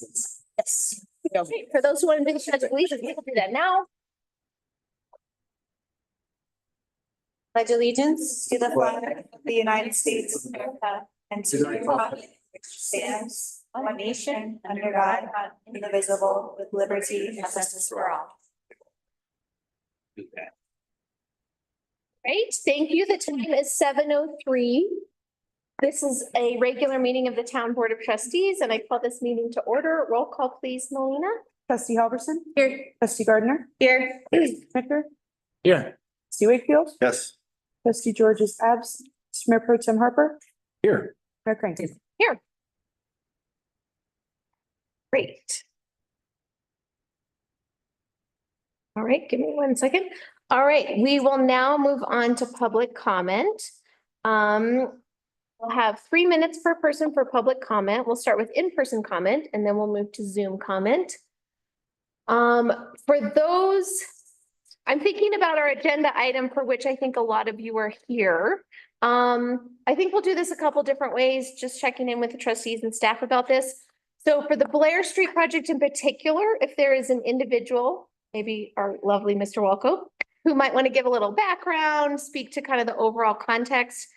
Yes. Okay, for those who want to do the pledge of allegiance, we can do that now. Pledge allegiance to the flag of the United States of America and to the republic which stands one nation under God, indivisible, with liberty and justice for all. Great, thank you. The time is 7:03. This is a regular meeting of the Town Board of Trustees, and I call this meeting to order. Roll call, please, Melina. Trustee Halverson. Here. Trustee Gardner. Here. Snicker. Here. Trustee Wakefield. Yes. Trustee George is absent. Mayor Pro Tem Harper. Here. Mayor Crankton. Here. Great. All right, give me 1 second. All right, we will now move on to public comment. We'll have 3 minutes per person for public comment. We'll start with in-person comment and then we'll move to Zoom comment. For those, I'm thinking about our agenda item for which I think a lot of you are here. I think we'll do this a couple different ways, just checking in with the trustees and staff about this. So for the Blair Street project in particular, if there is an individual, maybe our lovely Mr. Walco, who might want to give a little background, speak to kind of the overall context.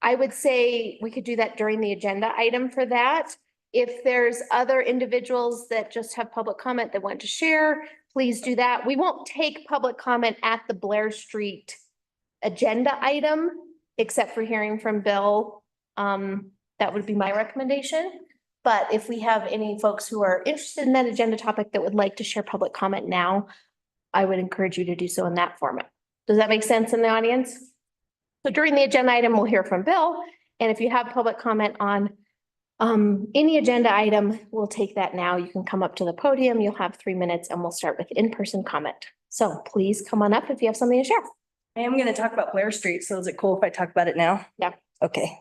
I would say we could do that during the agenda item for that. If there's other individuals that just have public comment that want to share, please do that. We won't take public comment at the Blair Street agenda item, except for hearing from Bill. That would be my recommendation. But if we have any folks who are interested in that agenda topic that would like to share public comment now, I would encourage you to do so in that format. Does that make sense in the audience? So during the agenda item, we'll hear from Bill. And if you have public comment on any agenda item, we'll take that now. You can come up to the podium. You'll have 3 minutes and we'll start with in-person comment. So please come on up if you have something to share. I am going to talk about Blair Street. So is it cool if I talk about it now? Yeah. Okay.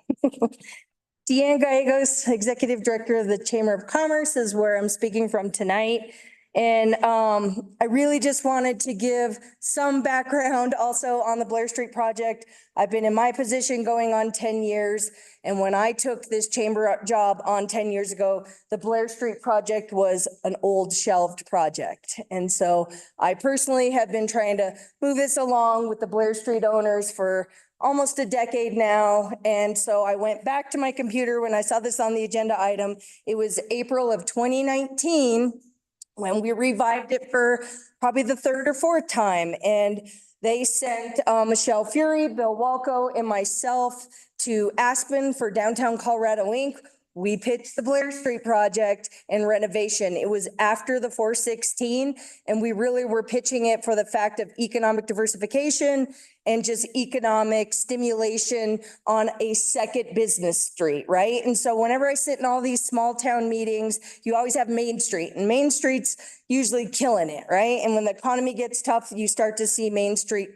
Deanne Gallegos, Executive Director of the Chamber of Commerce, is where I'm speaking from tonight. And I really just wanted to give some background also on the Blair Street project. I've been in my position going on 10 years. And when I took this chamber job on 10 years ago, the Blair Street project was an old shelved project. And so I personally have been trying to move this along with the Blair Street owners for almost a decade now. And so I went back to my computer when I saw this on the agenda item. It was April of 2019 when we revived it for probably the third or fourth time. And they sent Michelle Fury, Bill Walco, and myself to Aspen for Downtown Colorado Inc. We pitched the Blair Street project and renovation. It was after the 416, and we really were pitching it for the fact of economic diversification and just economic stimulation on a second business street, right? And so whenever I sit in all these small town meetings, you always have Main Street, and Main Street's usually killing it, right? And when the economy gets tough, you start to see Main Street,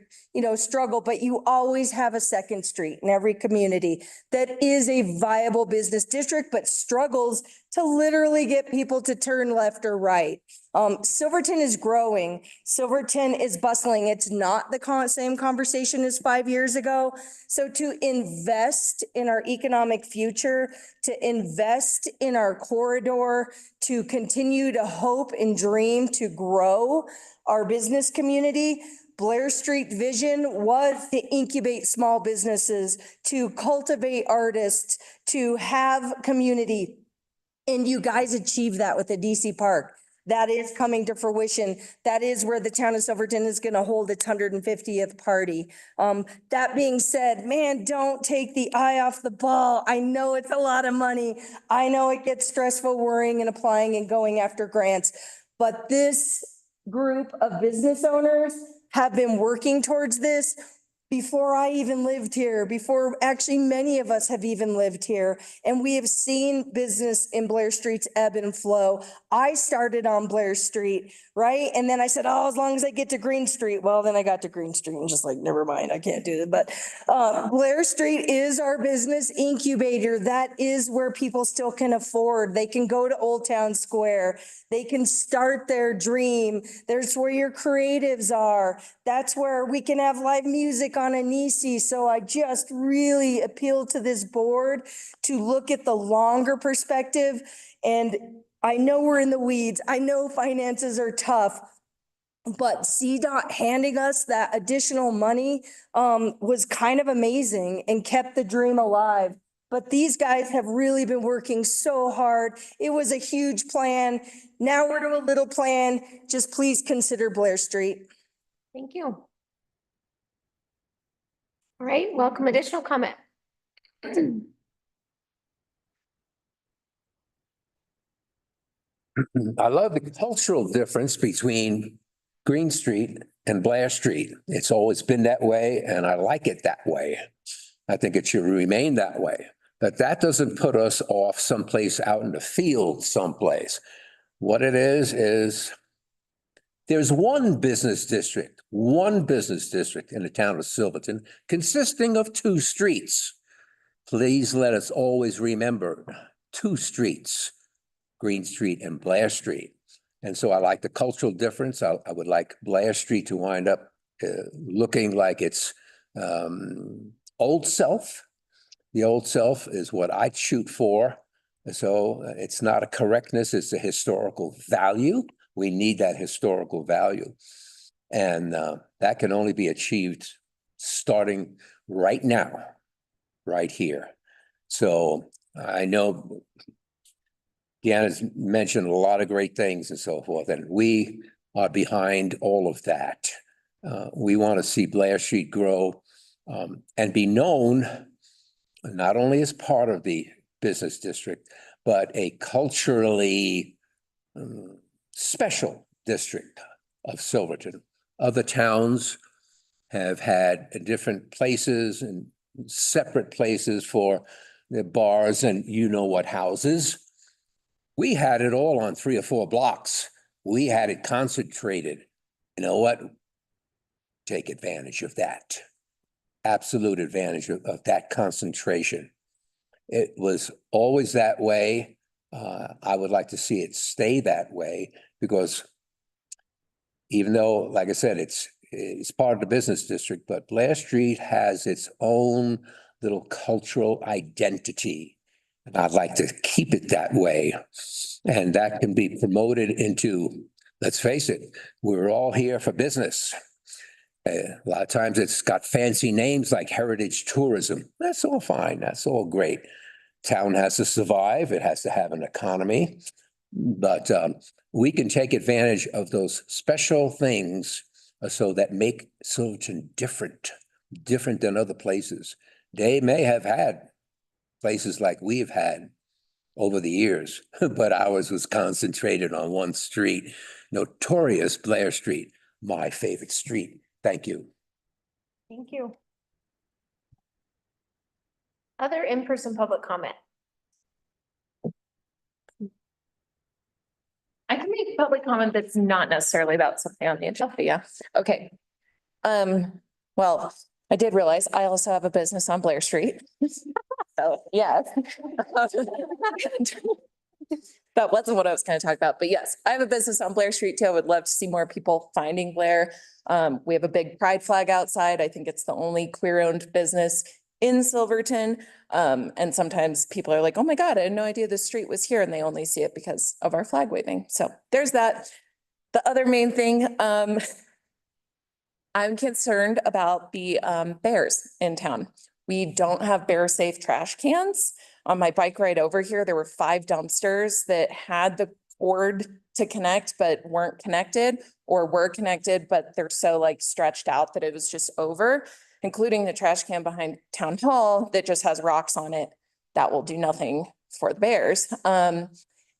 struggle, but you always have a second street in every community that is a viable business district, but struggles to literally get people to turn left or right. Silverton is growing. Silverton is bustling. It's not the same conversation as 5 years ago. So to invest in our economic future, to invest in our corridor, to continue to hope and dream to grow our business community, Blair Street vision was to incubate small businesses, to cultivate artists, to have community. And you guys achieved that with the DC Park. That is coming to fruition. That is where the town of Silverton is going to hold its 150th party. That being said, man, don't take the eye off the ball. I know it's a lot of money. I know it gets stressful worrying and applying and going after grants. But this group of business owners have been working towards this before I even lived here, before actually many of us have even lived here. And we have seen business in Blair Street's ebb and flow. I started on Blair Street, right? And then I said, oh, as long as I get to Green Street. Well, then I got to Green Street and just like, never mind, I can't do it. But Blair Street is our business incubator. That is where people still can afford. They can go to Old Town Square. They can start their dream. There's where your creatives are. That's where we can have live music on Anisi. So I just really appeal to this board to look at the longer perspective. And I know we're in the weeds. I know finances are tough. But CDOT handing us that additional money was kind of amazing and kept the dream alive. But these guys have really been working so hard. It was a huge plan. Now we're to a little plan. Just please consider Blair Street. Thank you. All right, welcome additional comment. I love the cultural difference between Green Street and Blair Street. It's always been that way, and I like it that way. I think it should remain that way. But that doesn't put us off someplace out in the field someplace. What it is there's one business district in the town of Silverton consisting of 2 streets. Please let us always remember 2 streets. Green Street and Blair Street. And so I like the cultural difference. I would like Blair Street to wind up looking like its old self. The old self is what I'd shoot for. So it's not a correctness, it's a historical value. We need that historical value. And that can only be achieved starting right now, right here. So I know Deanna's mentioned a lot of great things and so forth, and we are behind all of that. We want to see Blair Street grow and be known not only as part of the business district, but a culturally special district of Silverton. Other towns have had different places and separate places for their bars and you know what houses. We had it all on 3 or 4 blocks. We had it concentrated. You know what? Take advantage of that. Absolute advantage of that concentration. It was always that way. I would like to see it stay that way because even though, like I said, it's part of the business district, but Blair Street has its own little cultural identity. And I'd like to keep it that way. And that can be promoted into, let's face it, we're all here for business. A lot of times it's got fancy names like heritage tourism. That's all fine. That's all great. Town has to survive. It has to have an economy. But we can take advantage of those special things so that make Silverton different than other places. They may have had places like we've had over the years, but ours was concentrated on one street, notorious Blair Street, my favorite street. Thank you. Thank you. Other in-person public comment? I can make public comment that's not necessarily about something on the agenda, yeah. Okay. Well, I did realize I also have a business on Blair Street. So, yes. That wasn't what I was going to talk about, but yes, I have a business on Blair Street too. I would love to see more people finding Blair. We have a big pride flag outside. I think it's the only queer-owned business in Silverton. And sometimes people are like, oh my God, I had no idea the street was here. And they only see it because of our flag waving. So there's that. The other main thing, I'm concerned about the bears in town. We don't have bear-safe trash cans. On my bike ride over here, there were 5 dumpsters that had the cord to connect, but weren't connected, or were connected, but they're so like stretched out that it was just over, including the trash can behind Town Hall that just has rocks on it that will do nothing for the bears. And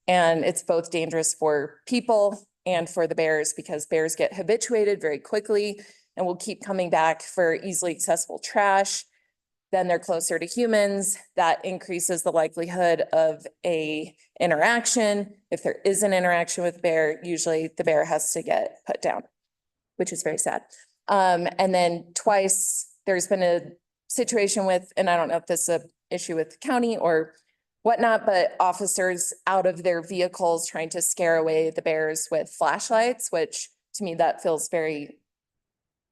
it's both dangerous for people and for the bears because bears get habituated very quickly and will keep coming back for easily accessible trash. Then they're closer to humans. That increases the likelihood of a interaction. If there is an interaction with bear, usually the bear has to get put down, which is very sad. And then twice there's been a situation with, and I don't know if this is an issue with the county or whatnot, but officers out of their vehicles trying to scare away the bears with flashlights, which to me, that feels very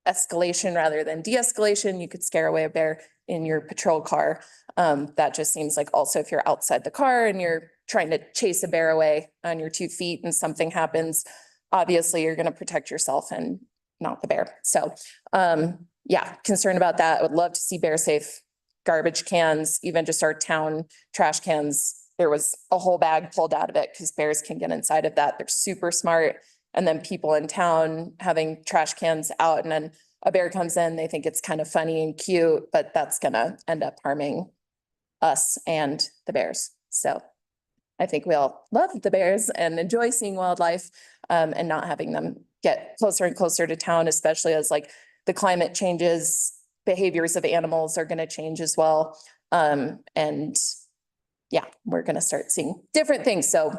escalation rather than de-escalation. You could scare away a bear in your patrol car. That just seems like also if you're outside the car and you're trying to chase a bear away on your 2 feet and something happens, obviously you're going to protect yourself and not the bear. So, yeah, concerned about that. I would love to see bear safe garbage cans, even just our town trash cans. There was a whole bag pulled out of it because bears can get inside of that. They're super smart. And then people in town having trash cans out and then a bear comes in, they think it's kind of funny and cute, but that's gonna end up harming us and the bears. So I think we all love the bears and enjoy seeing wildlife, and not having them get closer and closer to town, especially as like the climate changes, behaviors of animals are gonna change as well. And yeah, we're gonna start seeing different things. So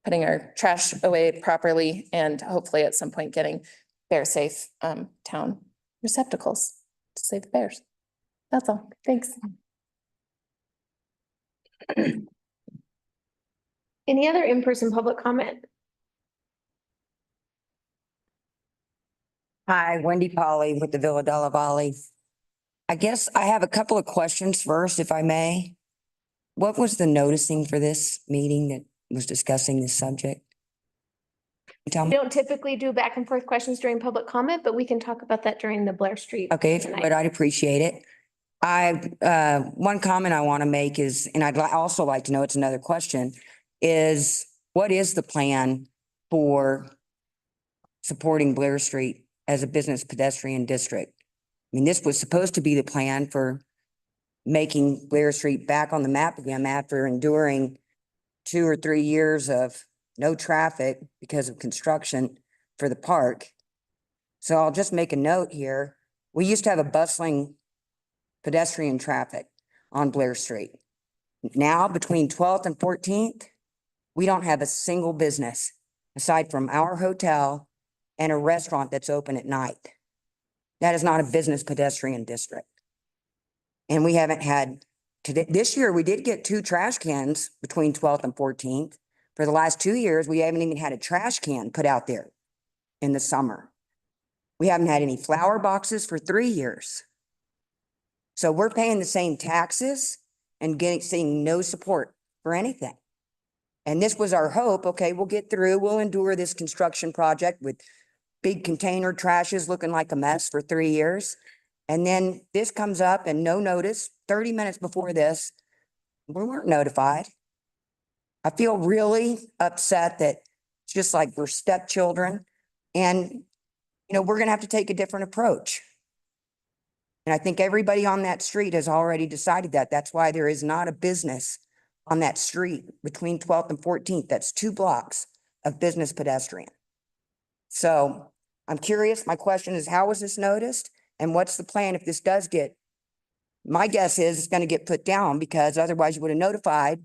putting our trash away properly and hopefully at some point getting bear safe town receptacles to save the bears. That's all. Thanks. Any other in-person public comment? Hi, Wendy Polly with the Villa Della Valle. I guess I have a couple of questions first, if I may. What was the noticing for this meeting that was discussing this subject? Tell We me. don't typically do back and forth questions during public comment, but we can talk about that during the Blair Street. Okay, if you would, I'd appreciate it. One comment I want to make is, and also like to know, it's another question, is what is the plan for supporting Blair Street as a business pedestrian district? I mean, this was supposed to be the plan for making Blair Street back on the map again after enduring 2 or 3 years of no traffic because of construction for the park. So I'll just make a note here. We used to have a bustling pedestrian traffic on Blair Street. Now, between 12th and 14th, we don't have a single business aside from our hotel and a restaurant that's open at night. That is not a business pedestrian district. And we haven't had, this year, we did get 2 trash cans between 12th and 14th. For the last 2 years, we haven't even had a trash can put out there in the summer. We haven't had any flower boxes for 3 years. So we're paying the same taxes and seeing no support for anything. And this was our hope. Okay, we'll get through, we'll endure this construction project with big container trashes looking like a mess for 3 years. And then this comes up and no notice, 30 minutes before this, we weren't notified. I feel really upset that it's just like we're stepchildren and, we're going to have to take a different approach. And I think everybody on that street has already decided that. That's why there is not a business on that street between 12th and 14th. That's 2 blocks of business pedestrian. So I'm curious. My question is, how was this noticed? And what's the plan if this does get, my guess is it's going to get put down because otherwise you would have notified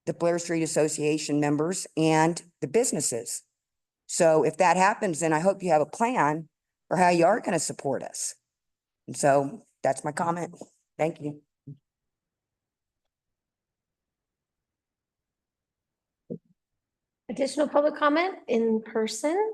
the Blair Street Association members and the businesses. So if that happens, then I hope you have a plan for how you are going to support us. And so that's my comment. Thank you. Additional public comment in person?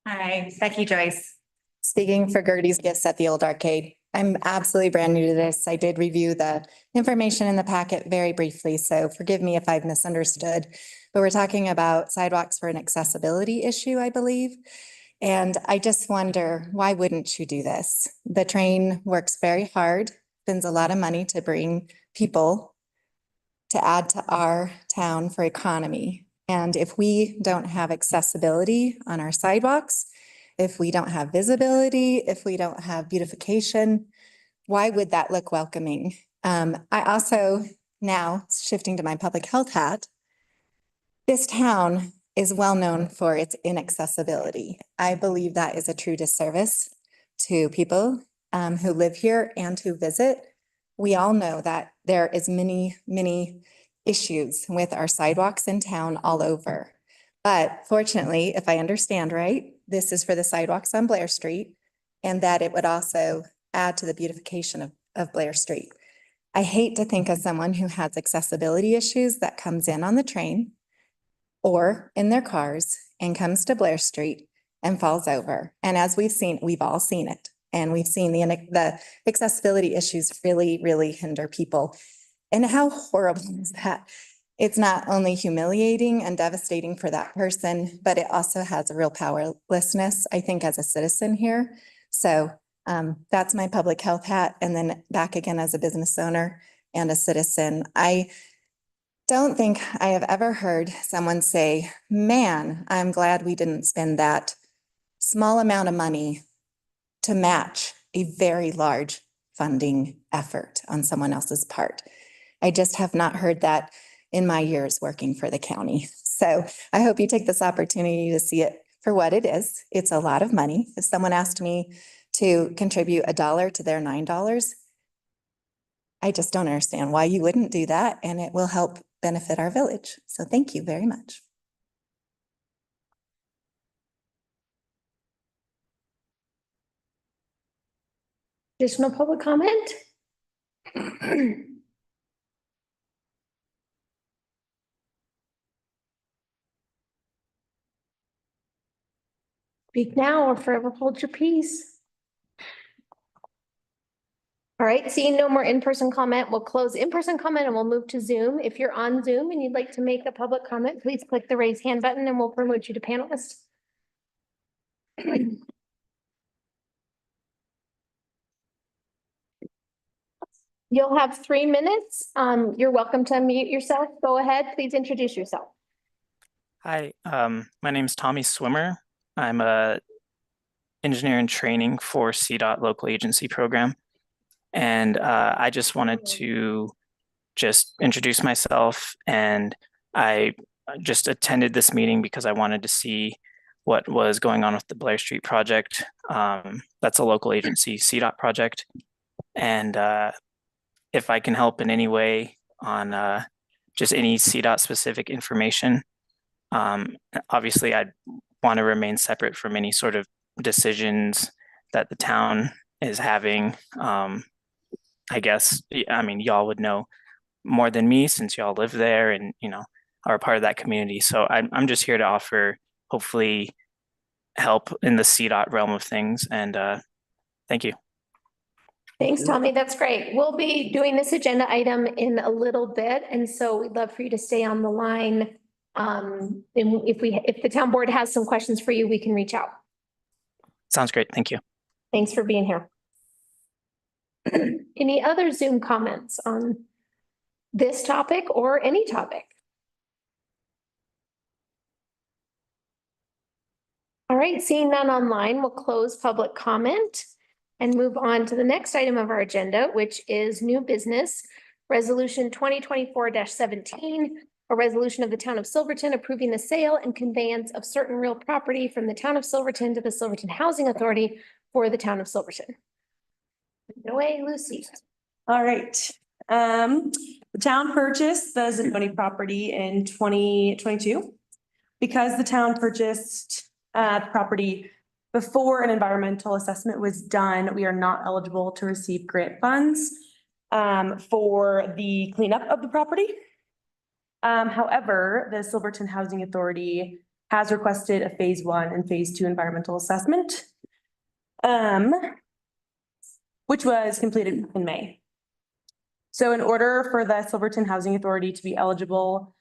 Hi, Becky Joyce, speaking for Gertie's Gifts at the Old Arcade. I'm absolutely brand new to this. I did review the information in the packet very briefly, so forgive me if I've misunderstood. But we're talking about sidewalks for an accessibility issue, I believe. And I just wonder, why wouldn't you do this? The train works very hard, spends a lot of money to bring people to add to our town for economy. And if we don't have accessibility on our sidewalks, if we don't have visibility, if we don't have beautification, why would that look welcoming? I also, now shifting to my public health hat, this town is well known for its inaccessibility. I believe that is a true disservice to people who live here and who visit. We all know that there is many issues with our sidewalks in town all over. But fortunately, if I understand right, this is for the sidewalks on Blair Street and that it would also add to the beautification of Blair Street. I hate to think of someone who has accessibility issues that comes in on the train or in their cars and comes to Blair Street and falls over. And as we've all seen it. And we've seen the accessibility issues really, really hinder people. And how horrible is that? It's not only humiliating and devastating for that person, but it also has a real powerlessness, I think, as a citizen here. So that's my public health hat. And then back again as a business owner and a citizen. I don't think I have ever heard someone say, man, I'm glad we didn't spend that small amount of money to match a very large funding effort on someone else's part. I just have not heard that in my years working for the county. So I hope you take this opportunity to see it for what it is. It's a lot of money. If someone asked me to contribute $1 to their $9, I just don't understand why you wouldn't do that, and it will help benefit our village. So thank you very much. Additional public comment? Speak now or forever hold your peace. All right, seeing no more in-person comment, we'll close in-person comment and we'll move to Zoom. If you're on Zoom and you'd like to make a public comment, please click the raise hand button and we'll promote you to panelist. You'll have 3 minutes. You're welcome to unmute yourself. Go ahead, please introduce yourself. Hi, my name is Tommy Swimmer. I'm a engineer in training for CDOT local agency program. And I just wanted to just introduce myself, and I just attended this meeting because I wanted to see what was going on with the Blair Street project. That's a local agency CDOT project. And if I can help in any way on just any CDOT specific information, obviously I'd want to remain separate from any sort of decisions that the town is having. I guess, I mean, y'all would know more than me since y'all live there and, you know, are a part of that community. So I'm just here to offer, hopefully, help in the CDOT realm of things. And thank you. Thanks, Tommy. That's great. We'll be doing this agenda item in a little bit. And so we'd love for you to stay on the line. And if the town board has some questions for you, we can reach out. Sounds great. Thank you. Thanks for being here. Any other Zoom comments on this topic or any topic? All right, seeing none online, we'll close public comment and move on to the next item of our agenda, which is new business, resolution 2024-17, a resolution of the town of Silverton approving the sale and conveyance of certain real property from the town of Silverton to the Silverton Housing Authority for the town of Silverton. No way, Lucy. All right. The town purchased the Zanoni property in 2022. Because the town purchased property before an environmental assessment was done, we are not eligible to receive grant funds for the cleanup of the property. However, the Silverton Housing Authority has requested a phase 1 and phase 2 environmental assessment, which was completed in May. So in order for the Silverton Housing Authority to be eligible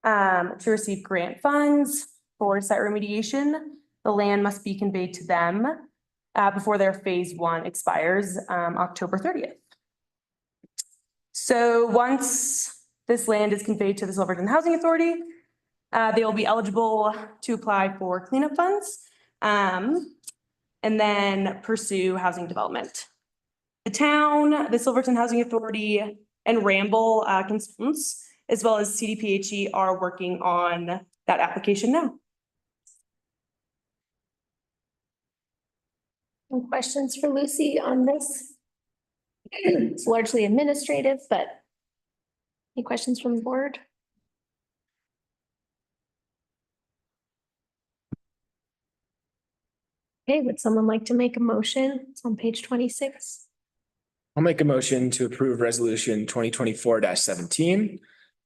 to receive grant funds for site remediation, the land must be conveyed to them before their phase 1 expires October 30th. So once this land is conveyed to the Silverton Housing Authority, they will be eligible to apply for cleanup funds and then pursue housing development. The town, the Silverton Housing Authority, and Ramble consultants, as well as CDPHE, are working on that application now. Any questions for Lucy on this? It's largely administrative, but any questions from the board? Okay, would someone like to make a motion? It's on page 26. I'll make a motion to approve resolution 2024-17.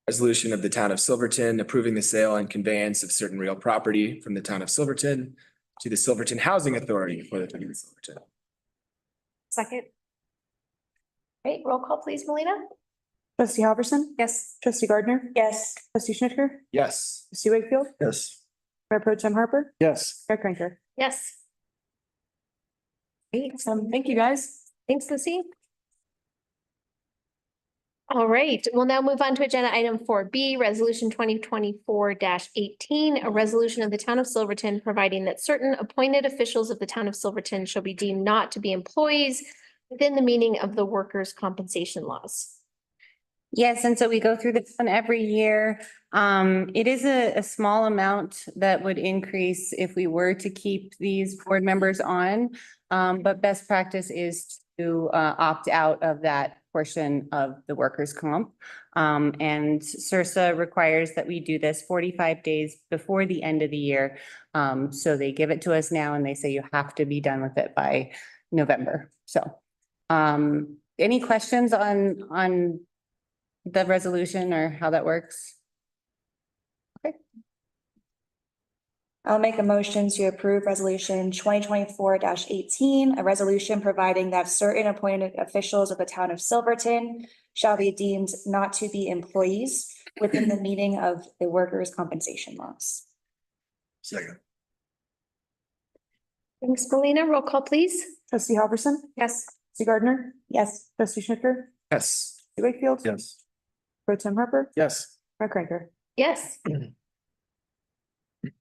Resolution of the town of Silverton approving the sale and conveyance of certain real property from the town of Silverton to the Silverton Housing Authority for the town of Silverton. Second. Great, roll call please, Melina. Trustee Halverson, Yes. trustee Gardner, Yes. trustee Schnittker, Yes. trustee Wakefield, Yes. Mayor Pro Tem Harper, Yes. Mayor Kranker. Yes. Great, Thank you, guys. thanks, Lucy. All right, we'll now move on to agenda item 4B, resolution 2024-18, a resolution of the town of Silverton providing that certain appointed officials of the town of Silverton shall be deemed not to be employees within the meaning of the workers' compensation laws. Yes, and so we go through this one every year. It is a small amount that would increase if we were to keep these board members on. But best practice is to opt out of that portion of the workers' comp. And CIRSA requires that we do this 45 days before the end of the year. So they give it to us now and they say you have to be done with it by November. So any questions on the resolution or how that works? I'll make a motion to approve resolution 2024-18, a resolution providing that certain appointed officials of the town of Silverton shall be deemed not to be employees within the meaning of the workers' compensation laws. Second. Thanks, Melina. Roll call, please. Trustee Halverson, Yes. trustee Gardner, Yes. trustee Schnittker, Yes. trustee Wakefield, Yes. Pro Tem Harper, Yes. Mayor Kranker. Yes.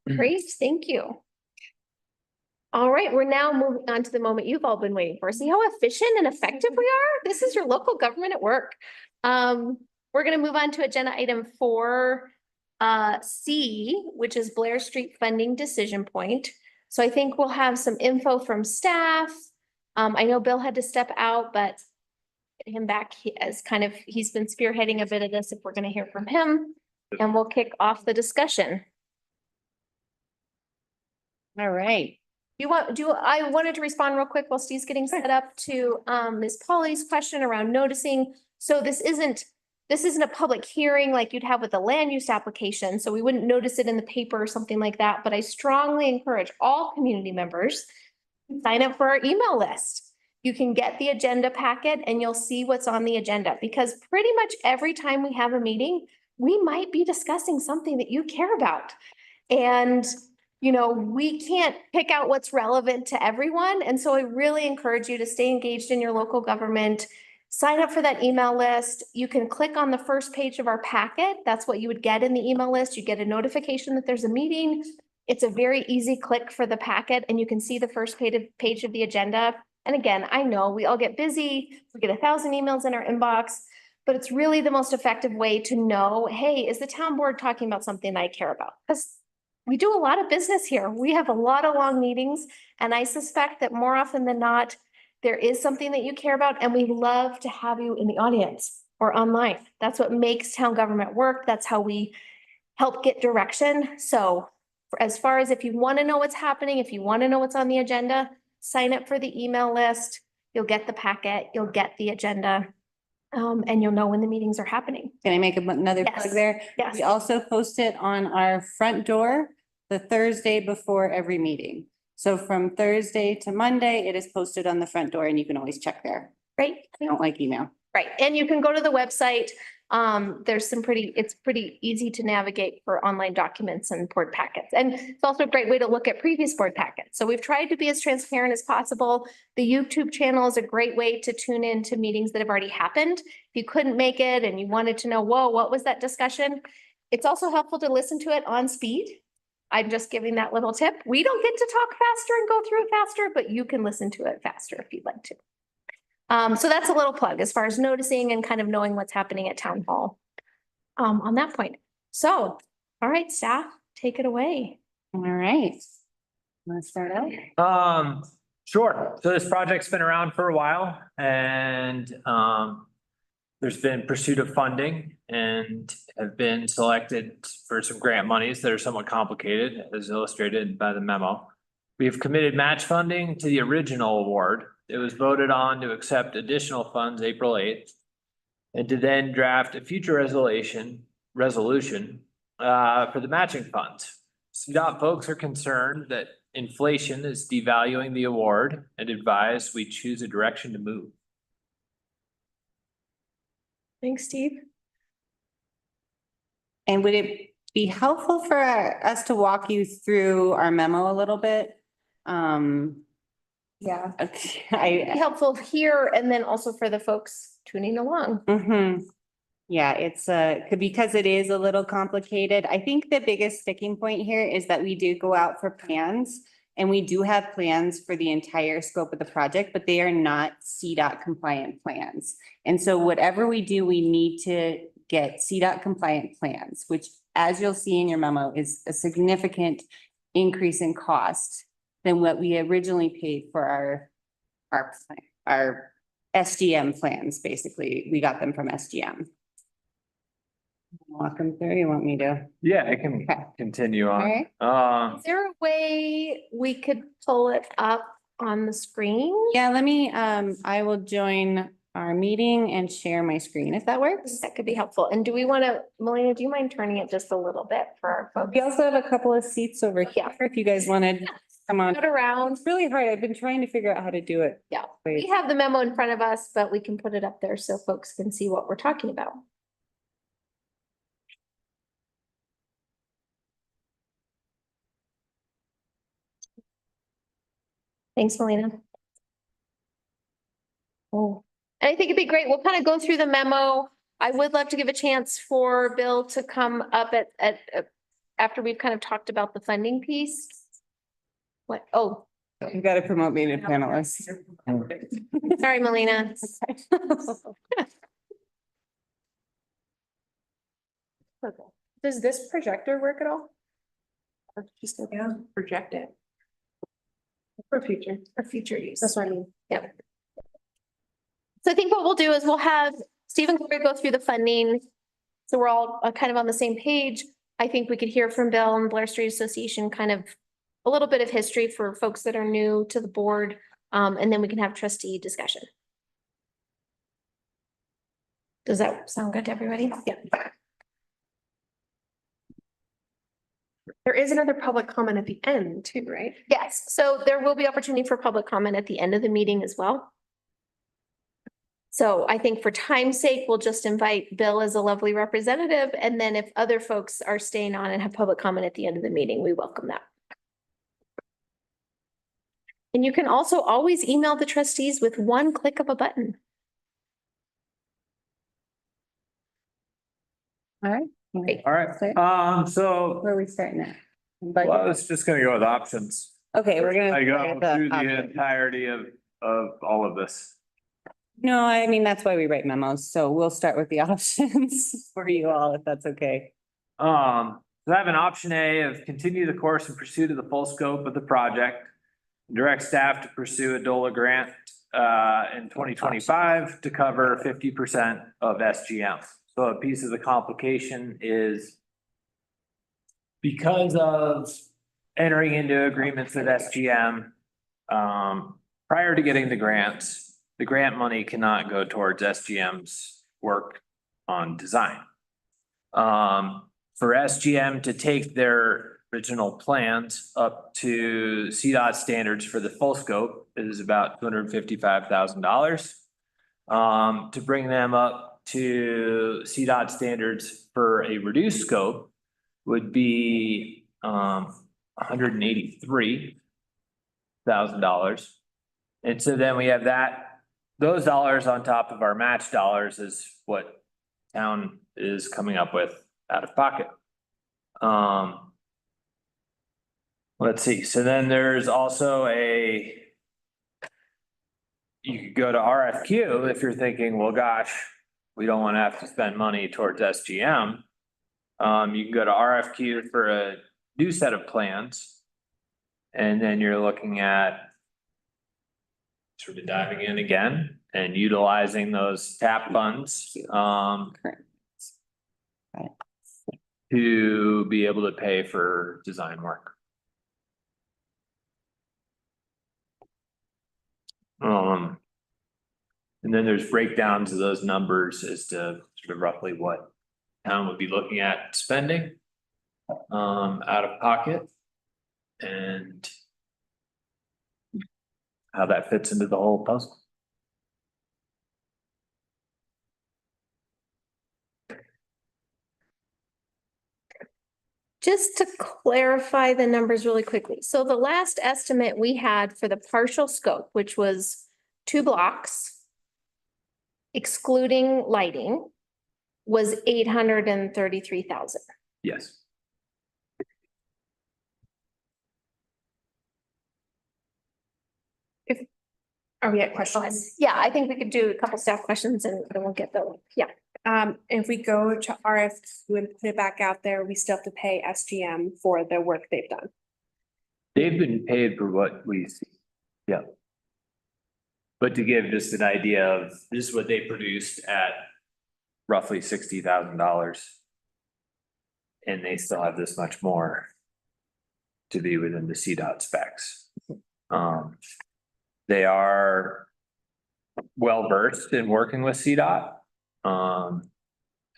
Great, thank you. All right, we're now moving on to the moment you've all been waiting for. See how efficient and effective we are? This is your local government at work. We're gonna move on to agenda item 4C, which is Blair Street funding decision point. So I think we'll have some info from staff. I know Bill had to step out, but get him back as he's been spearheading a bit of this if we're gonna hear from him. And we'll kick off the discussion. All right. I wanted to respond real quick while Steve's getting set up to Ms. Polly's question around noticing. So this isn't a public hearing like you'd have with a land use application, so we wouldn't notice it in the paper or something like that, but I strongly encourage all community members to sign up for our email list. You can get the agenda packet and you'll see what's on the agenda, because pretty much every time we have a meeting, we might be discussing something that you care about. And we can't pick out what's relevant to everyone. And so I really encourage you to stay engaged in your local government. Sign up for that email list. You can click on the first page of our packet. That's what you would get in the email list. You get a notification that there's a meeting. It's a very easy click for the packet and you can see the first page of the agenda. And again, I know we all get busy. We get 1,000 emails in our inbox, but it's really the most effective way to know, hey, is the town board talking about something I care about? Because we do a lot of business here. We have a lot of long meetings, and I suspect that more often than not, there is something that you care about, and we love to have you in the audience or online. That's what makes town government work. That's how we help get direction. So as far as if you want to know what's happening, if you want to know what's on the agenda, sign up for the email list. You'll get the packet, you'll get the agenda, and you'll know when the meetings are happening. Can I make another Yes. plug there? Yes. We also post it on our front door the Thursday before every meeting. So from Thursday to Monday, it is posted on the front door and you can always check there. Right? I don't like email. Right, and you can go to the website. There's it's pretty easy to navigate for online documents and board packets. And it's also a great way to look at previous board packets. So we've tried to be as transparent as possible. The YouTube channel is a great way to tune in to meetings that have already happened. If you couldn't make it and you wanted to know, whoa, what was that discussion? It's also helpful to listen to it on speed. I'm just giving that little tip. We don't get to talk faster and go through it faster, but you can listen to it faster if you'd like to. So that's a little plug as far as noticing and kind of knowing what's happening at town hall on that point. So, all right, staff, take it away. All right. Let's start out. Sure. So this project's been around for a while and there's been pursuit of funding and have been selected for some grant monies that are somewhat complicated, as illustrated by the memo. We have committed match funding to the original award. It was voted on to accept additional funds April 8th and to then draft a future resolution for the matching funds. CDOT folks are concerned that inflation is devaluing the award and advise we choose a direction to move. Thanks, Steve. And would it be helpful for us to walk you through our memo a little bit? Yeah. I, Helpful here and then also for the folks tuning along. Yeah, it's because it is a little complicated. I think the biggest sticking point here is that we do go out for plans. And we do have plans for the entire scope of the project, but they are not CDOT compliant plans. And so whatever we do, we need to get CDOT compliant plans, which, as you'll see in your memo, is a significant increase in cost than what we originally paid for our SGM plans. Basically, we got them from SGM. Walk them through. You want me to? Yeah, I can Okay. continue All on. right. Is there a way we could pull it up on the screen? Yeah, I will join our meeting and share my screen if that works. That could be helpful. And do we want to, Melina, do you mind turning it just a little bit for our folks? We also have a couple of seats over here if you guys wanted. Come on. Put around. It's really hard. I've been trying to figure out how to do it. Yeah, Wait. we have the memo in front of us, but we can put it up there so folks can see what we're talking about. Thanks, Melina. Oh, and I think it'd be great. We'll kind of go through the memo. I would love to give a chance for Bill to come up after we've kind of talked about the funding piece. What? Oh, You've got to promote me to panelist. sorry, Melina. Does this projector work at all? Or just project it? For future use. That's what I mean. Yep. So I think what we'll do is we'll have Steve and Gloria go through the funding. So we're all kind of on the same page. I think we could hear from Bill and Blair Street Association, kind of a little bit of history for folks that are new to the board. And then we can have trustee discussion. Does that sound good to everybody? Yeah. There is another public comment at the end too, right? Yes, so there will be opportunity for public comment at the end of the meeting as well. So I think for time's sake, we'll just invite Bill as a lovely representative, and then if other folks are staying on and have public comment at the end of the meeting, we welcome that. And you can also always email the trustees with one click of a button. All right. Great. All right, so, Where are we starting at? well, I was just gonna go with options. Okay, we're gonna. I go start at through the option. entirety of all of this. No, I mean, that's why we write memos. So we'll start with the options for you all, if that's okay. So I have an option A of continue the course in pursuit of the full scope of the project. Direct staff to pursue a DOLA grant in 2025 to cover 50% of SGM. So a piece of the complication is because of entering into agreements with SGM, prior to getting the grant money cannot go towards SGM's work on design. For SGM to take their original plans up to CDOT standards for the full scope is about $255,000. To bring them up to CDOT standards for a reduced scope would be $183,000. And so then we have those dollars on top of our match dollars is what town is coming up with out of pocket. Let's see, so then there's also you could go to RFQ if you're thinking, well, gosh, we don't want to have to spend money towards SGM. You can go to RFQ for a new set of plans. And then you're looking at sort of diving in again and utilizing those TAP funds to be able to pay for design work. And then there's breakdowns of those numbers as to sort of roughly what town would be looking at spending. out of pocket. And how that fits into the whole puzzle. Just to clarify the numbers really quickly. So the last estimate we had for the partial scope, which was 2 blocks, excluding lighting, was 833,000. Yes. Are we at questions? Yeah, I think we could do a couple staff questions and then we'll get the, yeah. If we go to RFQ and put it back out there, we still have to pay SGM for the work they've done. They've been paid for what we see. Yeah. But to give just an idea of, this is what they produced at roughly $60,000. And they still have this much more to be within the CDOT specs. They are well versed in working with CDOT.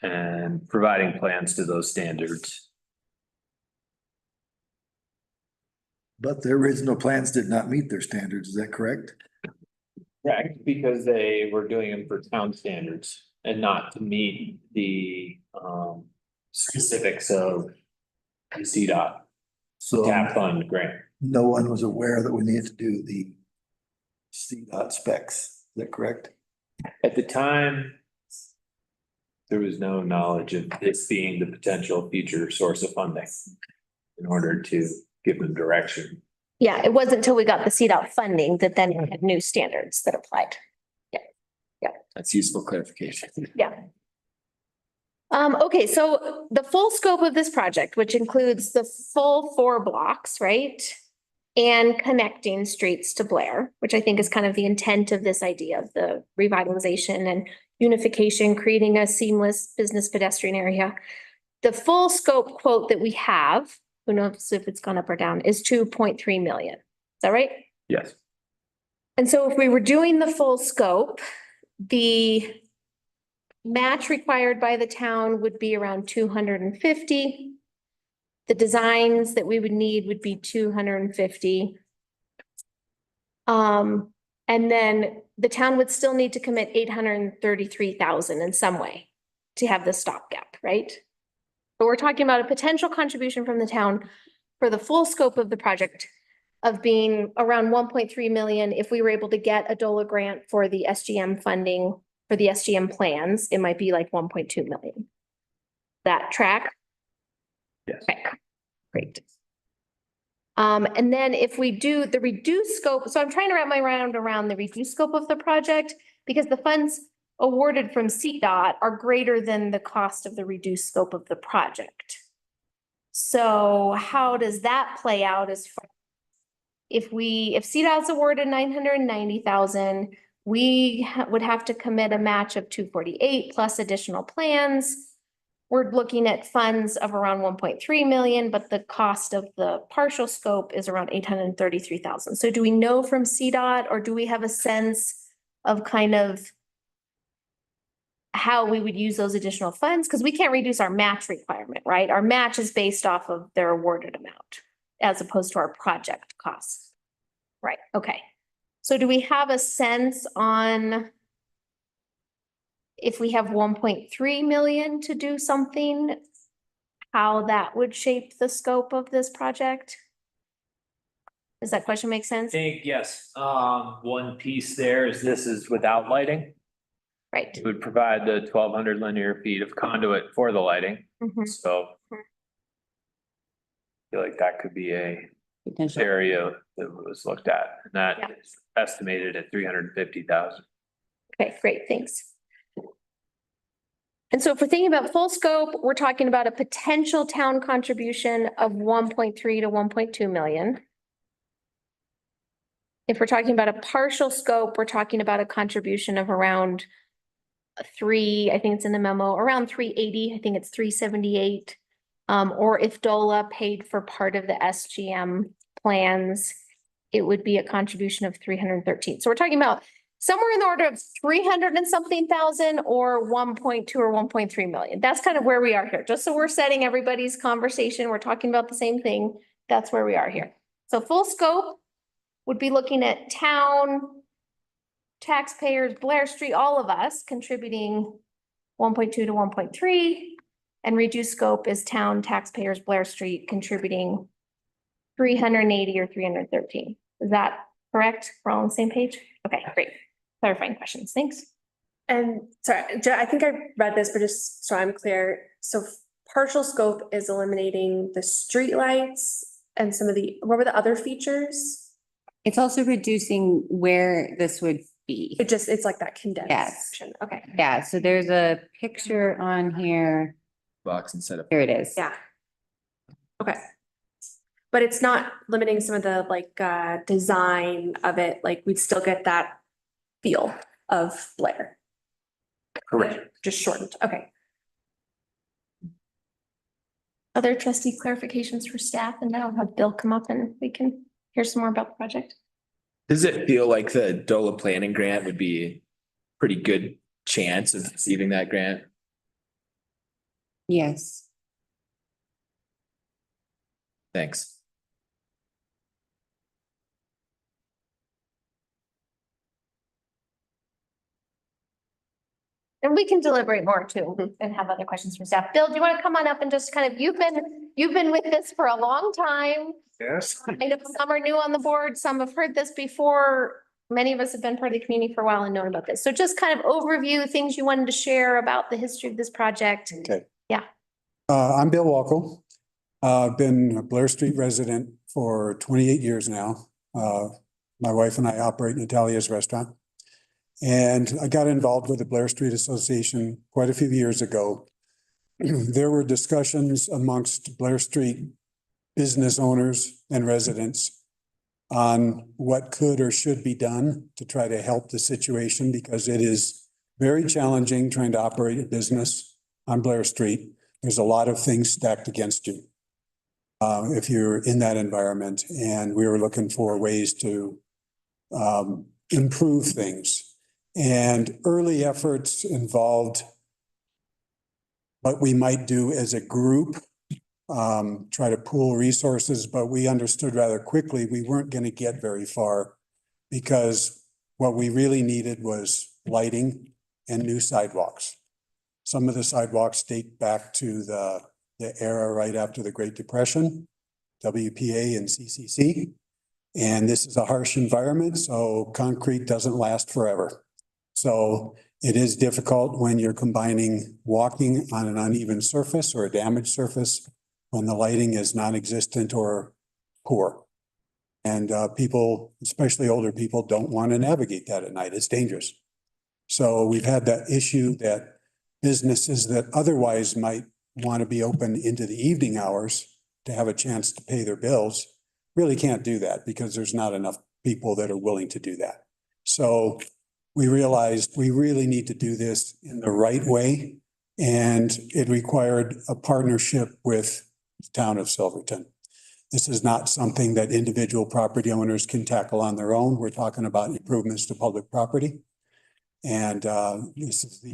And providing plans to those standards. But their original plans did not meet their standards, is that correct? Correct, because they were doing them for town standards and not to meet the specifics of the CDOT So TAP fund grant. no one was aware that we needed to do the CDOT specs, is that correct? At the time, there was no knowledge of this being the potential future source of funding in order to give them direction. Yeah, it wasn't until we got the CDOT funding that then we had new standards that applied. That's useful clarification. Yeah. Okay, so the full scope of this project, which includes the full 4 blocks, right? And connecting streets to Blair, which I think is kind of the intent of this idea of the revitalization and unification, creating a seamless business pedestrian area. The full scope quote that we have, who knows if it's gone up or down, is 2.3 million. Is that right? Yes. And so if we were doing the full scope, the match required by the town would be around 250. The designs that we would need would be 250. And then the town would still need to commit 833,000 in some way to have the stopgap, right? But we're talking about a potential contribution from the town for the full scope of the project of being around 1.3 million. If we were able to get a DOLA grant for the SGM funding for the SGM plans, it might be like 1.2 million. That track? Yes. Okay, great. And then if we do the reduced scope, so I'm trying to wrap my mind around the reduced scope of the project because the funds awarded from CDOT are greater than the cost of the reduced scope of the project. So how does that play out as far? If CDOT's awarded 990,000, we would have to commit a match of 248 plus additional plans. We're looking at funds of around 1.3 million, but the cost of the partial scope is around 833,000. So do we know from CDOT or do we have a sense of kind of how we would use those additional funds? Because we can't reduce our match requirement, right? Our match is based off of their awarded amount as opposed to our project costs. Right, okay. So do we have a sense on if we have 1.3 million to do something, how that would shape the scope of this project? Does that question make sense? I think, yes, one piece there is this is without lighting. Right. It would provide the 1,200 linear feet of conduit for the lighting, Mhm. so. I feel like that could be a area that was looked at, and that is estimated at 350,000. Okay, great, thanks. And so if we're thinking about full scope, we're talking about a potential town contribution of 1.3 to 1.2 million. If we're talking about a partial scope, we're talking about a contribution of around I think it's in the memo, around 380, I think it's 378. Or if DOLA paid for part of the SGM plans, it would be a contribution of 313. So we're talking about somewhere in the order of 300 and something thousand or 1.2 or 1.3 million. That's kind of where we are here. Just so we're setting everybody's conversation, we're talking about the same thing. That's where we are here. So full scope would be looking at town, taxpayers, Blair Street, all of us contributing 1.2 to 1.3. And reduced scope is town, taxpayers, Blair Street contributing 380 or 313. Is that correct? We're all on the same page? Okay, great. Clarifying questions. Thanks. And sorry, I think I read this, but just so I'm clear, so partial scope is eliminating the streetlights and some of what were the other features? It's also reducing where this would be. It's like that condensed Yes. section. Okay. Yeah, so there's a picture on here. Box instead of. Here it is. Yeah. Okay. But it's not limiting some of the design of it, like we'd still get that feel of Blair. Correct. Just shortened, okay. Other trustee clarifications for staff, and then I'll have Bill come up and we can hear some more about the project. Does it feel like the DOLA planning grant would be a pretty good chance of receiving that grant? Yes. Thanks. And we can deliberate more too and have other questions from staff. Bill, do you want to come on up and just kind of, you've been with this for a long time. Yes. I know some are new on the board, some have heard this before. Many of us have been part of the community for a while and known about this. So just kind of overview things you wanted to share about the history of this project. Okay. Yeah. I'm Bill Walkle. I've been a Blair Street resident for 28 years now. My wife and I operate Natalia's restaurant. And I got involved with the Blair Street Association quite a few years ago. There were discussions amongst Blair Street business owners and residents on what could or should be done to try to help the situation, because it is very challenging trying to operate a business on Blair Street. There's a lot of things stacked against you if you're in that environment, and we were looking for ways to improve things. And early efforts involved what we might do as a group, try to pool resources, but we understood rather quickly we weren't going to get very far, because what we really needed was lighting and new sidewalks. Some of the sidewalks date back to the era right after the Great Depression, WPA and CCC. And this is a harsh environment, so concrete doesn't last forever. So it is difficult when you're combining walking on an uneven surface or a damaged surface when the lighting is non-existent or poor. And people, especially older people, don't want to navigate that at night. It's dangerous. So we've had that issue that businesses that otherwise might want to be open into the evening hours to have a chance to pay their bills really can't do that, because there's not enough people that are willing to do that. So we realized we really need to do this in the right way, and it required a partnership with the town of Silverton. This is not something that individual property owners can tackle on their own. We're talking about improvements to public property. And this is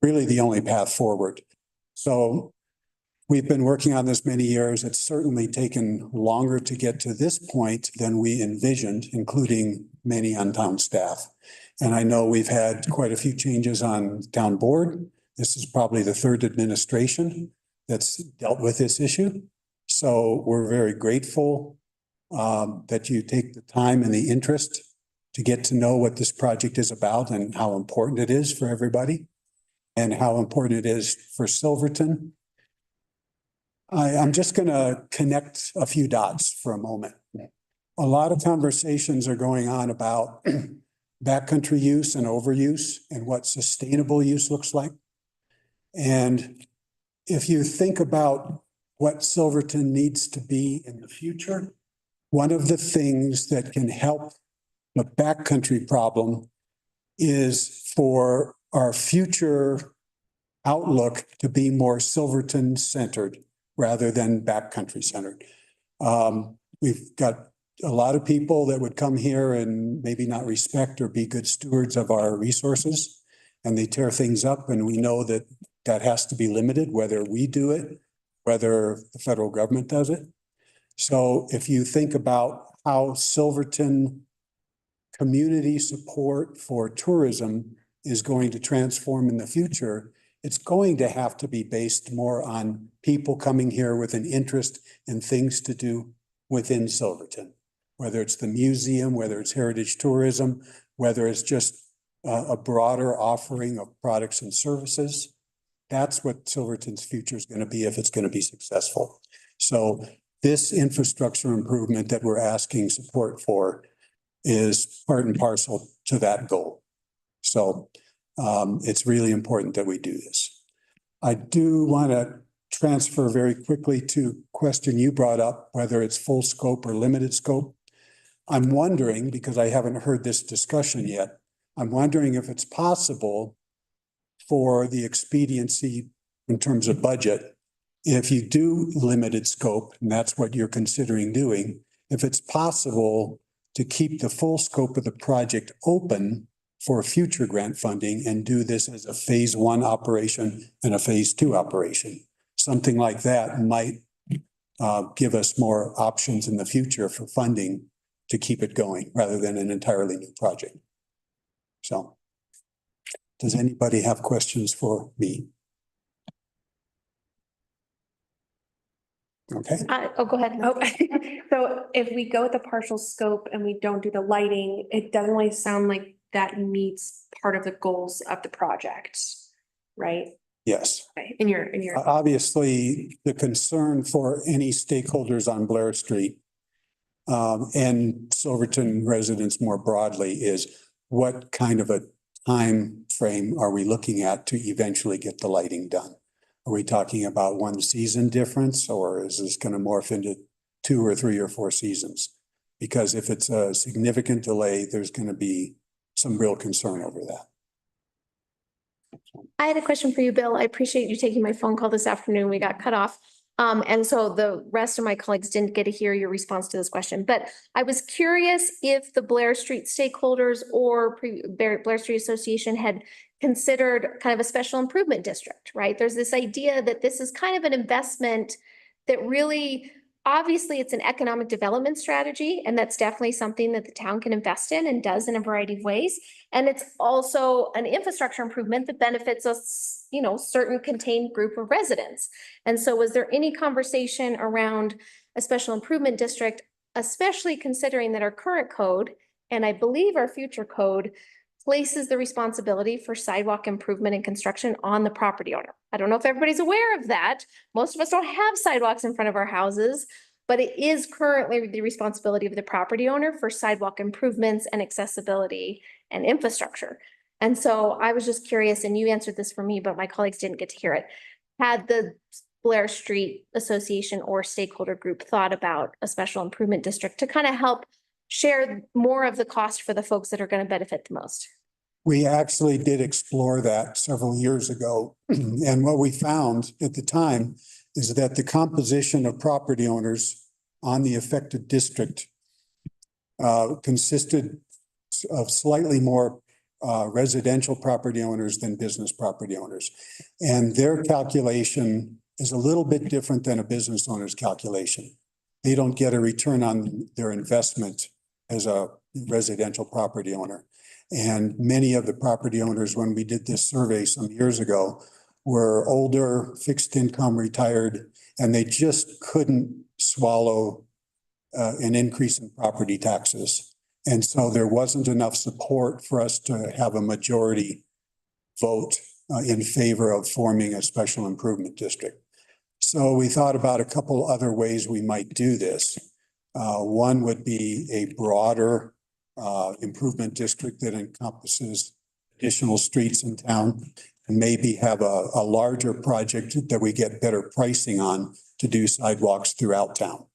really the only path forward. So we've been working on this many years. It's certainly taken longer to get to this point than we envisioned, including many on town staff. And I know we've had quite a few changes on town board. This is probably the third administration that's dealt with this issue. So we're very grateful that you take the time and the interest to get to know what this project is about and how important it is for everybody and how important it is for Silverton. I'm just going to connect a few dots for a moment. A lot of conversations are going on about backcountry use and overuse and what sustainable use looks like. And if you think about what Silverton needs to be in the future, one of the things that can help the backcountry problem is for our future outlook to be more Silverton centered rather than backcountry centered. We've got a lot of people that would come here and maybe not respect or be good stewards of our resources. And they tear things up, and we know that that has to be limited, whether we do it, whether the federal government does it. So if you think about how Silverton community support for tourism is going to transform in the future, it's going to have to be based more on people coming here with an interest in things to do within Silverton, whether it's the museum, whether it's heritage tourism, whether it's just a broader offering of products and services. That's what Silverton's future is going to be if it's going to be successful. So this infrastructure improvement that we're asking support for is part and parcel to that goal. So it's really important that we do this. I do want to transfer very quickly to a question you brought up, whether it's full scope or limited scope. I'm wondering, because I haven't heard this discussion yet, I'm wondering if it's possible for the expediency in terms of budget, if you do limited scope, and that's what you're considering doing, if it's possible to keep the full scope of the project open for future grant funding and do this as a phase 1 operation and a phase 2 operation. Something like that might give us more options in the future for funding to keep it going rather than an entirely new project. So, does anybody have questions for me? Okay. Go ahead. Oh, so if we go with the partial scope and we don't do the lighting, it doesn't really sound like that meets part of the goals of the project, right? Yes. Okay, in your. Obviously, the concern for any stakeholders on Blair Street and Silverton residents more broadly is what kind of a time frame are we looking at to eventually get the lighting done? Are we talking about 1 season difference, or is this going to morph into 2 or 3 or 4 seasons? Because if it's a significant delay, there's going to be some real concern over that. I had a question for you, Bill. I appreciate you taking my phone call this afternoon. We got cut off. And so the rest of my colleagues didn't get to hear your response to this question, but I was curious if the Blair Street stakeholders or Blair Street Association had considered kind of a special improvement district, right? There's this idea that this is kind of an investment that really, obviously it's an economic development strategy, and that's definitely something that the town can invest in and does in a variety of ways. And it's also an infrastructure improvement that benefits us, you know, certain contained group of residents. And so was there any conversation around a special improvement district, especially considering that our current code, and I believe our future code, places the responsibility for sidewalk improvement and construction on the property owner? I don't know if everybody's aware of that. Most of us don't have sidewalks in front of our houses, but it is currently the responsibility of the property owner for sidewalk improvements and accessibility and infrastructure. And so I was just curious, and you answered this for me, but my colleagues didn't get to hear it. Had the Blair Street Association or stakeholder group thought about a special improvement district to kind of help share more of the cost for the folks that are going to benefit the most? We actually did explore that several years ago. And what we found at the time is that the composition of property owners on the affected district consisted of slightly more residential property owners than business property owners. And their calculation is a little bit different than a business owner's calculation. They don't get a return on their investment as a residential property owner. And many of the property owners, when we did this survey some years ago, were older, fixed income, retired, and they just couldn't swallow an increase in property taxes. And so there wasn't enough support for us to have a majority vote in favor of forming a special improvement district. So we thought about a couple other ways we might do this. One would be a broader improvement district that encompasses additional streets in town, and maybe have a larger project that we get better pricing on to do sidewalks throughout town.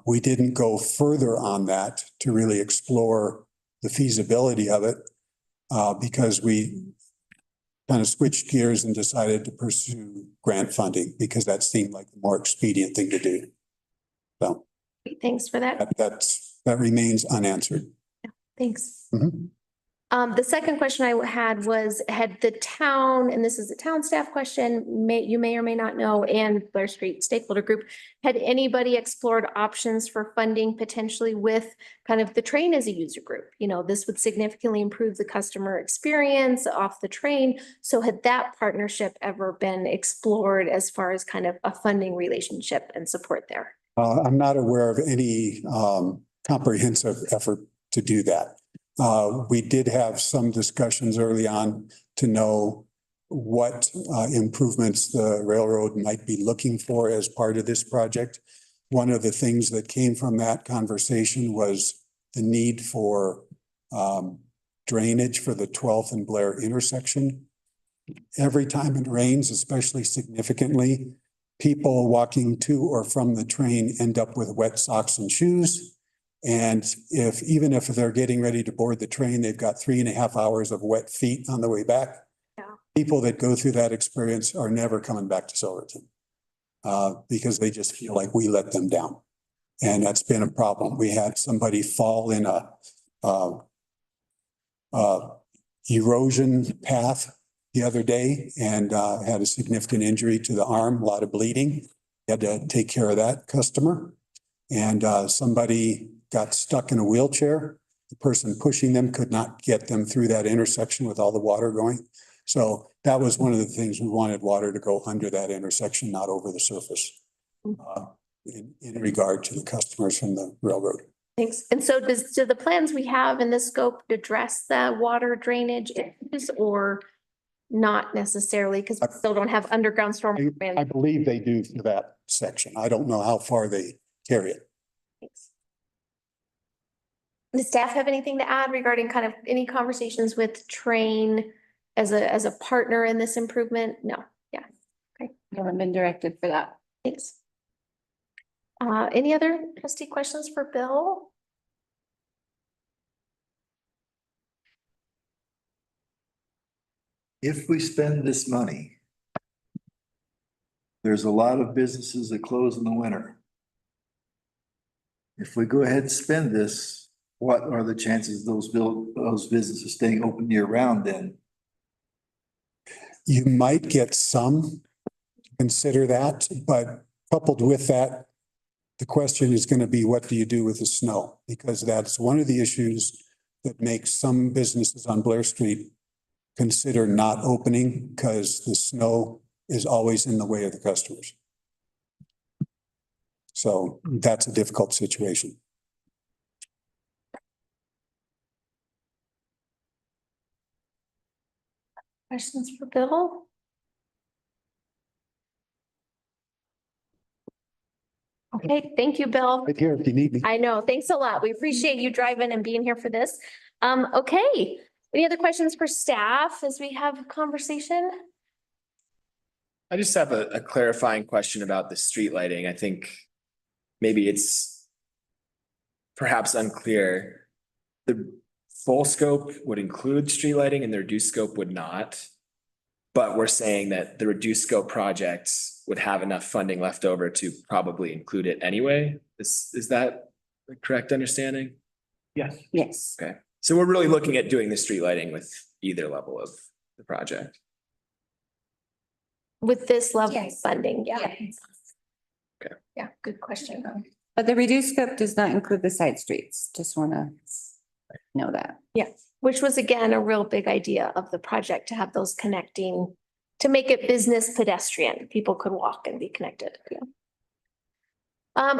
We didn't go further on that to really explore the feasibility of it because we kind of switched gears and decided to pursue grant funding because that seemed like the more expedient thing to do. So Thanks for that. That remains unanswered. Thanks. Mhm. The second question I had was, had the town, and this is a town staff question, you may or may not know, and Blair Street Stakeholder Group, had anybody explored options for funding potentially with kind of the train as a user group? You know, this would significantly improve the customer experience off the train. So had that partnership ever been explored as far as kind of a funding relationship and support there? I'm not aware of any comprehensive effort to do that. We did have some discussions early on to know what improvements the railroad might be looking for as part of this project. One of the things that came from that conversation was the need for drainage for the 12th and Blair intersection. Every time it rains, especially significantly, people walking to or from the train end up with wet socks and shoes. And even if they're getting ready to board the train, they've got 3.5 hours of wet feet on the way back. Yeah. People that go through that experience are never coming back to Silverton because they just feel like we let them down. And that's been a problem. We had somebody fall in a erosion path the other day and had a significant injury to the arm, a lot of bleeding. Had to take care of that customer. And somebody got stuck in a wheelchair. The person pushing them could not get them through that intersection with all the water going. So that was one of the things we wanted water to go under that intersection, not over the surface in regard to the customers from the railroad. Thanks. And so do the plans we have in this scope address the water drainage issues or not necessarily? Because we still don't have underground storm. I believe they do for that section. I don't know how far they carry it. Thanks. Does staff have anything to add regarding kind of any conversations with Train as a partner in this improvement? No. Yeah. Okay. Haven't been directed for that. Thanks. Any other trustee questions for Bill? If we spend this money, there's a lot of businesses that close in the winter. If we go ahead and spend this, what are the chances those businesses staying open year round then? You might get some, consider that, but coupled with that, the question is going to be, what do you do with the snow? Because that's one of the issues that makes some businesses on Blair Street consider not opening because the snow is always in the way of the customers. So that's a difficult situation. Questions for Bill? Okay, thank you, Bill. Right here if you need me. I know. Thanks a lot. We appreciate you driving and being here for this. Okay. Any other questions for staff as we have a conversation? I just have a clarifying question about the street lighting. I think maybe it's perhaps unclear. The full scope would include street lighting and the reduced scope would not. But we're saying that the reduced scope projects would have enough funding left over to probably include it anyway. Is that the correct understanding? Yes. Yes. Okay, so we're really looking at doing the street lighting with either level of the project. With this level of Yes. funding, yeah. Okay. Yeah, good question. But the reduced scope does not include the side streets. Just want to know that. Yeah, which was again, a real big idea of the project to have those connecting, to make it business pedestrian. People could walk and be connected. Yeah.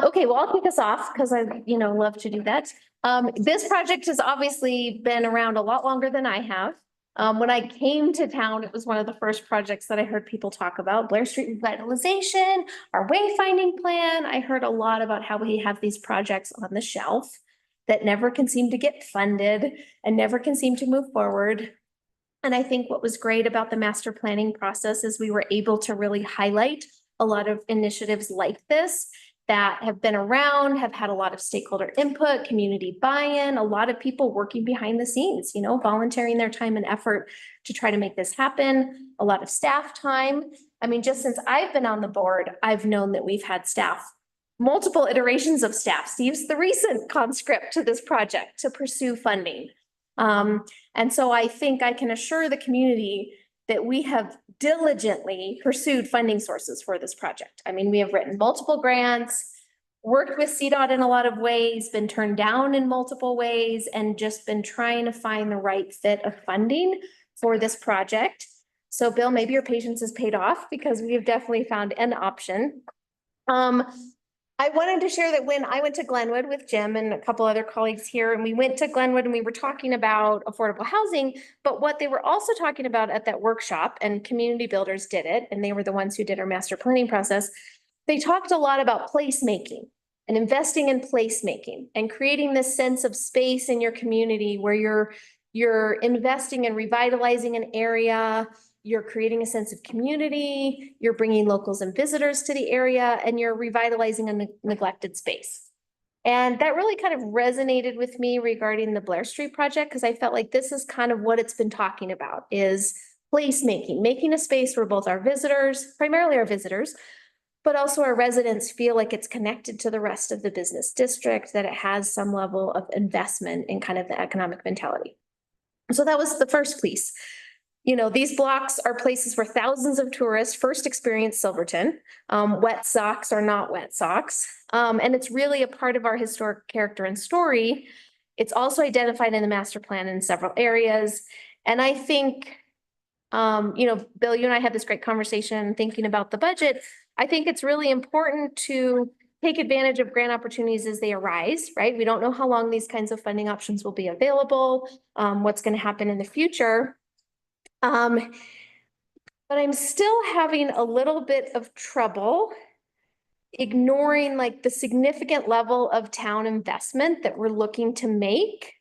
Okay, well, I'll kick us off because I, love to do that. This project has obviously been around a lot longer than I have. When I came to town, it was one of the first projects that I heard people talk about, Blair Street revitalization, our wayfinding plan. I heard a lot about how we have these projects on the shelf that never can seem to get funded and never can seem to move forward. And I think what was great about the master planning process is we were able to really highlight a lot of initiatives like this that have been around, have had a lot of stakeholder input, community buy-in, a lot of people working behind the scenes, volunteering their time and effort to try to make this happen, a lot of staff time. I mean, just since I've been on the board, I've known that we've had staff multiple iterations of staff. Steve's the recent conscript to this project to pursue funding. And so I think I can assure the community that we have diligently pursued funding sources for this project. I mean, we have written multiple grants, worked with CDOT in a lot of ways, been turned down in multiple ways, and just been trying to find the right fit of funding for this project. So Bill, maybe your patience is paid off because we have definitely found an option. I wanted to share that when I went to Glenwood with Jim and a couple other colleagues here, and we went to Glenwood and we were talking about affordable housing, but what they were also talking about at that workshop, and community builders did it, and they were the ones who did our master planning process. They talked a lot about placemaking and investing in placemaking and creating this sense of space in your community where you're investing in revitalizing an area, you're creating a sense of community, you're bringing locals and visitors to the area, and you're revitalizing a neglected space. And that really kind of resonated with me regarding the Blair Street project, because I felt like this is kind of what it's been talking about, is placemaking, making a space where both our visitors, primarily our visitors, but also our residents feel like it's connected to the rest of the business district, that it has some level of investment in kind of the economic mentality. So that was the first piece. You know, these blocks are places where thousands of tourists first experience Silverton. Wet socks are not wet socks. And it's really a part of our historic character and story. It's also identified in the master plan in several areas. And I think, you know, Bill, you and I had this great conversation thinking about the budget. I think it's really important to take advantage of grant opportunities as they arise, right? We don't know how long these kinds of funding options will be available, what's going to happen in the future. But I'm still having a little bit of trouble ignoring like the significant level of town investment that we're looking to make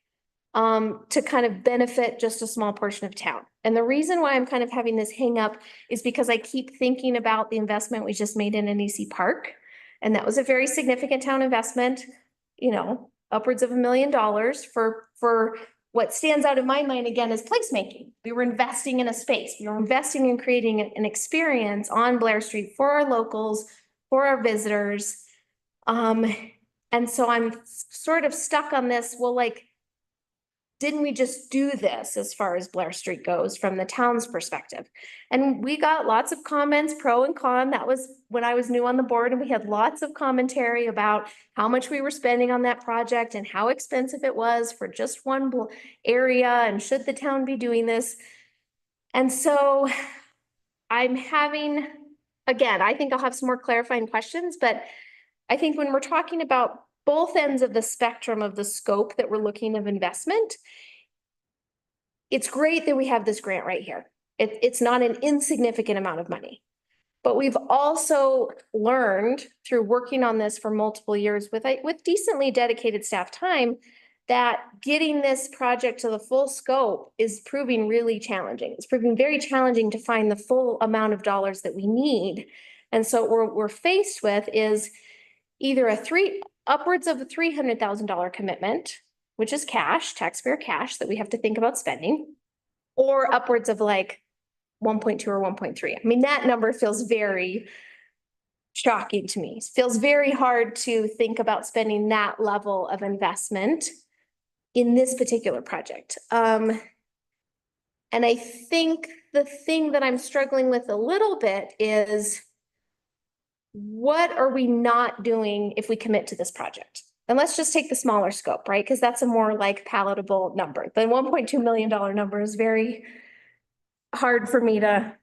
to kind of benefit just a small portion of town. And the reason why I'm kind of having this hang up is because I keep thinking about the investment we just made in NEC Park. And that was a very significant town investment, you know, upwards of $1 million for what stands out in my mind again is placemaking. We were investing in a space. We were investing in creating an experience on Blair Street for our locals, for our visitors. And so I'm sort of stuck on this. Well, like, didn't we just do this as far as Blair Street goes from the town's perspective? And we got lots of comments, pro and con. That was when I was new on the board, and we had lots of commentary about how much we were spending on that project and how expensive it was for just one area, and should the town be doing this? And so I'm having, again, I think I'll have some more clarifying questions, but I think when we're talking about both ends of the spectrum of the scope that we're looking of investment, it's great that we have this grant right here. It's not an insignificant amount of money. But we've also learned through working on this for multiple years with decently dedicated staff time that getting this project to the full scope is proving really challenging. It's proving very challenging to find the full amount of dollars that we need. And so what we're faced with is either upwards of a $300,000 commitment, which is cash, taxpayer cash that we have to think about spending, or upwards of like 1.2 or 1.3. I mean, that number feels very shocking to me. It feels very hard to think about spending that level of investment in this particular project. And I think the thing that I'm struggling with a little bit is, what are we not doing if we commit to this project? And let's just take the smaller scope, right? Because that's a more like palatable number. The $1.2 million number is very hard for me to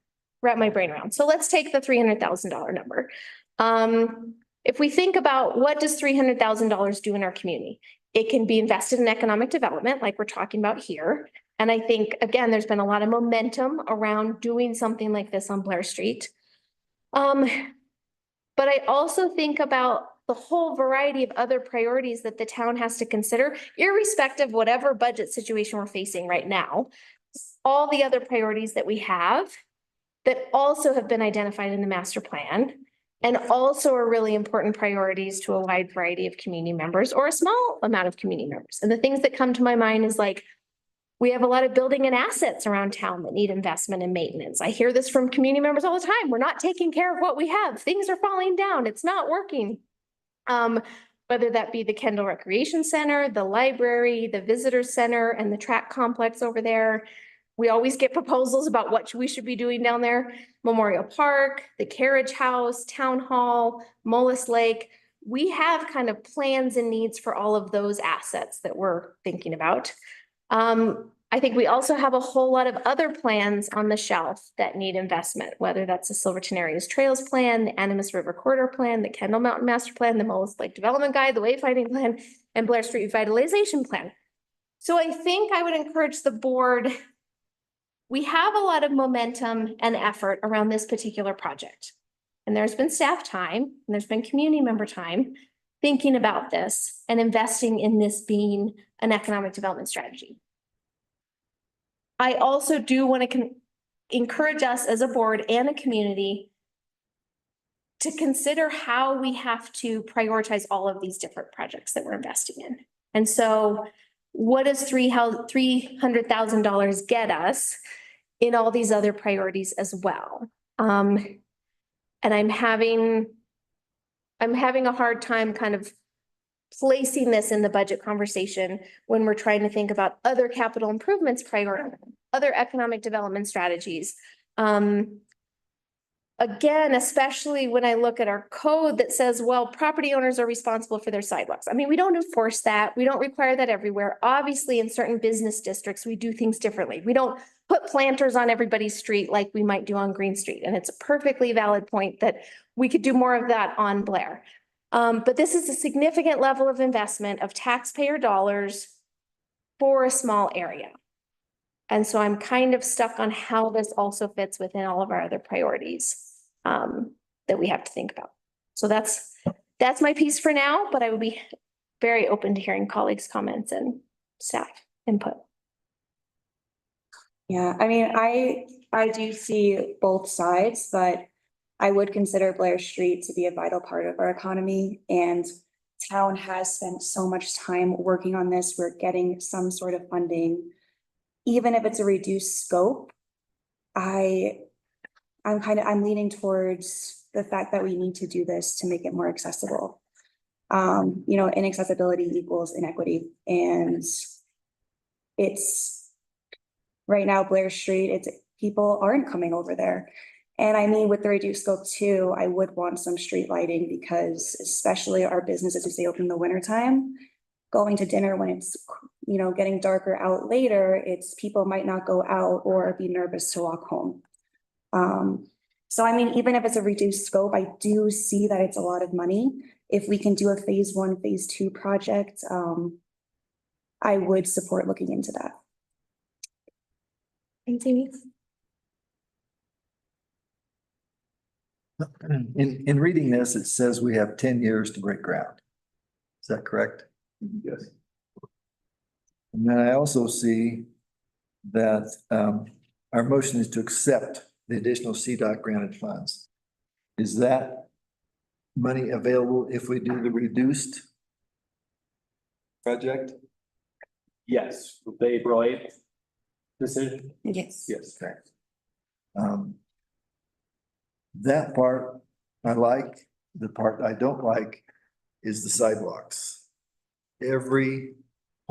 wrap my brain around. So let's take the $300,000 number. If we think about what does $300,000 do in our community, it can be invested in economic development like we're talking about here. And I think, again, there's been a lot of momentum around doing something like this on Blair Street. But I also think about the whole variety of other priorities that the town has to consider, irrespective of whatever budget situation we're facing right now. All the other priorities that we have that also have been identified in the master plan and also are really important priorities to a wide variety of community members or a small amount of community members. And the things that come to my mind is like, we have a lot of building and assets around town that need investment and maintenance. I hear this from community members all the time. We're not taking care of what we have. Things are falling down. It's not working. Whether that be the Kendall Recreation Center, the library, the visitor center, and the track complex over there. We always get proposals about what we should be doing down there. Memorial Park, the Carriage House, Town Hall, Mullis Lake. We have kind of plans and needs for all of those assets that we're thinking about. I think we also have a whole lot of other plans on the shelf that need investment, whether that's the Silverton Areas Trails Plan, the Animas River Corridor Plan, the Kendall Mountain Master Plan, the Mullis Lake Development Guide, the Wayfinding Plan, and Blair Street Revitalization Plan. So I think I would encourage the board. We have a lot of momentum and effort around this particular project. And there's been staff time, and there's been community member time thinking about this and investing in this being an economic development strategy. I also do want to encourage us as a board and a community to consider how we have to prioritize all of these different projects that we're investing in. And so what does $300,000 get us in all these other priorities as well? And I'm having a hard time kind of placing this in the budget conversation when we're trying to think about other capital improvements priority, other economic development strategies. Again, especially when I look at our code that says, well, property owners are responsible for their sidewalks. I mean, we don't enforce that. We don't require that everywhere. Obviously, in certain business districts, we do things differently. We don't put planters on everybody's street like we might do on Green Street. And it's a perfectly valid point that we could do more of that on Blair. But this is a significant level of investment of taxpayer dollars for a small area. And so I'm kind of stuck on how this also fits within all of our other priorities that we have to think about. So that's my piece for now, but I would be very open to hearing colleagues' comments and staff input. Yeah, I mean, I do see both sides, but I would consider Blair Street to be a vital part of our economy, and town has spent so much time working on this. We're getting some sort of funding. Even if it's a reduced scope, I'm leaning towards the fact that we need to do this to make it more accessible. Inaccessibility equals inequity, and it's right now Blair Street, people aren't coming over there. And I mean, with the reduced scope too, I would want some street lighting because especially our businesses, as they open in the wintertime, going to dinner when it's, getting darker out later, people might not go out or be nervous to walk home. So I mean, even if it's a reduced scope, I do see that it's a lot of money. If we can do a phase 1, phase 2 project, I would support looking into that. Thanks, Amy. In reading this, it says we have 10 years to break ground. Is that correct? Yes. And then I also see that our motion is to accept the additional CDOT granted funds. Is that money available if we do the reduced project? Yes, the April 8th decision. Yes. Yes, correct. That part I like. The part I don't like is the sidewalks. Every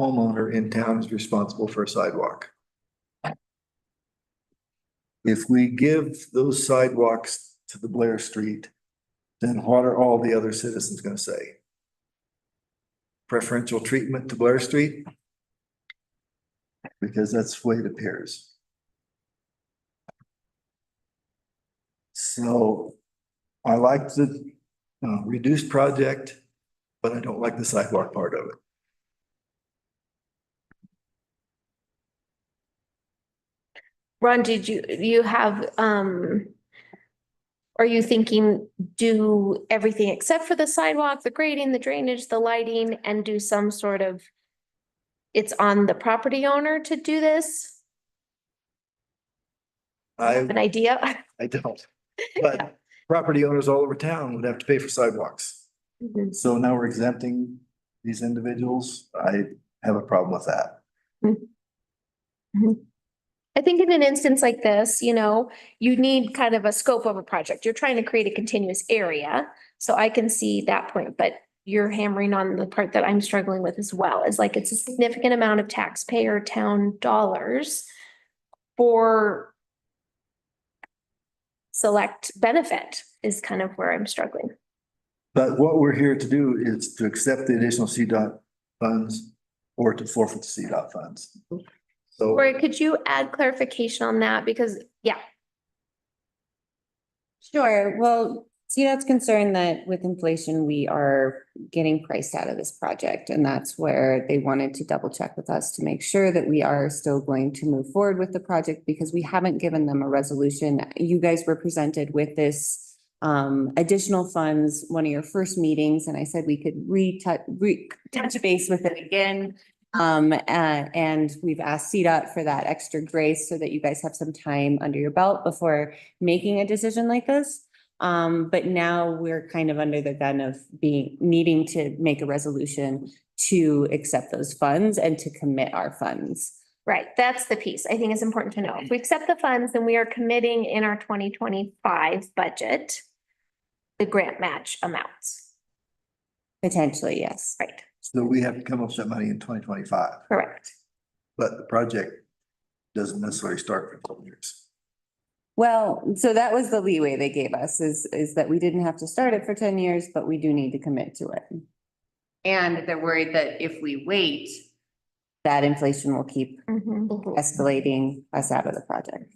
homeowner in town is responsible for a sidewalk. If we give those sidewalks to the Blair Street, then what are all the other citizens going to say? Preferential treatment to Blair Street? Because that's the way it appears. So I like the reduced project, but I don't like the sidewalk part of it. Ron, did you have, are you thinking do everything except for the sidewalk, the grading, the drainage, the lighting, and do some sort of, it's on the property owner to do this? An idea? I don't, but property owners all over town would have to pay for sidewalks. Mhm. So now we're exempting these individuals. I have a problem with that. Mhm. I think in an instance like this, you need kind of a scope of a project. You're trying to create a continuous area. So I can see that point, but you're hammering on the part that I'm struggling with as well, is like, it's a significant amount of taxpayer town dollars for select benefit is kind of where I'm struggling. But what we're here to do is to accept the additional CDOT funds or to forfeit the CDOT funds. So Or could you add clarification on that? Because, yeah, Sure, well, CDOT's concerned that with inflation, we are getting priced out of this project. And that's where they wanted to double check with us to make sure that we are still going to move forward with the project because we haven't given them a resolution. You guys were presented with this additional funds, one of your first meetings, and I said we could touch base with it again. And we've asked CDOT for that extra grace so that you guys have some time under your belt before making a decision like this. But now we're kind of under the gun of needing to make a resolution to accept those funds and to commit our funds. right. That's the piece I think is important to know. If we accept the funds, then we are committing in our 2025 budget the grant match amounts. Potentially, yes. Right, so we have to come up with that money in 2025, correct. but the project doesn't necessarily start for 12 years. Well, so that was the leeway they gave us is that we didn't have to start it for 10 years, but we do need to commit to it. And they're worried that if we wait, that inflation will keep escalating us out of the project.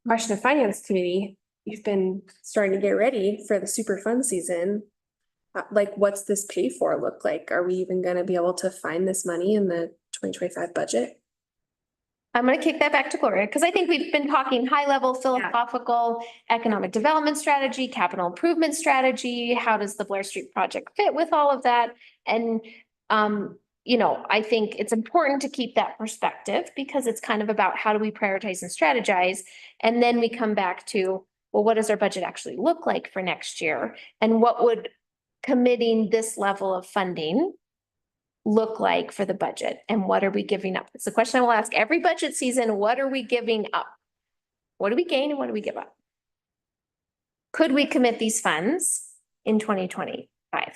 Question of Finance Committee, you've been starting to get ready for the super fun season. Like, what's this pay for look like? Are we even gonna be able to find this money in the 2025 budget? I'm gonna kick that back to Gloria, because I think we've been talking high level philosophical, economic development strategy, capital improvement strategy. How does the Blair Street project fit with all of that? And you know, I think it's important to keep that perspective because it's kind of about how do we prioritize and strategize? And then we come back to, well, what does our budget actually look like for next year? And what would committing this level of funding look like for the budget? And what are we giving up? It's the question I will ask every budget season. What are we giving up? What do we gain and what do we give up? Could we commit these funds in 2025?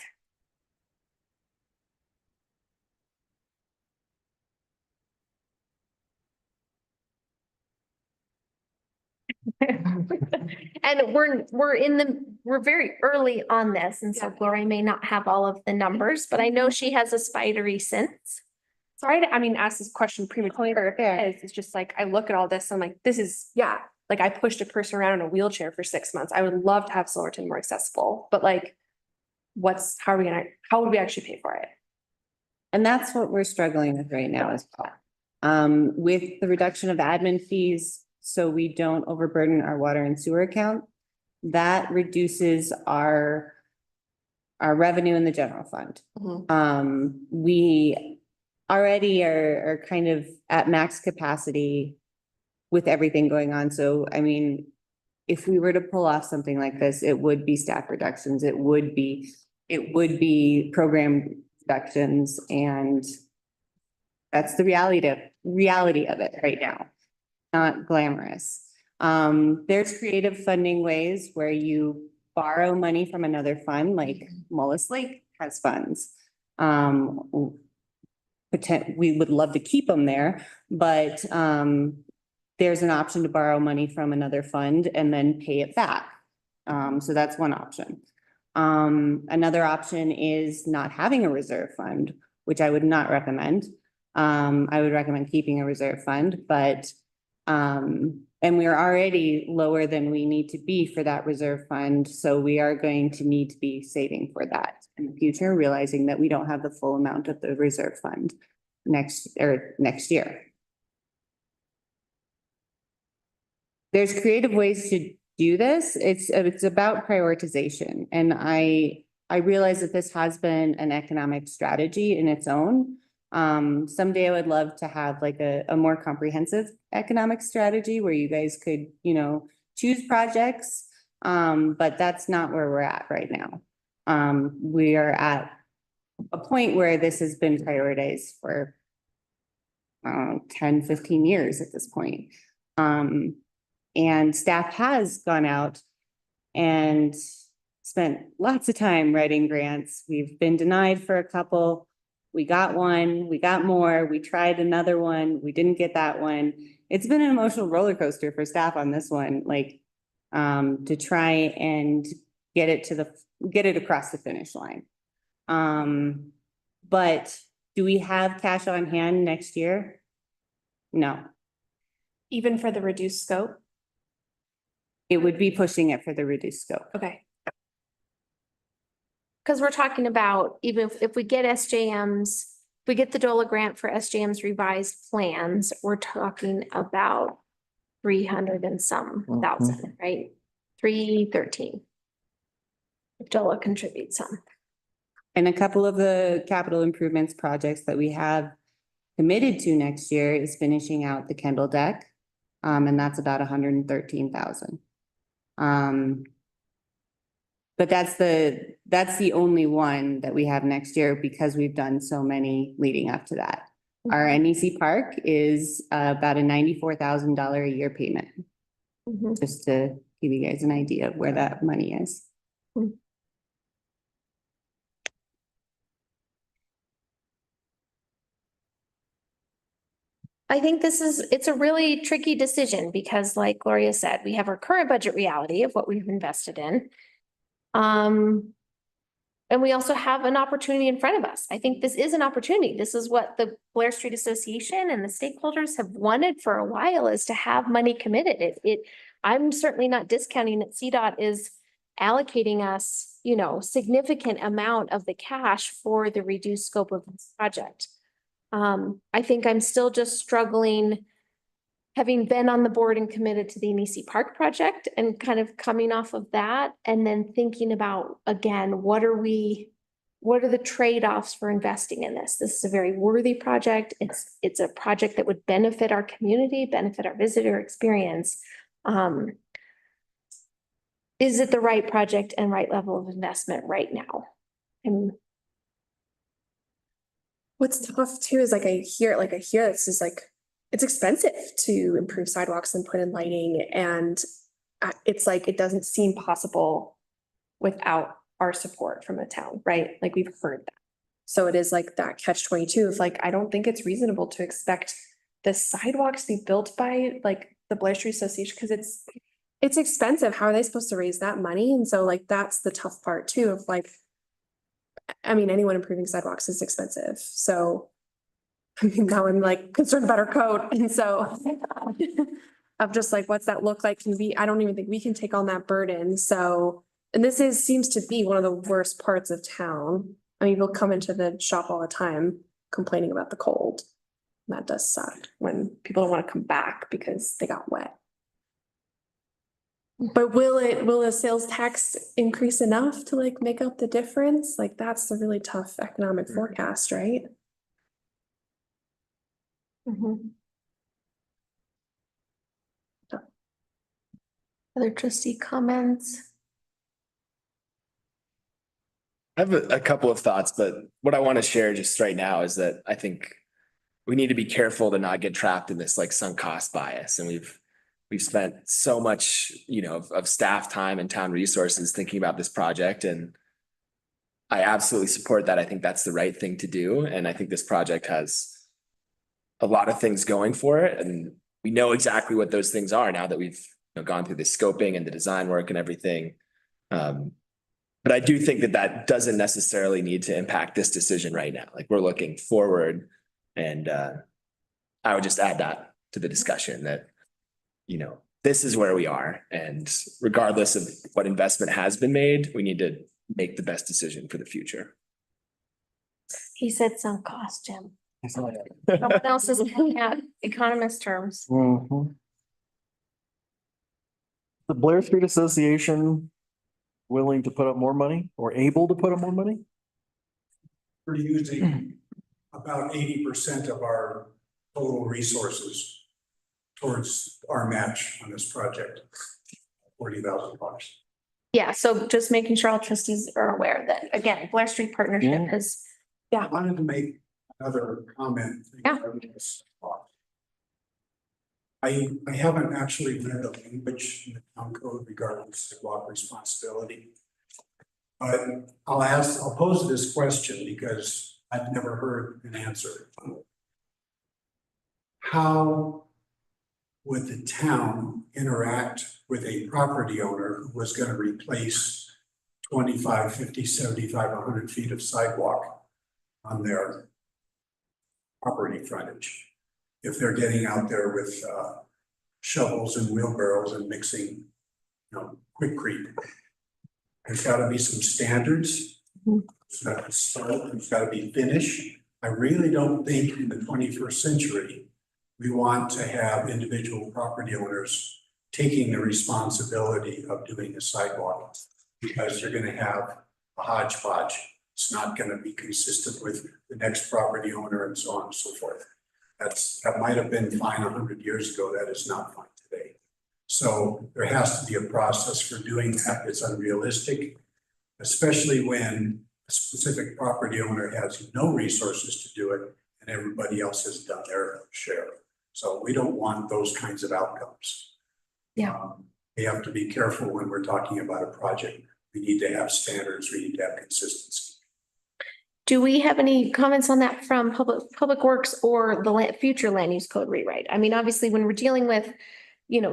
And we're very early on this, and so Gloria may not have all of the numbers, but I know she has a spidery sense. Sorry to, I mean, ask this question prematurely, it's just like, I look at all this, I'm like, this is, like I pushed a person around in a wheelchair for 6 months. I would love to have Silverton more accessible, but like, how would we actually pay for it? And that's what we're struggling with right now as well. With the reduction of admin fees, so we don't overburden our water and sewer account, that reduces our revenue in the general fund. We already are kind of at max capacity with everything going on. So, I mean, if we were to pull off something like this, it would be staff reductions. It would be program reductions, and that's the reality of it right now. Not glamorous. There's creative funding ways where you borrow money from another fund, like Mullis Lake has funds. We would love to keep them there, but there's an option to borrow money from another fund and then pay it back. So that's one option. Another option is not having a reserve fund, which I would not recommend. I would recommend keeping a reserve fund, but and we're already lower than we need to be for that reserve fund. So we are going to need to be saving for that in the future, realizing that we don't have the full amount of the reserve fund next year. There's creative ways to do this. It's about prioritization. And I realize that this has been an economic strategy in its own. Someday I would love to have like a more comprehensive economic strategy where you guys could, choose projects. But that's not where we're at right now. We are at a point where this has been prioritized for 10, 15 years at this point. And staff has gone out and spent lots of time writing grants. We've been denied for a couple. We got one, we got more, we tried another one, we didn't get that one. It's been an emotional roller coaster for staff on this one, like, to try and get it across the finish line. But do we have cash on hand next year? No, Even for the reduced scope? it would be pushing it for the reduced scope. Okay. Because we're talking about, even if we get SJM's, if we get the DOLA grant for SJM's revised plans, we're talking about 300 and some thousand, right? 313. If DOLA contributes some. And a couple of the capital improvements projects that we have committed to next year is finishing out the Kendall deck. And that's about 113,000. But that's the only one that we have next year because we've done so many leading up to that. Our NEC Park is about a $94,000 a year payment. Just to give you guys an idea of where that money is. I think it's a really tricky decision because like Gloria said, we have our current budget reality of what we've invested in. And we also have an opportunity in front of us. I think this is an opportunity. This is what the Blair Street Association and the stakeholders have wanted for a while, is to have money committed. I'm certainly not discounting that CDOT is allocating us, significant amount of the cash for the reduced scope of this project. I think I'm still just struggling, having been on the board and committed to the NEC Park project and kind of coming off of that and then thinking about, again, what are the trade-offs for investing in this? This is a very worthy project. It's a project that would benefit our community, benefit our visitor experience. Is it the right project and right level of investment right now? And What's tough too is I hear this is it's expensive to improve sidewalks and put in lighting, and it's it doesn't seem possible without our support from a town, right? Like we've heard that. So it is that catch-22 of I don't think it's reasonable to expect the sidewalks to be built by the Blair Street Association because it's expensive. How are they supposed to raise that money? And so that's the tough part too of anyone improving sidewalks is expensive. So now I'm concerned about our code. And so of just what's that look like? I don't even think we can take on that burden. So, and this seems to be one of the worst parts of town. People come into the shop all the time complaining about the cold. And that does suck when people don't want to come back because they got wet. But will the sales tax increase enough to make up the difference? That's the really tough economic forecast, right? Other trustee comments? I have a couple of thoughts, but what I want to share just right now is that I think we need to be careful to not get trapped in this sunk cost bias. And we've spent so much, of staff time and town resources thinking about this project, and I absolutely support that. I think that's the right thing to do. And I think this project has a lot of things going for it. And we know exactly what those things are now that we've gone through the scoping and the design work and everything. But I do think that doesn't necessarily need to impact this decision right now. We're looking forward, and I would just add that to the discussion that, this is where we are. And regardless of what investment has been made, we need to make the best decision for the future. He said some cost, Jim. Someone else is looking at economist terms. The Blair Street Association willing to put up more money or able to put up more money? We're using about 80% of our total resources towards our match on this project, $40,000. Yeah, so just making sure all trustees are aware that, again, Blair Street Partnership is, I wanted to make another comment. Yeah. I haven't actually read the language in the town code regarding sidewalk responsibility. But I'll pose this question because I've never heard an answer. How would the town interact with a property owner who was gonna replace 25, 50, 75, 100 feet of sidewalk on their property frontage? If they're getting out there with shovels and wheelbarrows and mixing, quickcrete. There's gotta be some standards. There's gotta be start, there's gotta be finish. I really don't think in the 21st century, we want to have individual property owners taking the responsibility of doing a sidewalk. Because you're gonna have a hodgepodge. It's not gonna be consistent with the next property owner and so on and so forth. That might have been fine 100 years ago. That is not fine today. So there has to be a process for doing that. It's unrealistic, especially when a specific property owner has no resources to do it and everybody else has done their share. So we don't want those kinds of outcomes. Yeah. We have to be careful when we're talking about a project. We need to have standards, we need to have consistency. Do we have any comments on that from Public Works or the future land use code rewrite? I mean, obviously, when we're dealing with,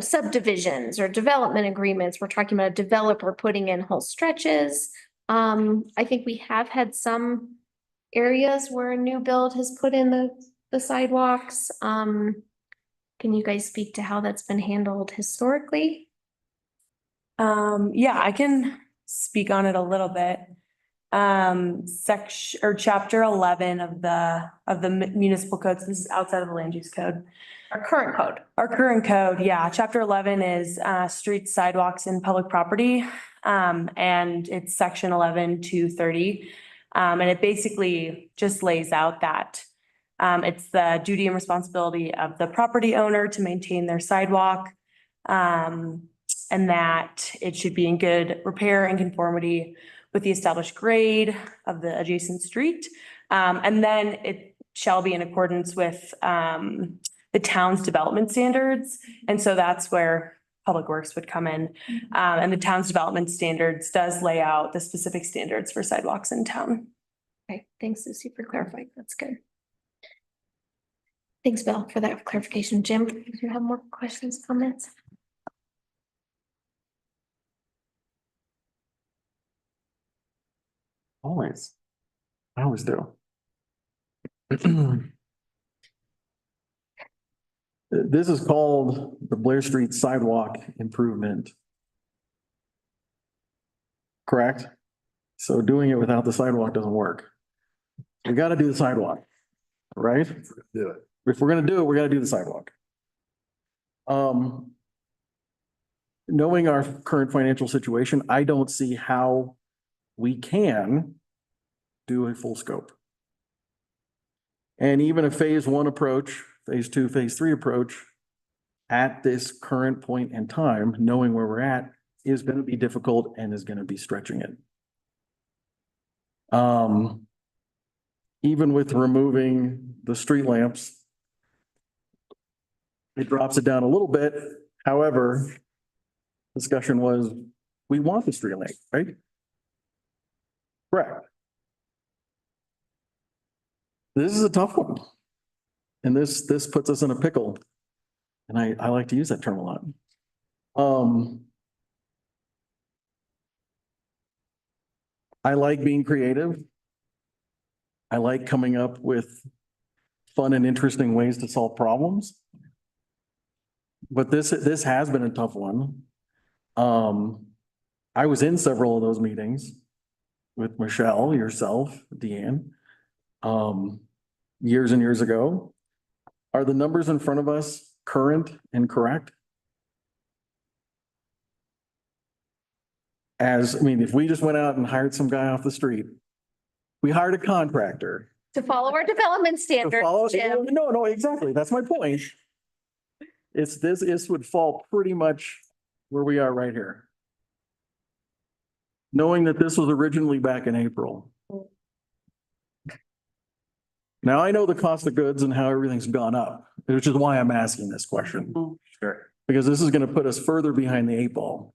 subdivisions or development agreements, we're talking about a developer putting in whole stretches. I think we have had some areas where a new build has put in the sidewalks. Can you guys speak to how that's been handled historically? Yeah, I can speak on it a little bit. Section or chapter 11 of the municipal codes. This is outside of the land use code. Our current code. Our current code, yeah. Chapter 11 is streets, sidewalks, and public property. And it's section 11 to 30. And it basically just lays out that it's the duty and responsibility of the property owner to maintain their sidewalk. And that it should be in good repair and conformity with the established grade of the adjacent street. And then it shall be in accordance with the town's development standards. And so that's where Public Works would come in. And the town's development standards does lay out the specific standards for sidewalks in town. Okay, thanks, Lucy, for clarifying. That's good. Thanks, Bill, for that clarification. Jim, do you have more questions, comments? Always. I always do. This is called the Blair Street Sidewalk Improvement. Correct? So doing it without the sidewalk doesn't work. We gotta do the sidewalk, right? Do it. If we're gonna do it, we gotta do the sidewalk. Knowing our current financial situation, I don't see how we can do a full scope. And even a phase one approach, phase two, phase three approach at this current point in time, knowing where we're at, is going to be difficult and is going to be stretching it. Even with removing the street lamps, it drops it down a little bit. However, discussion was, we want the street lamp, right? Correct. This is a tough one. And this puts us in a pickle. And I like to use that term a lot. I like being creative. I like coming up with fun and interesting ways to solve problems. But this has been a tough one. I was in several of those meetings with Michelle, yourself, Deanne, years and years ago. Are the numbers in front of us current and correct? If we just went out and hired some guy off the street, we hired a contractor. To follow our development standards, Jim. No, exactly. That's my point. This would fall pretty much where we are right here. Knowing that this was originally back in April. Now I know the cost of goods and how everything's gone up, which is why I'm asking this question. Sure. Because this is going to put us further behind the eight ball.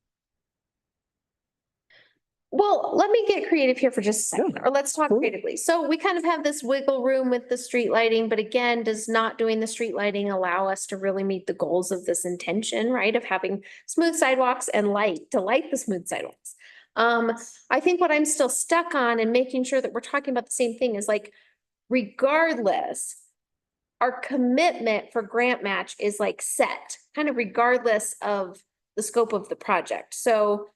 Well, let me get creative here for just a second, or let's talk creatively. So we kind of have this wiggle room with the street lighting, but again, does not doing the street lighting allow us to really meet the goals of this intention, right? Of having smooth sidewalks and light, to light the smooth sidewalks. I think what I'm still stuck on and making sure that we're talking about the same thing is like, regardless, our commitment for grant match is like set, kind of regardless of the scope of the project. So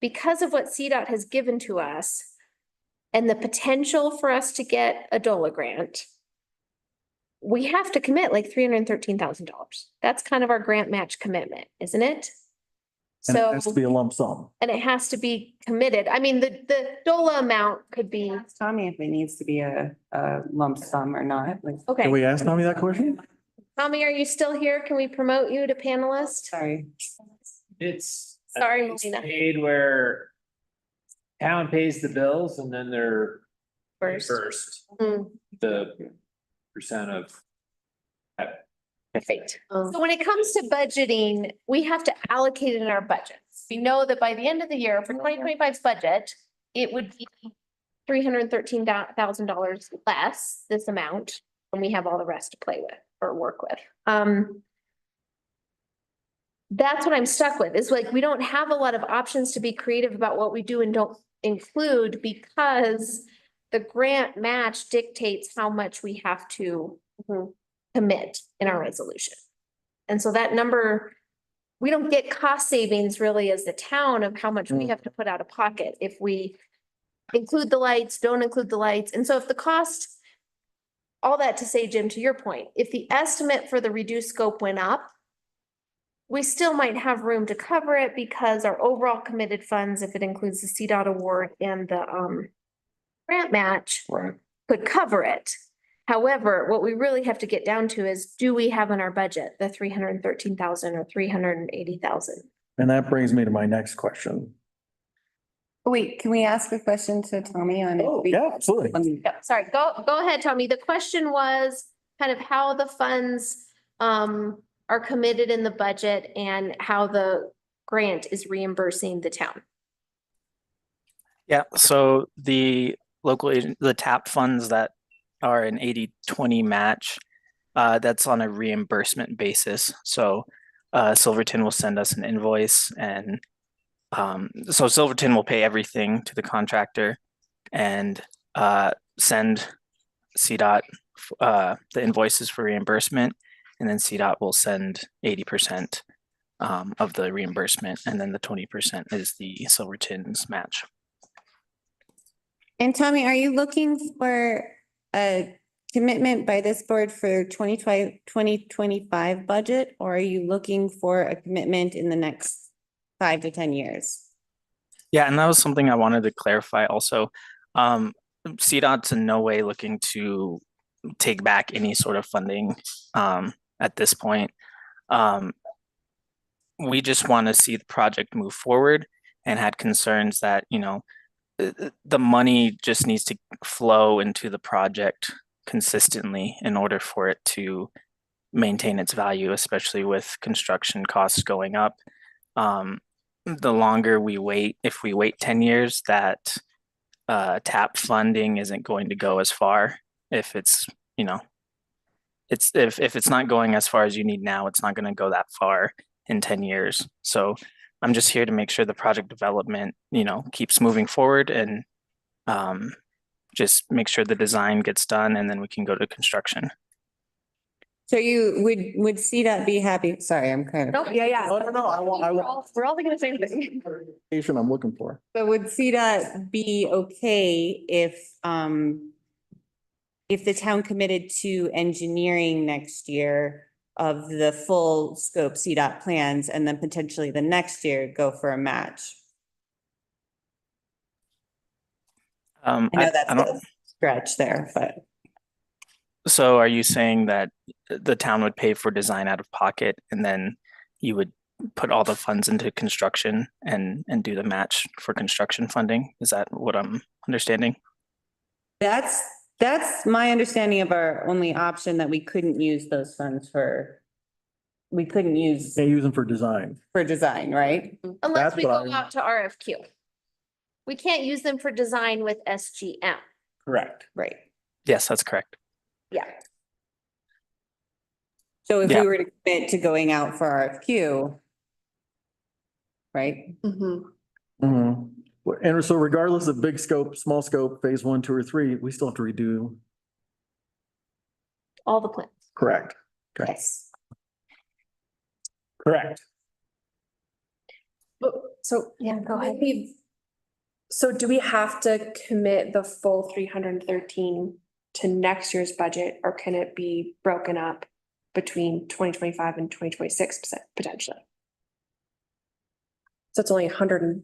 because of what CDOT has given to us and the potential for us to get a DOLA grant, we have to commit like $313,000. That's kind of our grant match commitment, isn't it? And it So, has to be a lump sum. and it has to be committed. I mean, the DOLA amount could be, Ask Tommy if it needs to be a lump sum or not. Like, okay. Can we ask Tommy that question? Tommy, are you still here? Can we promote you to panelist? sorry. It's. Sorry, it's Melina. paid where town pays the bills and then they're First. first, Mm. the percent of. Perfect. So when it comes to budgeting, we have to allocate it in our budgets. We know that by the end of the year for 2025's budget, it would be $313,000 less this amount, and we have all the rest to play with or work with. That's what I'm stuck with, is like, we don't have a lot of options to be creative about what we do and don't include, because the grant match dictates how much we have to commit in our resolution. And so that number, we don't get cost savings really as the town of how much we have to put out of pocket if we include the lights, don't include the lights. And so if the cost, all that to say, Jim, to your point, if the estimate for the reduced scope went up, we still might have room to cover it because our overall committed funds, if it includes the CDOT award and the grant match, Right. could cover it. However, what we really have to get down to is, do we have in our budget the 313,000 or 380,000? And that brings me to my next question. Wait, can we ask a question to Tommy on? Oh, yeah, absolutely. Yeah, sorry, go ahead, Tommy. The question was kind of how the funds are committed in the budget and how the grant is reimbursing the town. Yeah, so the the TAP funds that are an 80-20 match, that's on a reimbursement basis. So Silverton will send us an invoice, and so Silverton will pay everything to the contractor and send CDOT the invoices for reimbursement, and then CDOT will send 80% of the reimbursement, and then the 20% is the Silverton's match. And Tommy, are you looking for a commitment by this board for 2025 budget? Or are you looking for a commitment in the next 5 to 10 years? Yeah, and that was something I wanted to clarify also. CDOT's in no way looking to take back any sort of funding at this point. We just want to see the project move forward, and had concerns that, you know, the money just needs to flow into the project consistently in order for it to maintain its value, especially with construction costs going up. The longer we wait, if we wait 10 years, that TAP funding isn't going to go as far. If it's, you know, if it's not going as far as you need now, it's not going to go that far in 10 years. So I'm just here to make sure the project development, you know, keeps moving forward, and just make sure the design gets done, and then we can go to construction. So you would CDOT be happy? Sorry, I'm kind of. Nope, yeah. No, We're all thinking the same thing. Clarification I'm looking for. But would CDOT be okay if the town committed to engineering next year of the full scope CDOT plans, and then potentially the next year go for a match? I know that's a stretch there, but. So are you saying that the town would pay for design out of pocket, and then you would put all the funds into construction and do the match for construction funding? Is that what I'm understanding? That's my understanding of our only option, that we couldn't use those funds for. We couldn't use They use them for design. for design, right? Unless That's we what go I'm- out to RFQ. We can't use them for design with SGM. Correct. Right. Yes, that's correct. Yeah. So if Yeah. we were to commit to going out for RFQ, right? Mhm. And so regardless of big scope, small scope, phase 1, 2, or 3, we still have to redo. All the plans. Correct. Okay. Yes. Correct. So Yeah, go ahead. So do we have to commit the full 313 to next year's budget, or can it be broken up between 2025 and 2026 potentially? So it's only 100 and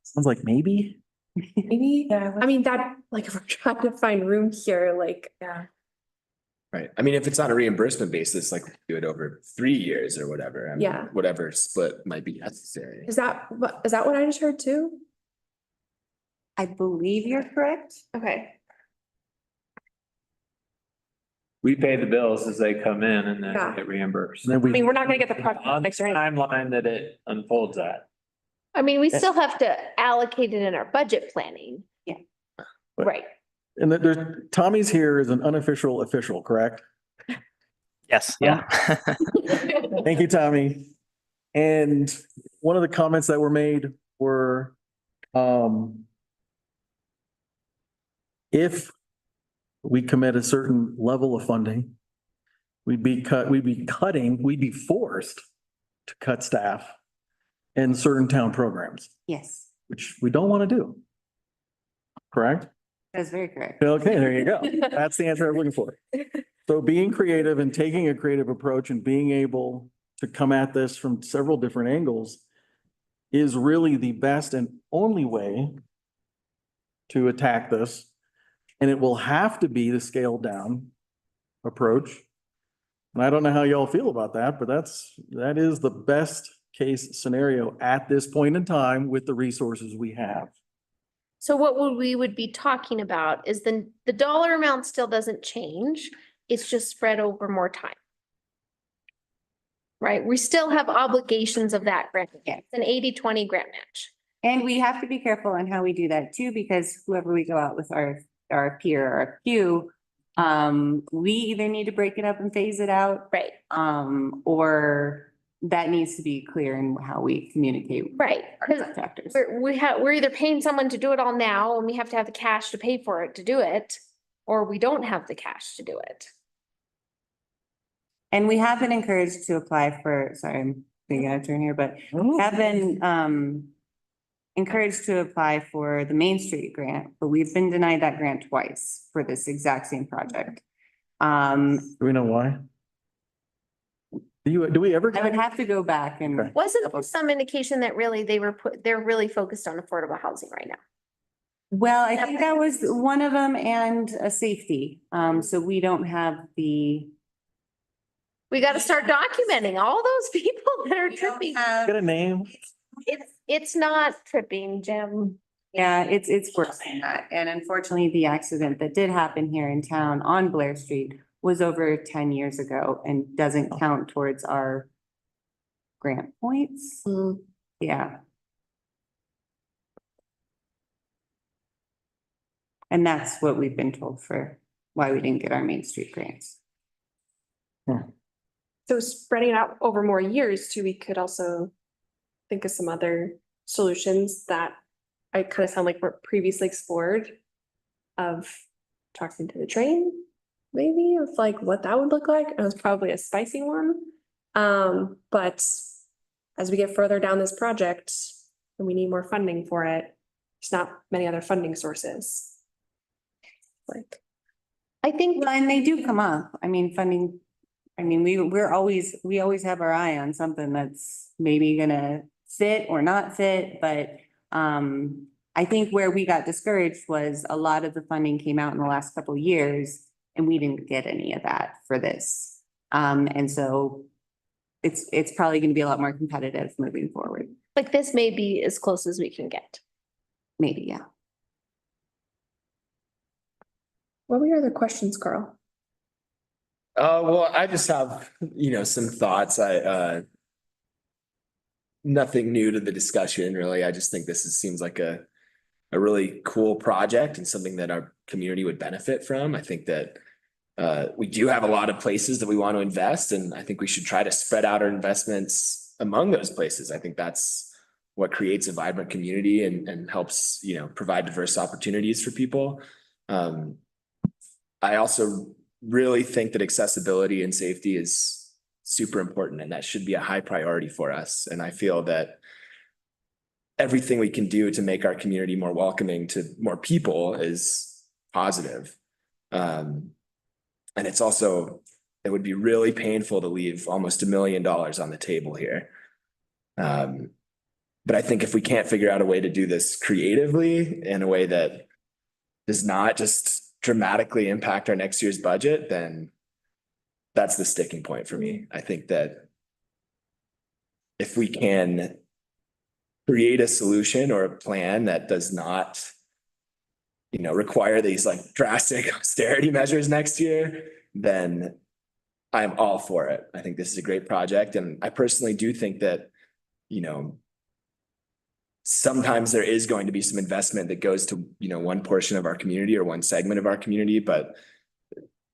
Sounds like maybe. maybe, I mean, that, like, if we're trying to find room here, like, yeah. Right. I mean, if it's on a reimbursement basis, like do it over 3 years or whatever. I mean, Yeah. whatever split might be necessary. Is that what I just heard too? I believe you're correct. Okay. We pay the bills as they come in and then Yeah. get reimbursed. And then I mean, we, we're not gonna get the project On the next year. timeline that it unfolds at. I mean, we still have to allocate it in our budget planning. Yeah. Right. and there's, Tommy's here is an unofficial official, correct? Yes, yeah. Thank you, Tommy. And one of the comments that were made were, if we commit a certain level of funding, we'd be forced to cut staff in certain town programs, Yes, which we don't want to do. Correct? that's very correct. Okay, there you go. That's the answer I'm looking for. So being creative and taking a creative approach and being able to come at this from several different angles is really the best and only way to attack this. And it will have to be the scaled down approach. And I don't know how y'all feel about that, but that is the best case scenario at this point in time with the resources we have. So what we would be talking about is the dollar amount still doesn't change. It's just spread over more time. Right? We still have obligations of that grant. Yeah. It's an 80-20 grant match. And we have to be careful on how we do that too, because whoever we go out with our peer, we either need to break it up and phase it out. Right. Or that needs to be clear in how we communicate. with Right. our 'Cause contractors. we're either paying someone to do it all now and we have to have the cash to pay for it to do it, or we don't have the cash to do it. And we have been encouraged to apply for, sorry, I'm being out of turn here, but have been encouraged to apply for the Main Street grant, but we've been denied that grant twice for this exact same project. Do we know why? Do we ever? I would have to go back and. Okay. Wasn't there some indication that really they're really focused on affordable housing right now? Well, I think that was one of them, and a safety. So we don't have the. We got to start documenting all those people that are tripping. Get a name? It's not tripping, Jim. Yeah, it's worse than that. And unfortunately, the accident that did happen here in town on Blair Street was over 10 years ago and doesn't count towards our grant points. Yeah. And that's what we've been told for why we didn't get our Main Street grants. So spreading it out over more years too, we could also think of some other solutions that I kind of sound like were previously explored of talking to the train, maybe of like what that would look like. It was probably a spicy one. But as we get further down this project and we need more funding for it, there's not many other funding sources. Like, I think, Well, and they do come up. I mean, funding, I mean, we always have our eye on something that's maybe gonna fit or not fit, but I think where we got discouraged was a lot of the funding came out in the last couple of years and we didn't get any of that for this. And so it's probably gonna be a lot more competitive moving forward. like, this may be as close as we can get. Maybe, yeah. what were your other questions, Carl? Well, I just have, some thoughts. Nothing new to the discussion, really. I just think seems like a a really cool project and something that our community would benefit from. I think that we do have a lot of places that we want to invest, and I think we should try to spread out our investments among those places. I think that's what creates a vibrant community and helps, you know, provide diverse opportunities for people. I also really think that accessibility and safety is super important, and that should be a high priority for us. And I feel that everything we can do to make our community more welcoming to more people is positive. And it's also, it would be really painful to leave almost $1 million on the table here. But I think if we can't figure out a way to do this creatively in a way that does not just dramatically impact our next year's budget, then that's the sticking point for me. I think that if we can create a solution or a plan that does not, you know, require these like drastic austerity measures next year, then I'm all for it. I think this is a great project. And I personally do think that, you know, sometimes there is going to be some investment that goes to, you know, one portion of our community or one segment of our community, but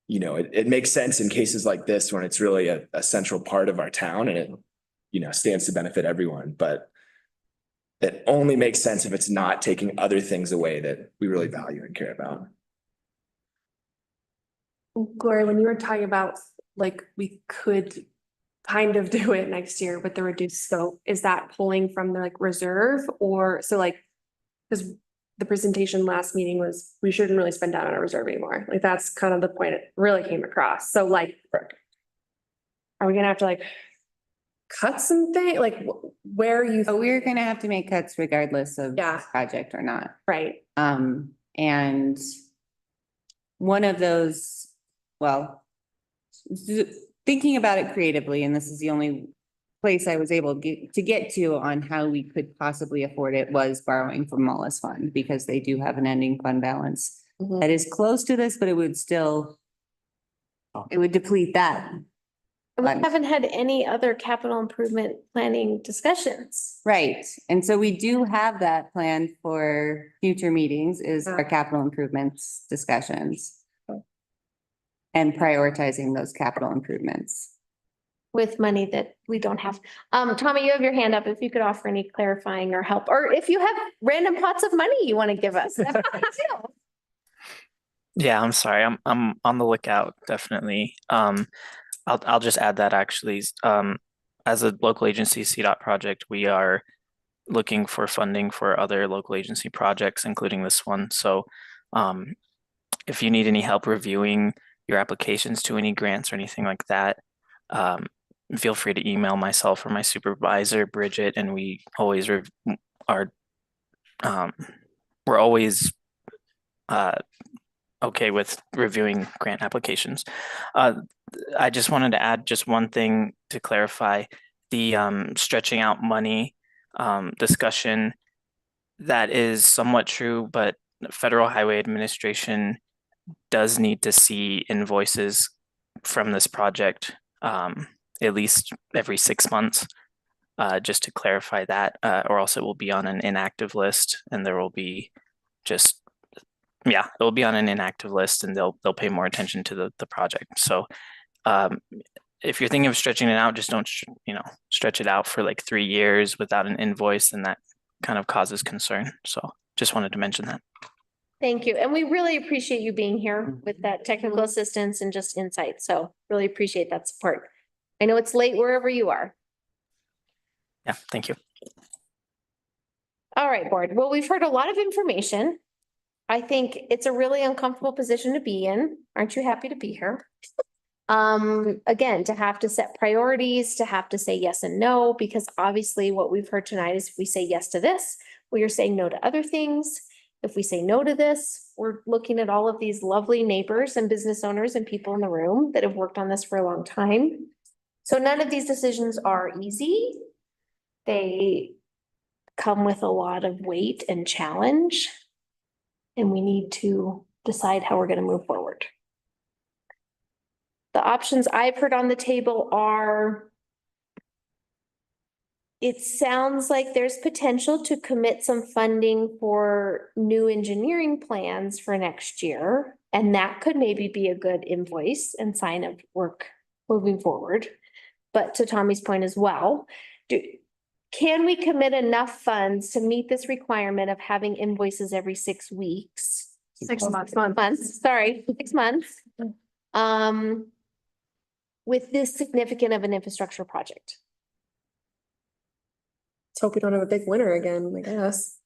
you know, it makes sense in cases like this when it's really a central part of our town and it, you know, stands to benefit everyone. But it only makes sense if it's not taking other things away that we really value and care about. Gloria, when you were talking about like we could kind of do it next year with the reduced scope, is that pulling from the like reserve or so like, because the presentation last meeting was we shouldn't really spend down on a reserve anymore. Like that's kind of the point it really came across. So like, are we gonna have to like cut something? Like where are you? So we're gonna have to make cuts regardless of Yeah. this project or not. Right. And one of those, well, thinking about it creatively, and this is the only place I was able to get to on how we could possibly afford it, was borrowing from Mullis Fund, because they do have an ending fund balance that is close to this, but it would still, it would deplete that. We haven't had any other capital improvement planning discussions. Right. And so we do have that planned for future meetings, is our capital improvements discussions. And prioritizing those capital improvements. With money that we don't have. Tommy, you have your hand up if you could offer any clarifying or help, or if you have random pots of money you want to give us. Yeah, I'm sorry. I'm on the lookout, definitely. I'll just add that actually, as a local agency CDOT project, we are looking for funding for other local agency projects, including this one. So, if you need any help reviewing your applications to any grants or anything like that, feel free to email myself or my supervisor, Bridget, and we always are, we're always okay with reviewing grant applications. I just wanted to add just one thing to clarify the stretching out money discussion. That is somewhat true, but Federal Highway Administration does need to see invoices from this project at least every 6 months, just to clarify that, or else it will be on an inactive list, and there will be just, yeah, it will be on an inactive list, and they'll pay more attention to the project. So if you're thinking of stretching it out, just don't, you know, stretch it out for like 3 years without an invoice, and that kind of causes concern. So just wanted to mention that. Thank you. And we really appreciate you being here with that technical assistance and just insight. So really appreciate that support. I know it's late wherever you are. Yeah, thank you. All right, board. Well, we've heard a lot of information. I think it's a really uncomfortable position to be in. Aren't you happy to be here? Again, to have to set priorities, to have to say yes and no, because obviously what we've heard tonight is if we say yes to this, we are saying no to other things. If we say no to this, we're looking at all of these lovely neighbors and business owners and people in the room that have worked on this for a long time. So none of these decisions are easy. They come with a lot of weight and challenge, and we need to decide how we're going to move forward. The options I've heard on the table are it sounds like there's potential to commit some funding for new engineering plans for next year. And that could maybe be a good invoice and sign of work moving forward. But to Tommy's point as well, can we commit enough funds to meet this requirement of having invoices every 6 weeks? 6 months. Months, sorry, 6 months. With this significant of an infrastructure project? Let's hope we don't have a big winter again, I guess.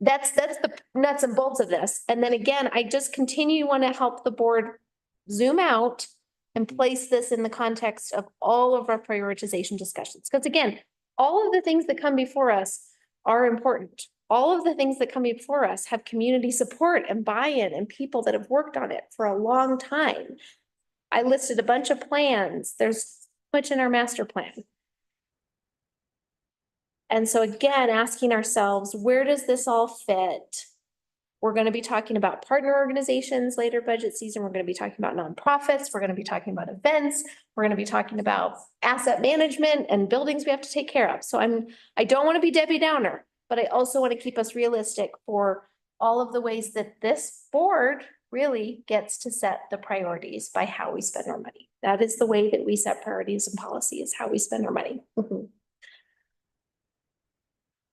That's the nuts and bolts of this. And then again, I just continue want to help the board zoom out and place this in the context of all of our prioritization discussions. Because again, all of the things that come before us are important. All of the things that come before us have community support and buy-in and people that have worked on it for a long time. I listed a bunch of plans. There's so much in our master plan. And so again, asking ourselves, where does this all fit? We're going to be talking about partner organizations later budget season. We're going to be talking about nonprofits. We're going to be talking about events. We're going to be talking about asset management and buildings we have to take care of. So I don't want to be Debbie Downer, but I also want to keep us realistic for all of the ways that this board really gets to set the priorities by how we spend our money. That is the way that we set priorities and policy, is how we spend our money.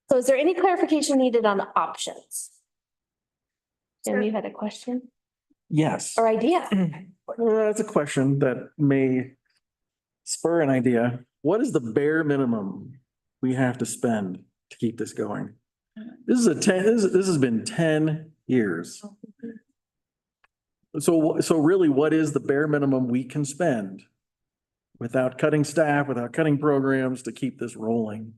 So is there any clarification needed on the options? Jim, you had a question Yes. or idea? That's a question that may spur an idea. What is the bare minimum we have to spend to keep this going? This has been 10 years. So really, what is the bare minimum we can spend without cutting staff, without cutting programs to keep this rolling?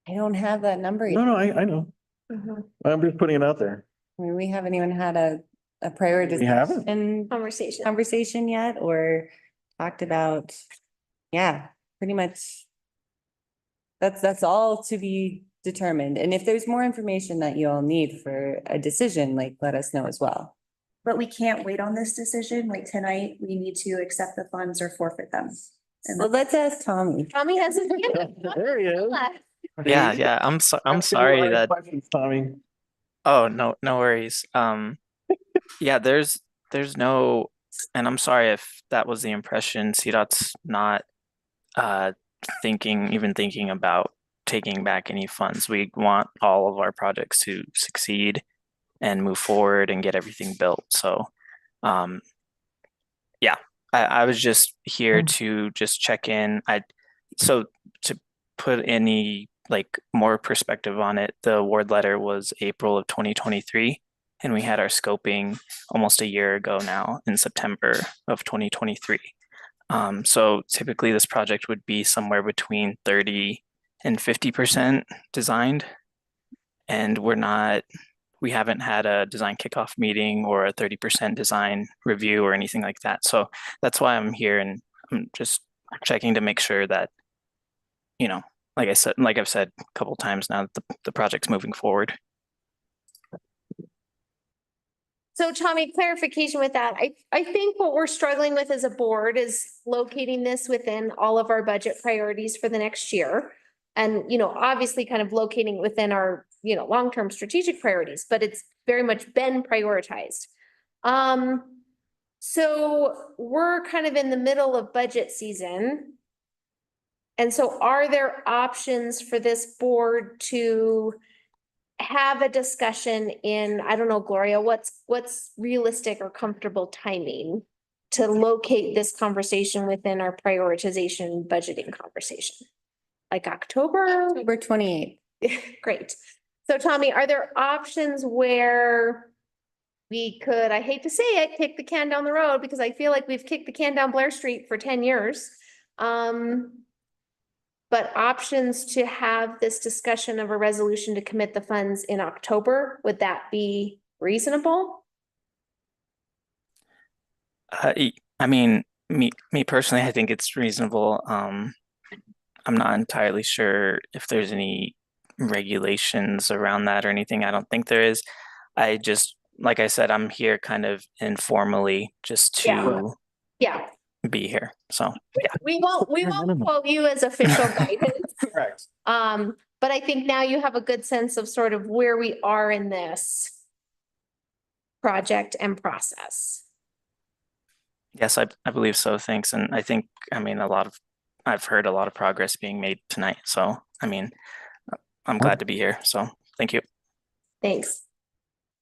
I don't have that number yet. No, I know. I'm just putting it out there. I mean, we haven't even had a prioritization conversation yet, or talked about, pretty much. That's all to be determined. And if there's more information that you all need for a decision, like, let us know as well. But we can't wait on this decision. Like tonight, we need to accept the funds or forfeit them. Well, let's ask Tommy. Tommy has his There he is. Yeah. I'm sorry that. Questions, Tommy. Oh, no worries. Yeah, there's no, and I'm sorry if that was the impression. CDOT's not thinking about taking back any funds. We want all of our projects to succeed and move forward and get everything built. So I was just here to just check in. So to put any more perspective on it, the award letter was April of 2023, and we had our scoping almost a year ago now in September of 2023. So typically this project would be somewhere between 30 and 50% designed, and we haven't had a design kickoff meeting or a 30% design review or anything like that. So that's why I'm here, and I'm just checking to make sure that, like I've said a couple times now, that the project's moving forward. So Tommy, clarification with that. I think what we're struggling with as a board is locating this within all of our budget priorities for the next year. And, obviously kind of locating within our, long-term strategic priorities, but it's very much been prioritized. So we're kind of in the middle of budget season. And so are there options for this board to have a discussion in, I don't know, Gloria, what's realistic or comfortable timing to locate this conversation within our prioritization budgeting conversation? Like October 28th. Great. So Tommy, are there options where we could, I hate to say it, kick the can down the road, because I feel like we've kicked the can down Blair Street for 10 years. But options to have this discussion of a resolution to commit the funds in October, would that be reasonable? I mean, me personally, I think it's reasonable. I'm not entirely sure if there's any regulations around that or anything. I don't think there is. I just, like I said, I'm here kind of informally just to be here. So, yeah. We won't quote you as official guidance. Correct. But I think now you have a good sense of sort of where we are in this project and process. Yes, I believe so. Thanks. And I think, I mean, I've heard a lot of progress being made tonight. So, I mean, I'm glad to be here. So thank you. Thanks.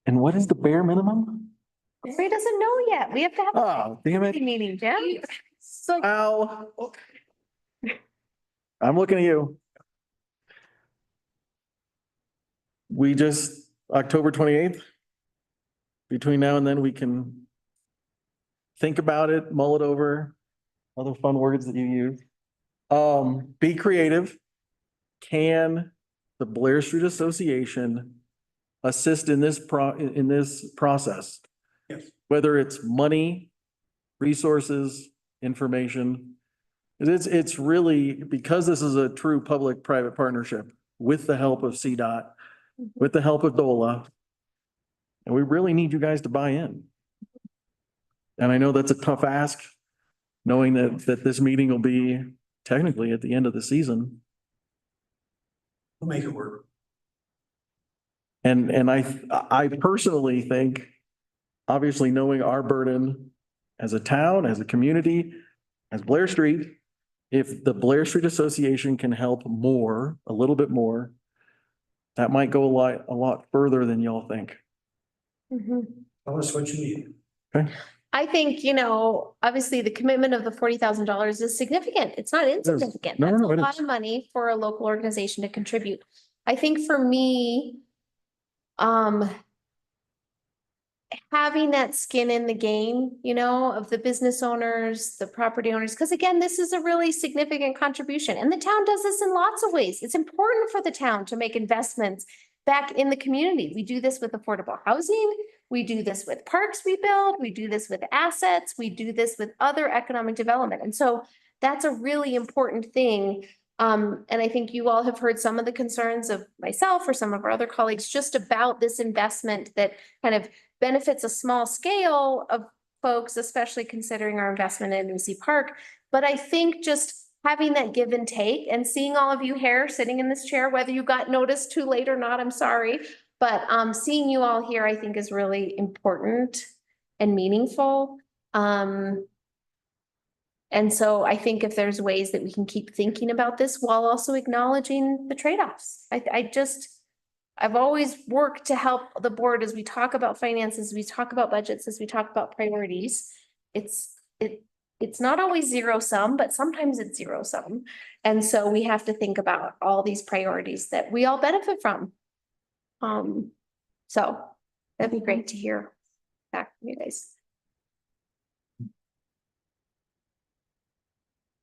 And what is the bare minimum? Barry doesn't know yet. We have to have Oh, damn a it. meeting, Jim. So Ow. I'm looking at you. We just, October 28th. Between now and then, we can think about it, mull it over, other fun words that you use. Be creative. Can the Blair Street Association assist in this process? Yes. Whether it's money, resources, information. It's really, because this is a true public-private partnership with the help of CDOT, with the help of DOLA. And we really need you guys to buy in. And I know that's a tough ask, knowing that this meeting will be technically at the end of the season. We'll make it work. And I personally think, obviously knowing our burden as a town, as a community, as Blair Street, if the Blair Street Association can help more, a little bit more, that might go a lot further than y'all think. Tell us what you need. Okay. I think, obviously the commitment of the $40,000 is significant. It's not insignificant. No, That's no, a it lot is. of money for a local organization to contribute. I think for me, having that skin in the game, of the business owners, the property owners, because again, this is a really significant contribution and the town does this in lots of ways. It's important for the town to make investments back in the community. We do this with affordable housing. We do this with parks we build. We do this with assets. We do this with other economic development. And so that's a really important thing. And I think you all have heard some of the concerns of myself or some of our other colleagues just about this investment that kind of benefits a small scale of folks, especially considering our investment in NBC Park. But I think just having that give and take and seeing all of you here sitting in this chair, whether you got noticed too late or not, I'm sorry. But seeing you all here, I think is really important and meaningful. And so I think if there's ways that we can keep thinking about this while also acknowledging the trade-offs. I've always worked to help the board as we talk about finances, we talk about budgets, as we talk about priorities. It's not always zero sum, but sometimes it's zero sum. And so we have to think about all these priorities that we all benefit from. So that'd be great to hear back from you guys.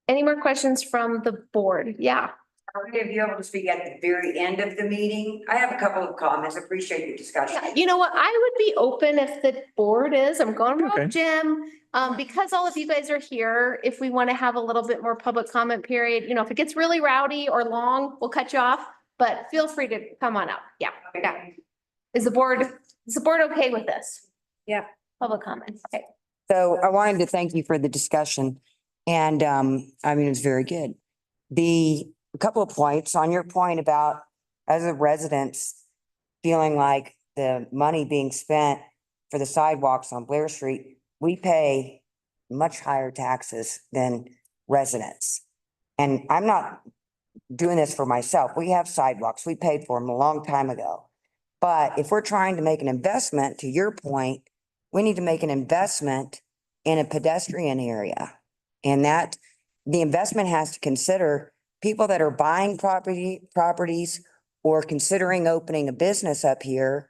Any more questions from the board? Yeah. Are we going to be able to speak at the very end of the meeting? I have a couple of comments. Appreciate the discussion. Yeah, you know what? I would be open if the board is, I'm going Okay. with Jim. Because all of you guys are here, if we want to have a little bit more public comment period, if it gets really rowdy or long, we'll cut you off, but feel free to come on up. Yeah. Yeah. Is the board okay with this? Yeah. Public comments. Okay. So I wanted to thank you for the discussion. And it's very good. A couple of points on your point about as a residents feeling like the money being spent for the sidewalks on Blair Street, we pay much higher taxes than residents. And I'm not doing this for myself. We have sidewalks. We paid for them a long time ago. But if we're trying to make an investment, to your point, we need to make an investment in a pedestrian area. And that the investment has to consider people that are buying properties or considering opening a business up here.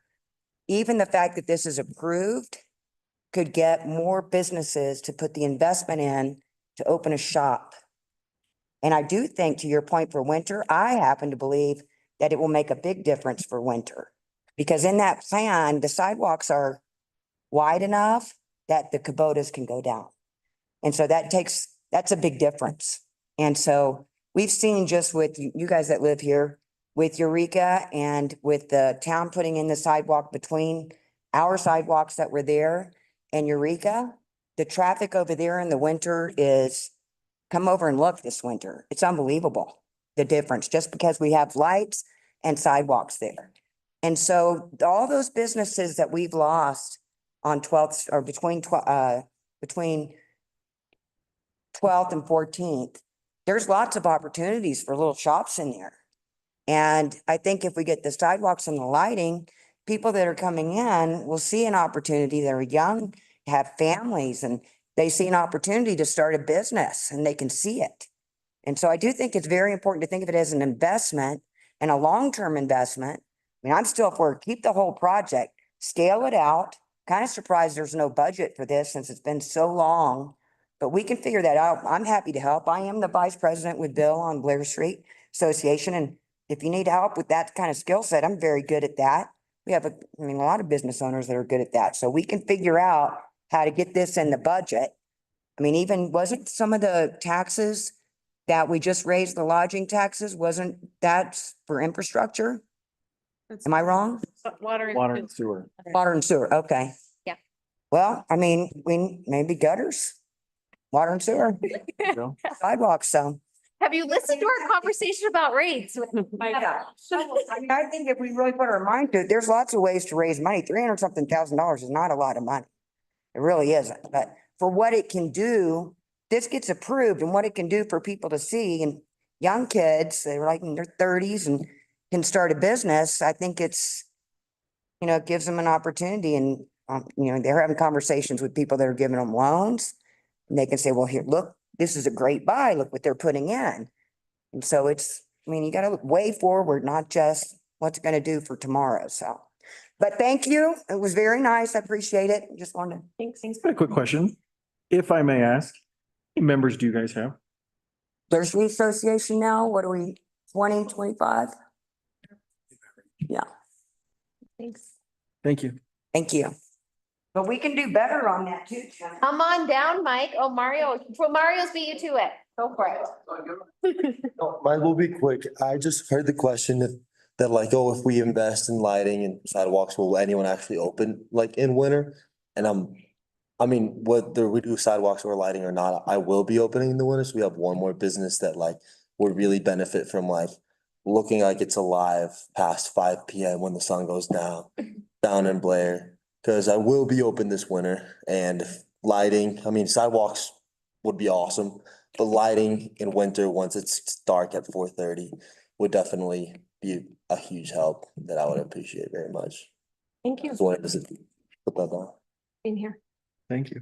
Even the fact that this is approved could get more businesses to put the investment in to open a shop. And I do think, to your point, for winter, I happen to believe that it will make a big difference for winter. Because in that plan, the sidewalks are wide enough that the Kubotas can go down. And so that's a big difference. And so we've seen just with you guys that live here, with Eureka and with the town putting in the sidewalk between our sidewalks that were there and Eureka, The traffic over there in the winter is, come over and look this winter. It's unbelievable, the difference, just because we have lights and sidewalks there. And so all those businesses that we've lost on 12th or between 12th and 14th, there's lots of opportunities for little shops in there. And I think if we get the sidewalks and the lighting, people that are coming in will see an opportunity. They're young, have families, and they see an opportunity to start a business and they can see it. And so I do think it's very important to think of it as an investment and a long-term investment. I mean, I'm still for keep the whole project, scale it out. Kind of surprised there's no budget for this since it's been so long, but we can figure that out. I'm happy to help. I am the vice president with Bill on Blair Street Association. And if you need help with that kind of skill set, I'm very good at that. We have a lot of business owners that are good at that. So we can figure out how to get this in the budget. I mean, even wasn't some of the taxes that we just raised, the lodging taxes, wasn't that for infrastructure? Am I wrong? Water and sewer. Water and sewer, okay. Yeah. Well, I mean, we maybe gutters, water and sewer, sidewalks, so. Have you listened to our conversation about rates? I think if we really put our mind to it, there's lots of ways to raise money. 300 something thousand is not a lot of money. It really isn't, but for what it can do, this gets approved and what it can do for people to see and young kids, they're like in their 30s and can start a business. I think it's, it gives them an opportunity and, they're having conversations with people that are giving them loans. And they can say, well, here, look, this is a great buy. Look what they're putting in. And so you got to look way forward, not just what's going to do for tomorrow. So, but thank you. It was very nice. I appreciate it. Just wanted to. Thanks. A quick question, if I may ask, how many members do you guys have? Blair Street Association now, what are we, 20, 25? Yeah. Thanks. Thank you. Thank you. But we can do better on that too, Jen. Come on down, Mike. Oh, Mario's beat you to it. Go for it. Mine will be quick. I just heard the question that like, oh, if we invest in lighting and sidewalks, will anyone actually open like in winter? And whether we do sidewalks or lighting or not, I will be opening in the winter. So we have one more business that like would really benefit from like looking like it's alive past 5 PM when the sun goes down in Blair. Cause I will be open this winter and lighting, sidewalks would be awesome. But lighting in winter, once it's dark at 4:30, would definitely be a huge help that I would appreciate very much. Thank you. So what is it? Put that down. In here. Thank you.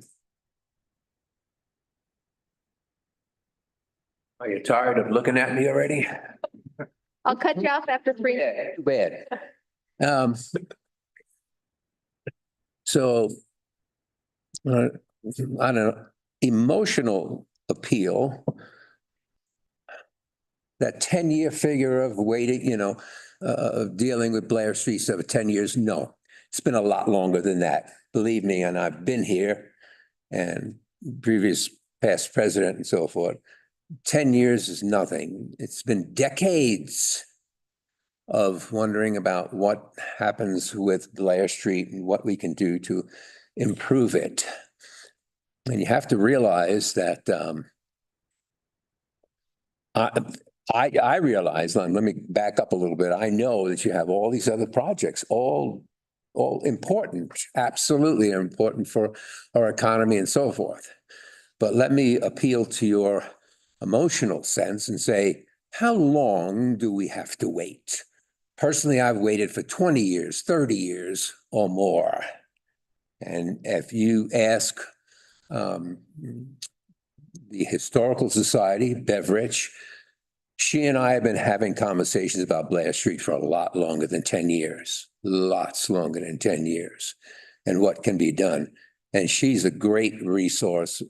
Are you tired of looking at me already? I'll cut you off after 3. Yeah, too bad. So, I don't know, emotional appeal, that 10-year figure of waiting, of dealing with Blair Street over 10 years, no, it's been a lot longer than that. Believe me, and I've been here and previous past president and so forth. 10 years is nothing. It's been decades of wondering about what happens with Blair Street and what we can do to improve it. And you have to realize that I realize, let me back up a little bit. I know that you have all these other projects, all important, absolutely important for our economy and so forth. But let me appeal to your emotional sense and say, how long do we have to wait? Personally, I've waited for 20 years, 30 years or more. And if you ask the Historical Society, Beveridge, she and I have been having conversations about Blair Street for a lot longer than 10 years, lots longer than 10 years, and what can be done. And she's a great resource.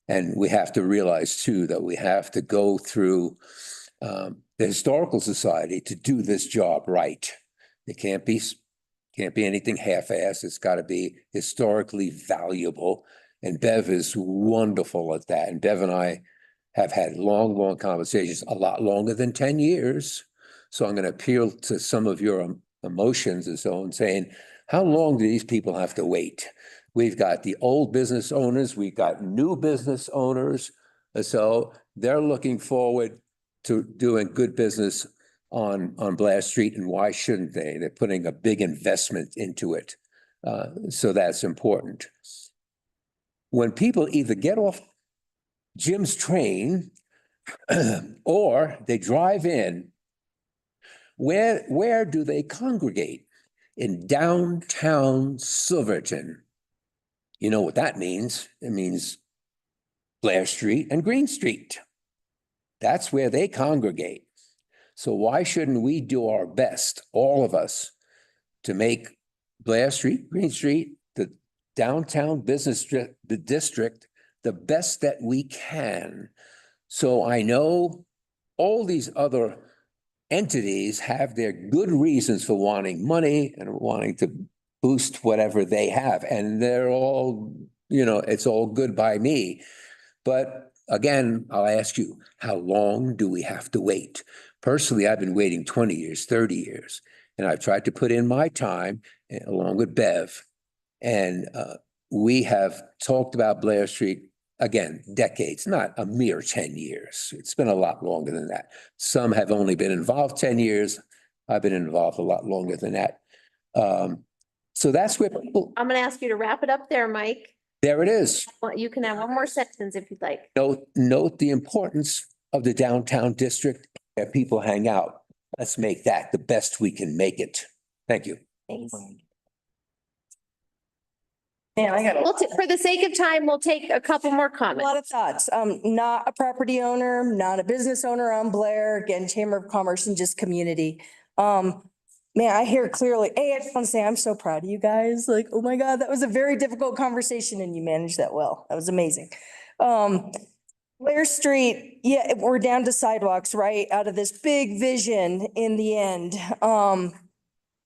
And we have to realize too, that we have to go through the Historical Society to do this job right. It can't be anything half-assed. It's got to be historically valuable. And Bev is wonderful at that. And Bev and I have had long conversations, a lot longer than 10 years. So I'm going to appeal to some of your emotions and so on, saying, how long do these people have to wait? We've got the old business owners, we've got new business owners. So they're looking forward to doing good business on Blair Street, and why shouldn't they? They're putting a big investment into it. So that's important. When people either get off Jim's train or they drive in, where do they congregate? In downtown Silverton. You know what that means? It means Blair Street and Green Street. That's where they congregate. So why shouldn't we do our best, all of us, to make Blair Street, Green Street, the downtown business district, the best that we can? So I know all these other entities have their good reasons for wanting money and wanting to boost whatever they have. And they're all, it's all good by me. But again, I'll ask you, how long do we have to wait? Personally, I've been waiting 20 years, 30 years, and I've tried to put in my time along with Bev. And we have talked about Blair Street, again, decades, not a mere 10 years. It's been a lot longer than that. Some have only been involved 10 years. I've been involved a lot longer than that. So that's where people. I'm going to ask you to wrap it up there, Mike. There it is. Well, you can have one more sentence if you'd like. Note the importance of the downtown district where people hang out. Let's make that the best we can make it. Thank you. Thanks. Man, I got For the sake of time, we'll take a couple more a comments. lot of thoughts. Not a property owner, not a business owner on Blair, again, Chamber of Commerce and just community. Man, I hear clearly, hey, I just want to say I'm so proud of you guys. Like, oh my God, that was a very difficult conversation and you managed that well. That was amazing. Blair Street, yeah, we're down to sidewalks, right? Out of this big vision in the end.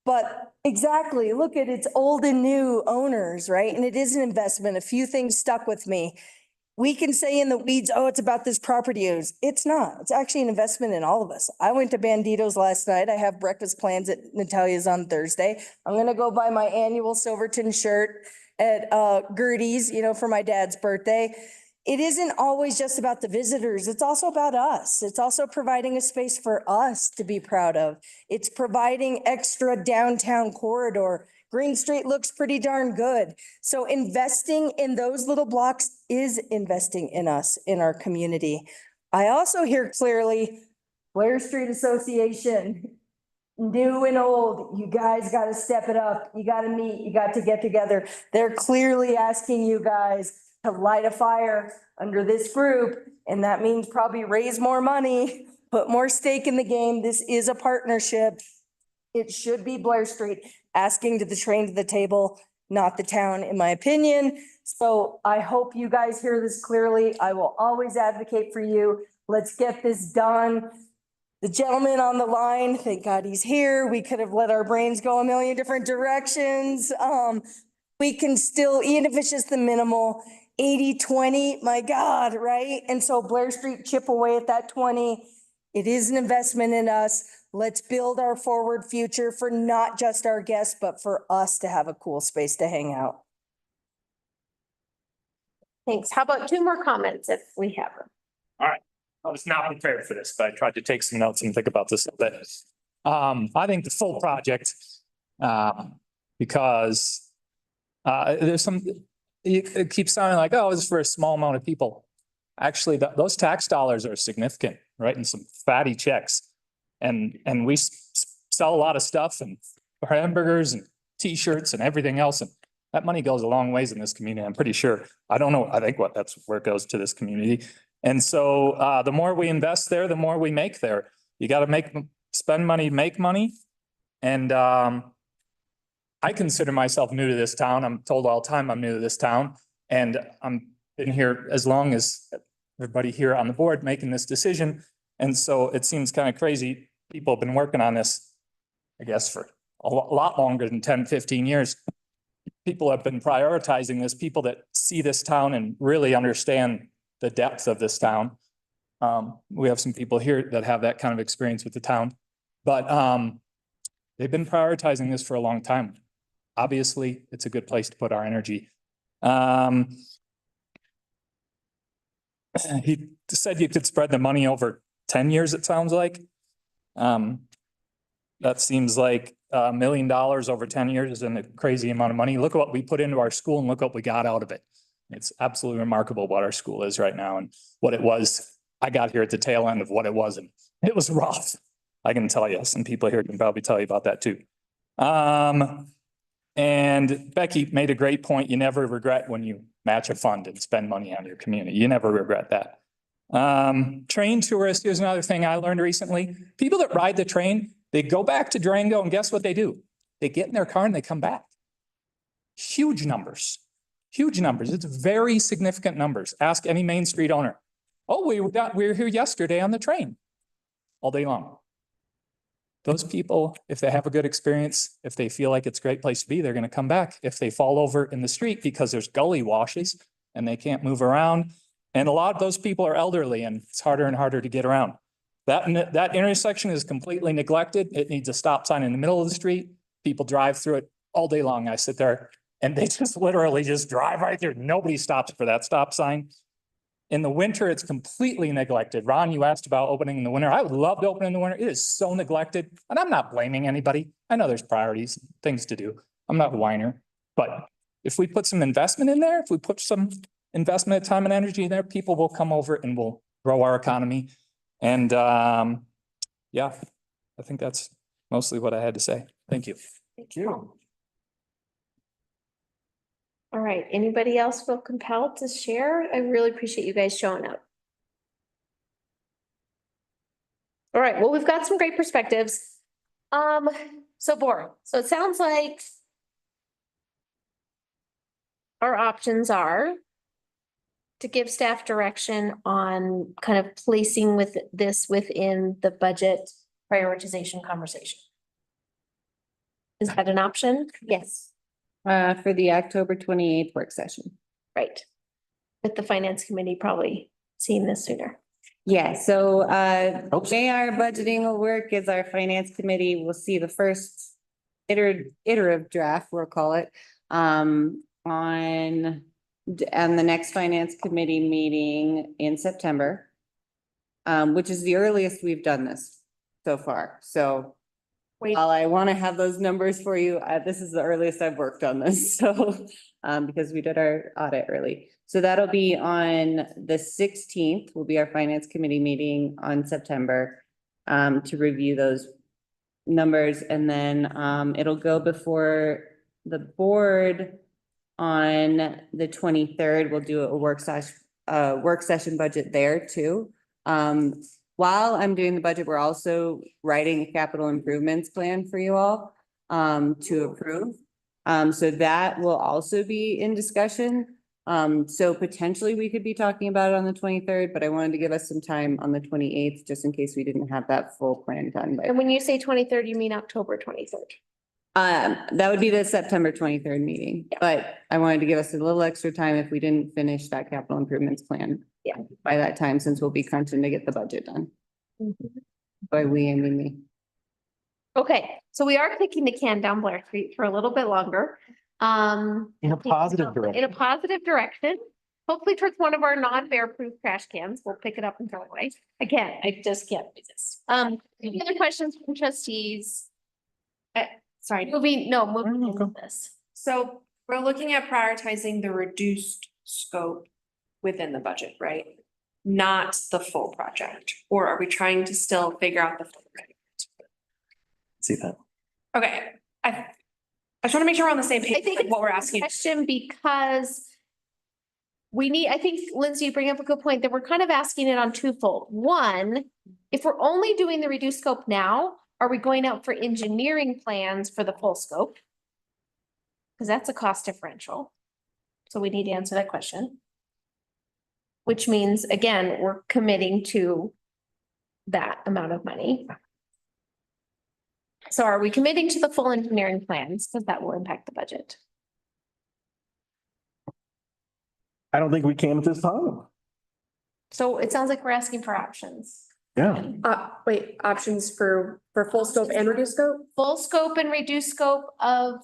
But exactly, look at its old and new owners, right? And it is an investment. A few things stuck with me. We can say in the weeds, oh, it's about this property owners. It's not. It's actually an investment in all of us. I went to Bandito's last night. I have breakfast plans at Natalia's on Thursday. I'm gonna go buy my annual Silverton shirt at Gertie's, for my dad's birthday. It isn't always just about the visitors. It's also about us. It's also providing a space for us to be proud of. It's providing extra downtown corridor. Green Street looks pretty darn good. So investing in those little blocks is investing in us, in our community. I also hear clearly, Blair Street Association, new and old, you guys got to step it up. You got to meet, you got to get together. They're clearly asking you guys to light a fire under this group. And that means probably raise more money, put more stake in the game. This is a partnership. It should be Blair Street asking to the train to the table, not the town, in my opinion. So I hope you guys hear this clearly. I will always advocate for you. Let's get this done. The gentleman on the line, thank God he's here. We could have let our brains go a million different directions. We can still, even if it's just the minimal, 80-20, my God, right? And so Blair Street, chip away at that 20. It is an investment in us. Let's build our forward future for not just our guests, but for us to have a cool space to hang out. Thanks. How about two more comments if we have them? All right. I was not prepared for this, but I tried to take some notes and think about this a bit. I think the full project, because there's it keeps sounding like, oh, this is for a small amount of people. Actually, those tax dollars are significant, right? And some fatty checks. And we sell a lot of stuff and hamburgers and T-shirts and everything else. And that money goes a long ways in this community. I'm pretty sure. I don't know. I think that's where it goes to this community. And so the more we invest there, the more we make there. You got to spend money, make money. And I consider myself new to this town. I'm told all the time I'm new to this town. And I'm been here as long as everybody here on the board making this decision. And so it seems kind of crazy. People have been working on this, I guess, for a lot longer than 10, 15 years. People have been prioritizing this, people that see this town and really understand the depth of this town. We have some people here that have that kind of experience with the town, but they've been prioritizing this for a long time. Obviously, it's a good place to put our energy. He said you could spread the money over 10 years, it sounds like. That seems like $1 million over 10 years isn't a crazy amount of money. Look at what we put into our school and look what we got out of it. It's absolutely remarkable what our school is right now and what it was. I got here at the tail end of what it was, and it was rough. I can tell you, some people here can probably tell you about that too. And Becky made a great point. You never regret when you match a fund and spend money on your community. You never regret that. Train tourists, here's another thing I learned recently. People that ride the train, they go back to Durango and guess what they do? They get in their car and they come back. Huge numbers, huge numbers. It's very significant numbers. Ask any Main Street owner. Oh, we were here yesterday on the train all day long. Those people, if they have a good experience, if they feel like it's a great place to be, they're going to come back. If they fall over in the street because there's gully washes and they can't move around, and a lot of those people are elderly and it's harder and harder to get around. That intersection is completely neglected. It needs a stop sign in the middle of the street. People drive through it all day long. I sit there and they just literally just drive right through. Nobody stops for that stop sign. In the winter, it's completely neglected. Ron, you asked about opening in the winter. I would love to open in the winter. It is so neglected. And I'm not blaming anybody. I know there's priorities, things to do. I'm not a whiner. But if we put some investment in there, if we put some investment, time and energy in there, people will come over and we'll grow our economy. And yeah, I think that's mostly what I had to say. Thank you. Thank you. All right, anybody else feel compelled to share? I really appreciate you guys showing up. All right, well, we've got some great perspectives. So board, so it sounds like our options are to give staff direction on kind of placing with this within the budget prioritization conversation. Is that an option? Yes. For the October 28th work session. Right. With the finance committee probably seeing this sooner. Yeah, so way our budgeting will work is our finance committee will see the first iterative draft, we'll call it, on the next finance committee meeting in September, which is the earliest we've done this so far. So while I want to have those numbers for you, this is the earliest I've worked on this. So because we did our audit early. So that'll be on the 16th will be our finance committee meeting on September to review those numbers. And then it'll go before the board on the 23rd. We'll do a work session budget there too. While I'm doing the budget, we're also writing a capital improvements plan for you all to approve. So that will also be in discussion. So potentially we could be talking about it on the 23rd, but I wanted to give us some time on the 28th, just in case we didn't have that full plan done. And when you say 23rd, you mean October 23rd? That would be the September 23rd meeting, but I wanted to give us a little extra time if we didn't finish that capital improvements plan. Yeah. By that time, since we'll be crunching to get the budget done. By we, I mean me. Okay, so we are kicking the can down Blair Street for a little bit longer. In a positive direction. In a positive direction. Hopefully towards one of our non-bear proof trash cans. We'll pick it up and throw it away. Again, I just can't resist. Any other questions from trustees? Sorry. Moving into this. So we're looking at prioritizing the reduced scope within the budget, right? Not the full project, or are we trying to still figure out the full project? See that. Okay, I just want to make sure we're on the same I page think with it's what we're a asking. question because I think Lindsay, you bring up a good point that we're kind of asking it on twofold. One, if we're only doing the reduced scope now, are we going out for engineering plans for the full scope? Because that's a cost differential. So we need to answer that question. Which means, again, we're committing to that amount of money. So are we committing to the full engineering plans? Because that will impact the budget. I don't think we can at this time. So it sounds like we're asking for options. Yeah. Wait, options for full scope and reduced scope? Full scope and reduced scope of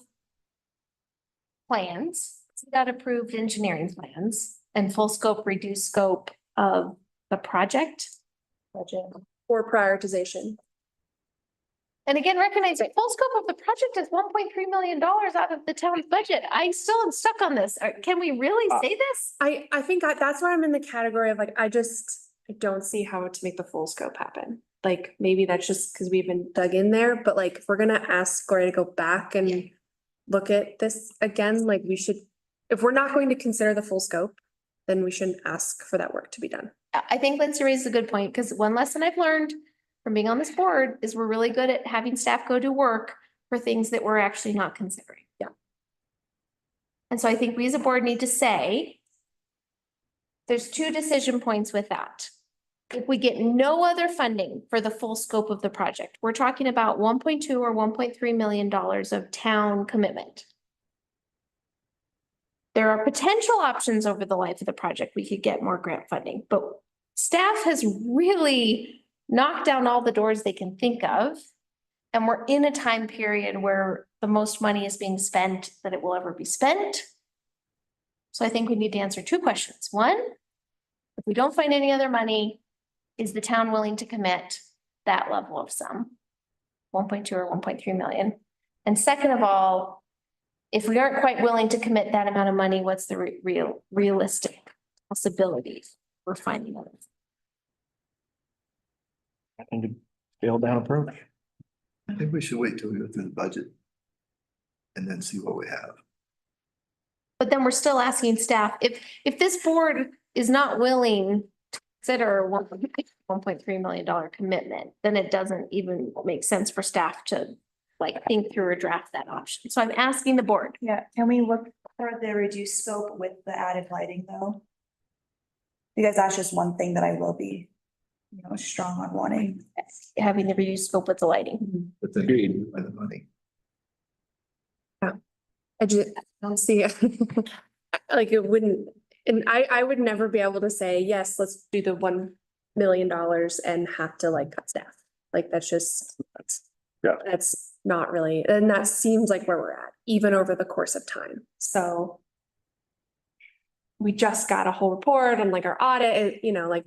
plans. that approved engineering plans and full scope, reduced scope of the project. Budget. For prioritization. And again, recognizing full scope of the project is $1.3 million out of the town's budget. I still am stuck on this. Can we really say this? I think that's why I'm in the category of like, I don't see how to make the full scope happen. Like, maybe that's just because we've been dug in there, but like, if we're gonna ask Gloria to go back and look at this again, like we should, if we're not going to consider the full scope, then we shouldn't ask for that work to be done. I think Lindsay raised a good point, because one lesson I've learned from being on this board is we're really good at having staff go do work for things that we're actually not considering. Yeah. And so I think we as a board need to say, there's two decision points with that. If we get no other funding for the full scope of the project, we're talking about 1.2 or $1.3 million of town commitment. There are potential options over the life of the project. We could get more grant funding, but staff has really knocked down all the doors they can think of. And we're in a time period where the most money is being spent that it will ever be spent. So I think we need to answer two questions. One, if we don't find any other money, is the town willing to commit that level of sum? 1.2 or 1.3 million. And second of all, if we aren't quite willing to commit that amount of money, what's the realistic possibilities for finding others? I think a scaled down approach. I think we should wait till we go through the budget and then see what we have. But then we're still asking staff, if this board is not willing to consider $1.3 million commitment, then it doesn't even make sense for staff to like think through or draft that option. So I'm asking the board. Yeah, can we look for the reduced scope with the added lighting though? Because that's just one thing that I will be, strong on wanting. Having the reduced scope with the lighting. But then we by the money. I don't see it. Like it wouldn't, and I would never be able to say, yes, let's do the $1 million and have to like cut staff. Like that's not really, and that seems like where we're at, even over the course of time. So we just got a whole report on like our audit, like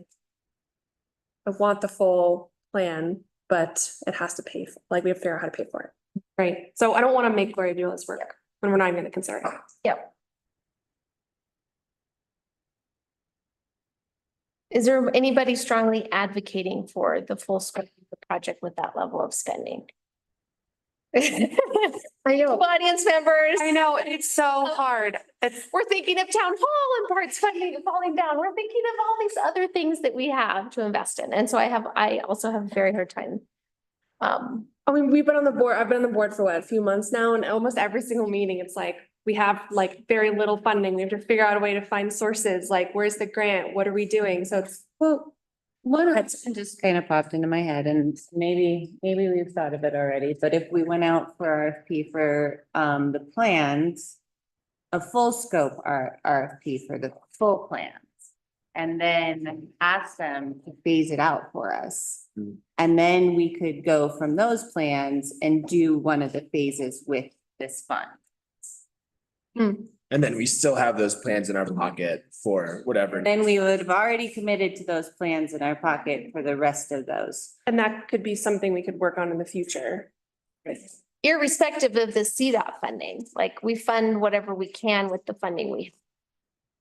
I want the full plan, but it has to pay, like we have to figure out how to pay for it. Right. So I don't want to make Gloria do all this work when we're not even going to consider it. Yep. Is there anybody strongly advocating for the full scope of the project with that level of spending? I know. Audience members. I know, it's so hard. We're thinking of town hall and parts funding falling down. We're thinking of all these other things that we have to invest in. And so I also have a very hard time. I mean, we've been on the board, I've been on the board for a few months now, and almost every single meeting, it's like, we have like very little funding. We have to figure out a way to find sources, like where's the grant? What are we doing? So it's, Well, one option just kind of popped into my head, and maybe we've thought of it already, but if we went out for RFP for the plans, a full scope RFP for the full plans, and then ask them to phase it out for us. And then we could go from those plans and do one of the phases with this fund. And then we still have those plans in our pocket for whatever. Then we would have already committed to those plans in our pocket for the rest of those. and that could be something we could work on in the future. Irrespective of the CDOT funding, like we fund whatever we can with the funding we.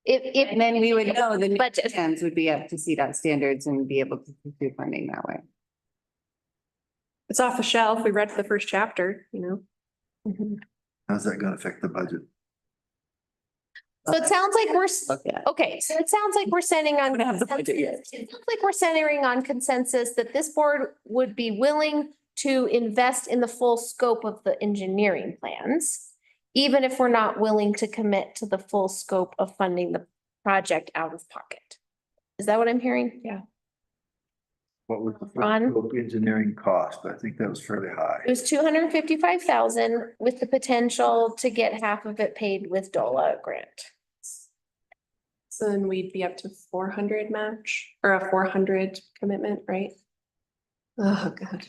And then we would know the new budget plans would be up to CDOT standards and be able to pursue funding that way. It's off the shelf. We read the first chapter, How's that gonna affect the budget? So it sounds like okay, so it sounds like we're centering on. It sounds like we're centering on consensus that this board would be willing to invest in the full scope of the engineering plans, even if we're not willing to commit to the full scope of funding the project out of pocket. Is that what I'm hearing? Yeah. What was the Ron? scope engineering cost? I think that was fairly high. It was 255,000 with the potential to get half of it paid with DOLA grant. So then we'd be up to 400 match or a 400 commitment, right? Oh, God.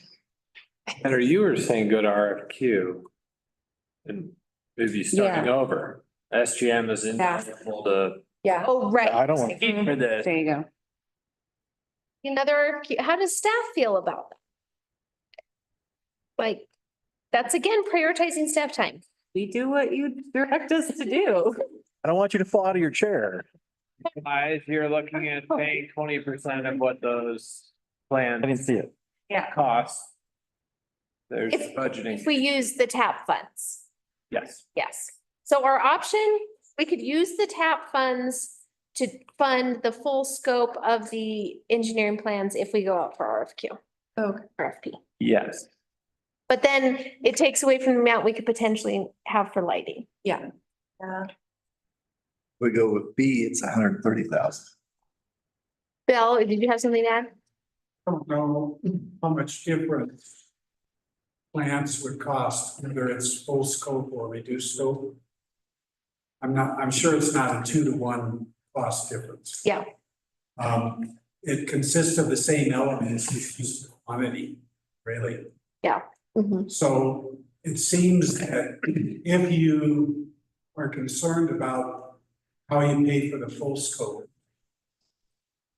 Heather, you were saying go to RFQ and maybe starting over. SGM is Yeah. invaluable to. Yeah. Oh, right. I don't want. For the, There you go. Another, how does staff feel about that? Like, that's again prioritizing staff time. We do what you direct us to do. I don't want you to fall out of your chair. if you're looking at paying 20% of what those plans. I didn't see it. Yeah. Cost. There's If budgeting, we use the TAP funds, yes. yes. So our option, we could use the TAP funds to fund the full scope of the engineering plans if we go out for RFQ. Okay. RFP. Yes. But then it takes away from the amount we could potentially have for lighting. Yeah. We go with B, it's 130,000. Bill, did you have something to add? I don't know how much different plans would cost, whether it's full scope or reduced scope. I'm sure it's not a 2-to-1 cost difference. Yeah. It consists of the same elements, it's just quantity, really. Yeah. So it seems that if you are concerned about how you pay for the full scope,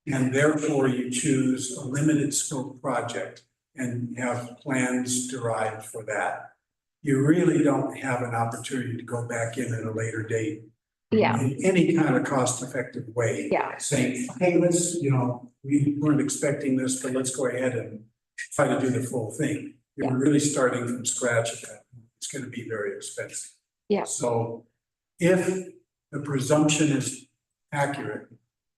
and therefore you choose a limited scope project and have plans derived for that, you really don't have an opportunity to go back in at a later date. Yeah. In any kind of cost-effective way. Yeah. Saying, hey, let's, we weren't expecting this, but let's go ahead and try to do the full thing. You're really starting from scratch at that. It's going to be very expensive. Yeah. So if the presumption is accurate,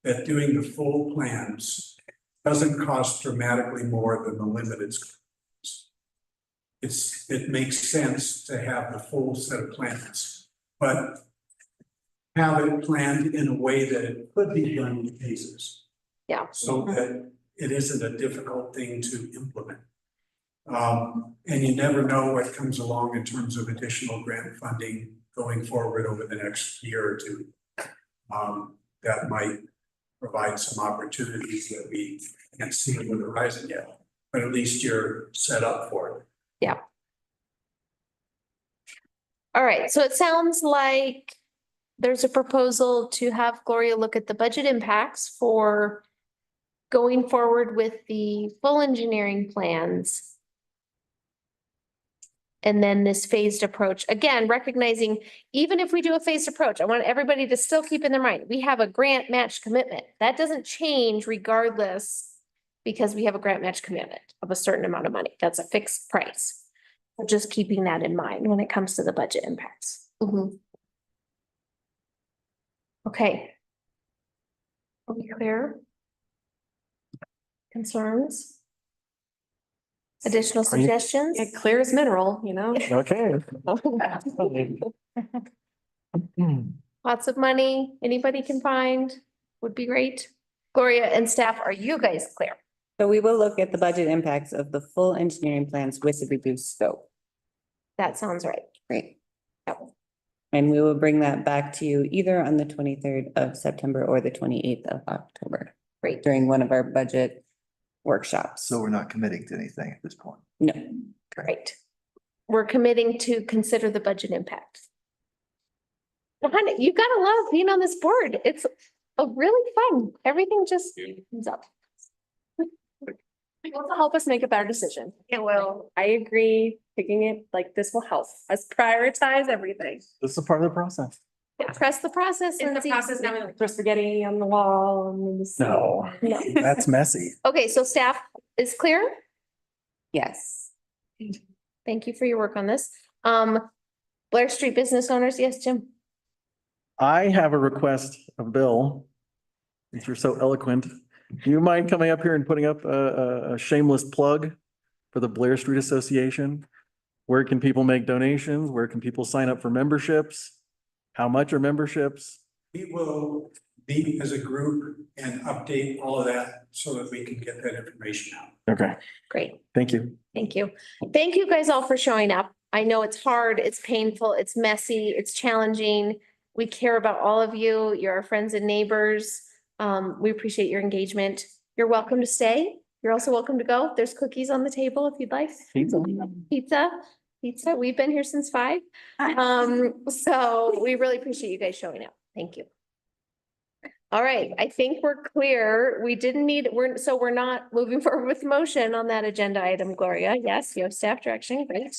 that doing the full plans doesn't cost dramatically more than the limited scopes, it makes sense to have the full set of plans, but have it planned in a way that it could be done in phases. Yeah. So that it isn't a difficult thing to implement. And you never know what comes along in terms of additional grant funding going forward over the next year or two. That might provide some opportunities that we can't see on the horizon yet, but at least you're set up for it. Yeah. All right, so it sounds like there's a proposal to have Gloria look at the budget impacts for going forward with the full engineering plans. And then this phased approach, again, recognizing even if we do a phased approach, I want everybody to still keep in their mind, we have a grant match commitment. That doesn't change regardless because we have a grant match commitment of a certain amount of money. That's a fixed price. So just keeping that in mind when it comes to the budget impacts. Okay. Are we clear? Concerns? Additional suggestions? Yeah, clear as mineral, Okay. Lots of money, anybody can find, would be great. Gloria and staff, are you guys clear? So we will look at the budget impacts of the full engineering plans with the reduced scope. That sounds right. Great. And we will bring that back to you either on the 23rd of September or the 28th of October. Great. During one of our budget workshops. So we're not committing to anything at this point. No. Great. We're committing to consider the budget impact. Honey, you gotta love being on this board. It's a really fun. Everything just comes up. It will help us make a better decision. It will. I agree. Picking it, this will help us prioritize everything. This is a part of the process. Trust the process. In and the see- process, now we throw spaghetti on the wall and. No, that's messy. Okay, so staff is clear? Yes. Thank you for your work on this. Blair Street business owners, yes, Jim? I have a request of Bill, since you're so eloquent. Do you mind coming up here and putting up a shameless plug for the Blair Street Association? Where can people make donations? Where can people sign up for memberships? How much are memberships? We will meet as a group and update all of that so that we can get that information out. Okay, Great. thank you. Thank you. Thank you guys all for showing up. I know it's hard, it's painful, it's messy, it's challenging. We care about all of you. You're our friends and neighbors. We appreciate your engagement. You're welcome to stay. You're also welcome to go. There's cookies on the table if you'd like. Pizza. Pizza. pizza. We've been here since 5. So we really appreciate you guys showing up. Thank you. All right, I think we're clear. We didn't need, we're not moving forward with motion on that agenda item, Gloria. Yes, you have staff direction, great.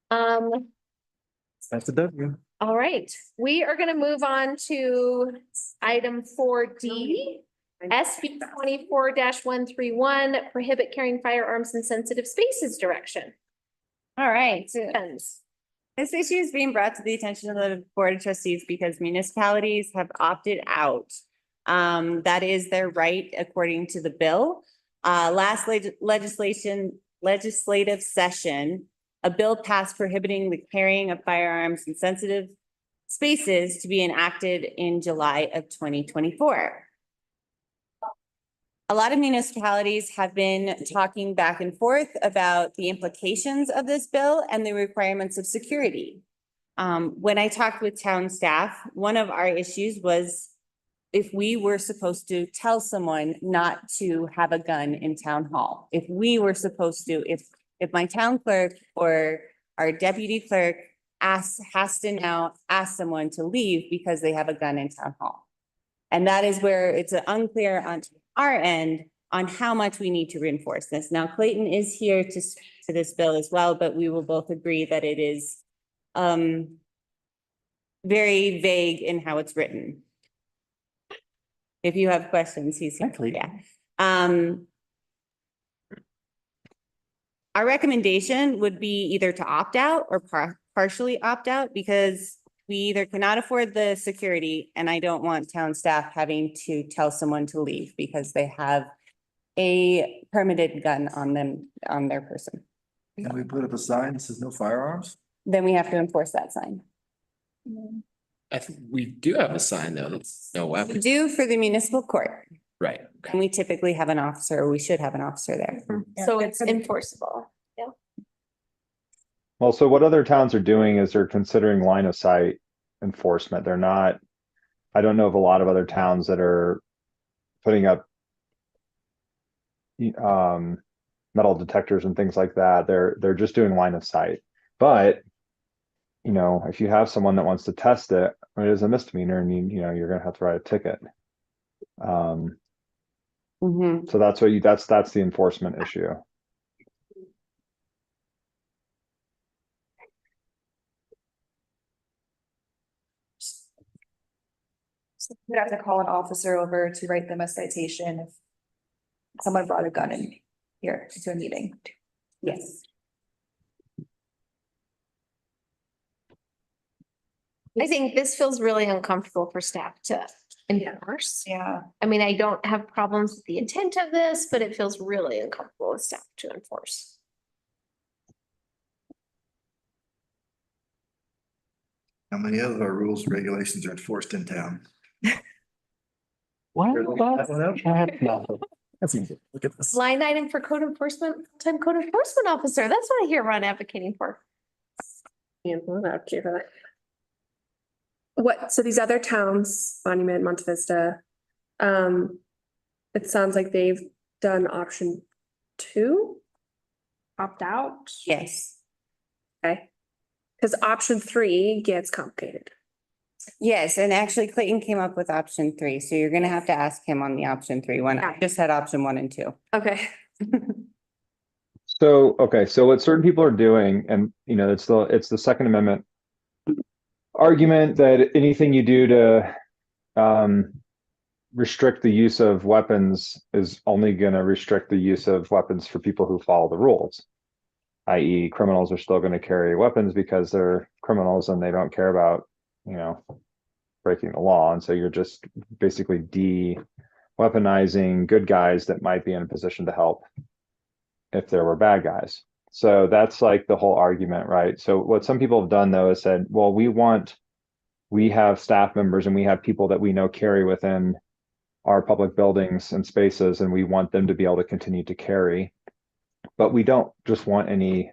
That's a W. All right, we are gonna move on to item 4D. SB 24-131, prohibit carrying firearms in sensitive spaces direction. All right. This issue is being brought to the attention of the Board of Trustees because municipalities have opted out. That is their right according to the bill. Last legislative session, a bill passed prohibiting the carrying of firearms in sensitive spaces to be enacted in July of 2024. A lot of municipalities have been talking back and forth about the implications of this bill and the requirements of security. When I talked with town staff, one of our issues was if we were supposed to tell someone not to have a gun in town hall, if we were supposed to, if my town clerk or our deputy clerk has to now ask someone to leave because they have a gun in town hall. And that is where it's unclear on our end on how much we need to reinforce this. Now, Clayton is here to this bill as well, but we will both agree that it is very vague in how it's written. If you have questions, he's here. Yeah. Our recommendation would be either to opt out or partially opt out because we either cannot afford the security, and I don't want town staff having to tell someone to leave because they have a permitted gun on them, on their person. Can we put up a sign that says no firearms? Then we have to enforce that sign. I think we do have a sign though, that's no We weapon. do for the municipal court, Right. and we typically have an officer, or we should have an officer there. So it's enforceable. Yeah. Well, so what other towns are doing is they're considering line of sight enforcement. They're not, I don't know of a lot of other towns that are putting up metal detectors and things like that. They're just doing line of sight. But you know, if you have someone that wants to test it, it is a misdemeanor, and you know you're gonna have to write a ticket. So that's what that's the enforcement issue. We'd have to call an officer over to write them a citation if someone brought a gun in here to a meeting. Yes. I think this feels really uncomfortable for staff to enforce. Yeah. I mean, I don't have problems with the intent of this, but it feels really uncomfortable with staff to enforce. How many of our rules and regulations are enforced in town? What? No. That's easy. Look at this. Line item for code enforcement, full-time code enforcement officer. That's what I hear Ron advocating for. What, so these other towns, Monument, Monte Vista, it sounds like they've done option 2? Opt out? Yes. Okay. Because option 3 gets complicated. Yes, and actually Clayton came up with option 3, so you're gonna have to ask him on the option 3 one. I just had option 1 and 2. Okay. So, okay, so what certain people are doing, and you know, it's the Second Amendment argument that anything you do to restrict the use of weapons is only going to restrict the use of weapons for people who follow the rules, i.e. criminals are still going to carry weapons because they're criminals and they don't care about, you know, breaking the law. And so you're just basically de-weaponizing good guys that might be in a position to help if there were bad guys. So that's like the whole argument, right? So what some people have done though is said, well, we have staff members and we have people that we know carry within our public buildings and spaces, and we want them to be able to continue to carry. But we don't just want any,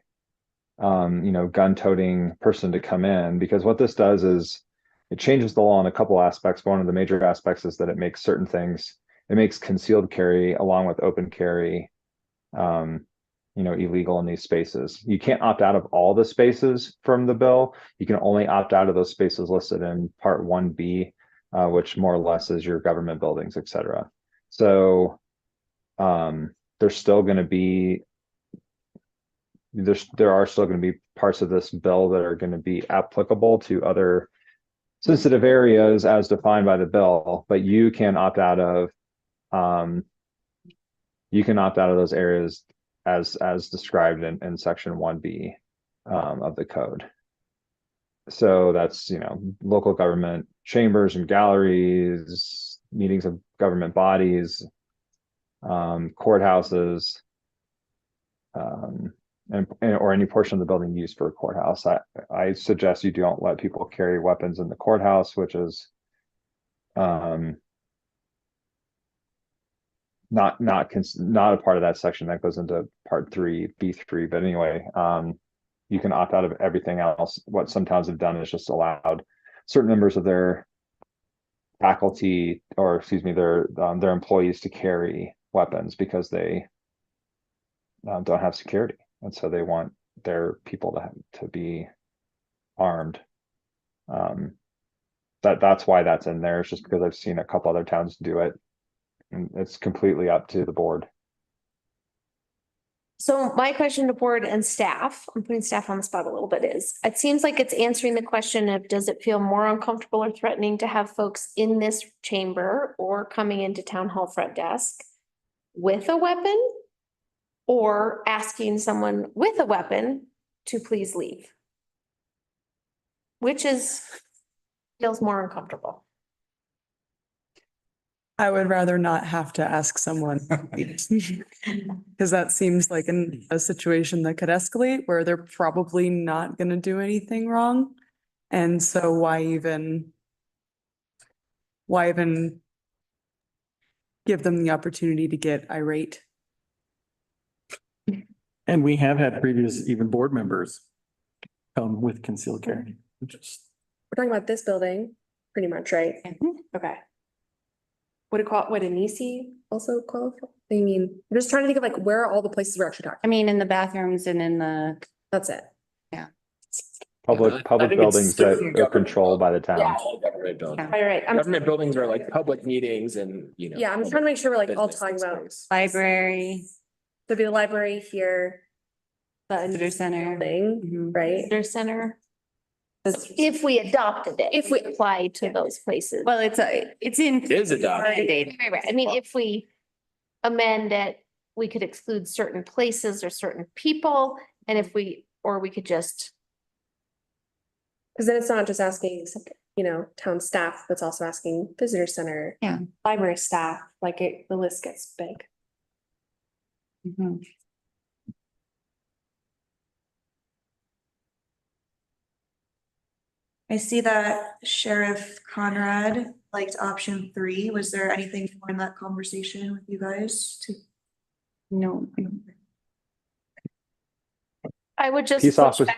you know, gun-toting person to come in, because what this does is it changes the law in a couple aspects. One of the major aspects is that it makes certain things, it makes concealed carry along with open carry illegal in these spaces. You can't opt out of all the spaces from the bill. You can only opt out of those spaces listed in Part 1B, which more or less is your government buildings, et cetera. So there's still going to be there are still going to be parts of this bill that are going to be applicable to other sensitive areas as defined by the bill, but you can opt out of those areas as described in section 1B of the code. So that's, local government chambers and galleries, meetings of government bodies, courthouses, or any portion of the building used for a courthouse. I suggest you don't let people carry weapons in the courthouse, which is not a part of that section that goes into Part 3B3. But anyway, you can opt out of everything else. What some towns have done is just allowed certain members of their faculty, or excuse me, their employees to carry weapons because they don't have security, and so they want their people to be armed. That's why that's in there. It's just because I've seen a couple other towns do it, and it's completely up to the board. So my question to board and staff, I'm putting staff on the spot a little bit, is it seems like it's answering the question of, does it feel more uncomfortable or threatening to have folks in this chamber or coming into town hall front desk with a weapon, or asking someone with a weapon to please leave? Which feels more uncomfortable? I would rather not have to ask someone. Because that seems like a situation that could escalate where they're probably not gonna do anything wrong. And so why even give them the opportunity to get irate? And we have had previous even board members come with concealed carry. We're talking about this building, pretty much, right? Okay. Would Anisi also qualify? I mean, I'm just trying to think of like, where are all the places we're actually talking? I mean, in the bathrooms and in the. That's it. Yeah. Public buildings that are controlled by the town. Government buildings. Right. Government buildings are like public meetings and, Yeah, I'm trying to make sure we're like all talking about Library. there'd be the library here. The Visitor center. Building, right? Visitor center. If we adopted it, if we apply to those places. Well, it's in. It is adopted. Right. I mean, if we amend it, we could exclude certain places or certain people, and or we could just. Because then it's not just asking, town staff, but it's also asking visitor center. Yeah. Library staff, the list gets big. Mhm. I see that Sheriff Conrad liked option 3. Was there anything more in that conversation with you guys to? No. I would just.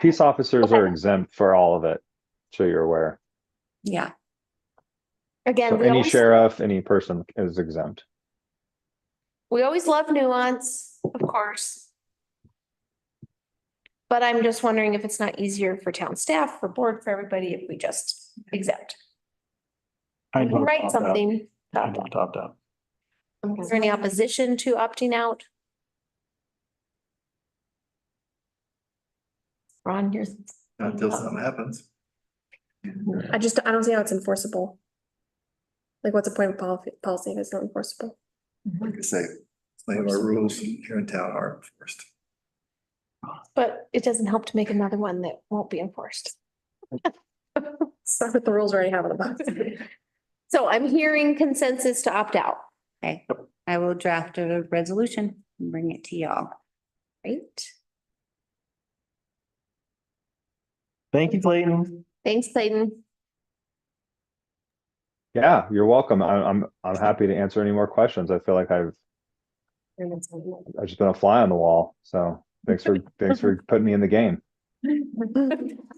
Peace officers are exempt for all of it, so you're aware. Yeah. Again, So any sheriff, any person is exempt. We always love nuance, of course. But I'm just wondering if it's not easier for town staff, for board, for everybody, if we just exempt. We can write something. I don't opt out. Is there any opposition to opting out? Ron, yours. Until something happens. I don't see how it's enforceable. Like, what's the point of policy if it's not enforceable? Like I say, some of our rules here in town are enforced. But it doesn't help to make another one that won't be enforced. Start with the rules we already have on the box. So I'm hearing consensus to opt out. Okay, I will draft a resolution and bring it to y'all. Right? Thank you, Clayton. Thanks, Clayton. Yeah, you're welcome. I'm happy to answer any more questions. I feel like I've just been a fly on the wall. So thanks for putting me in the game.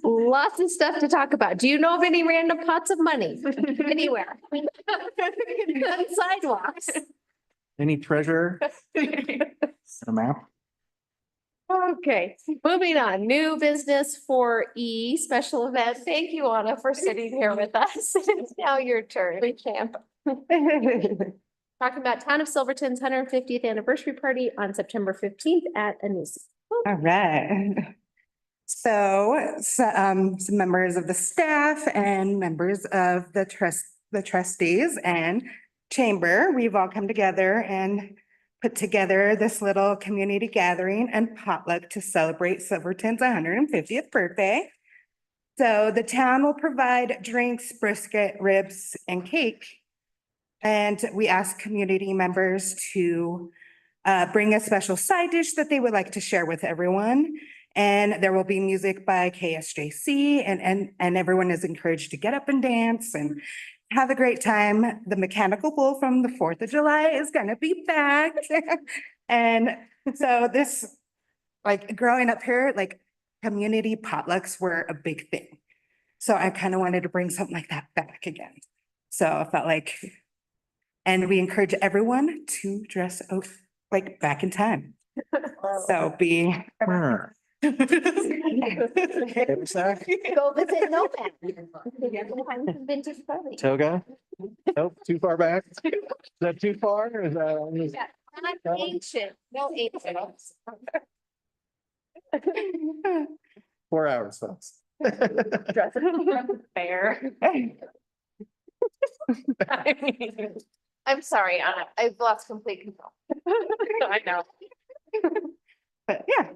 Lots of stuff to talk about. Do you know of any random pots of money anywhere? On sidewalks. Any treasure? A map? Okay, moving on, new business for E, special event. Thank you, Anna, for sitting here with us. It's now your turn. We can't. Talking about Town of Silverton's 150th anniversary party on September 15th at Anisi. All right. So, some members of the staff and members of the trustees and chamber, we've all come together and put together this little community gathering and potluck to celebrate Silverton's 150th birthday. So the town will provide drinks, brisket, ribs, and cake. And we ask community members to bring a special side dish that they would like to share with everyone. And there will be music by KSJC and everyone is encouraged to get up and dance and have a great time. The mechanical bull from the 4th of July is gonna be back. And so this, like growing up here, like community potlucks were a big thing. So I kind of wanted to bring something like that back again. So I felt like, and we encourage everyone to dress like back in time. So be. Go visit Nomad. Vintage clothing. Toga? Nope, too far back? Is that too far or is that? Yeah, not ancient, no ancient. 4 hours, folks. Fair. I'm sorry, Anna, I've lost complete control. I know. But yeah.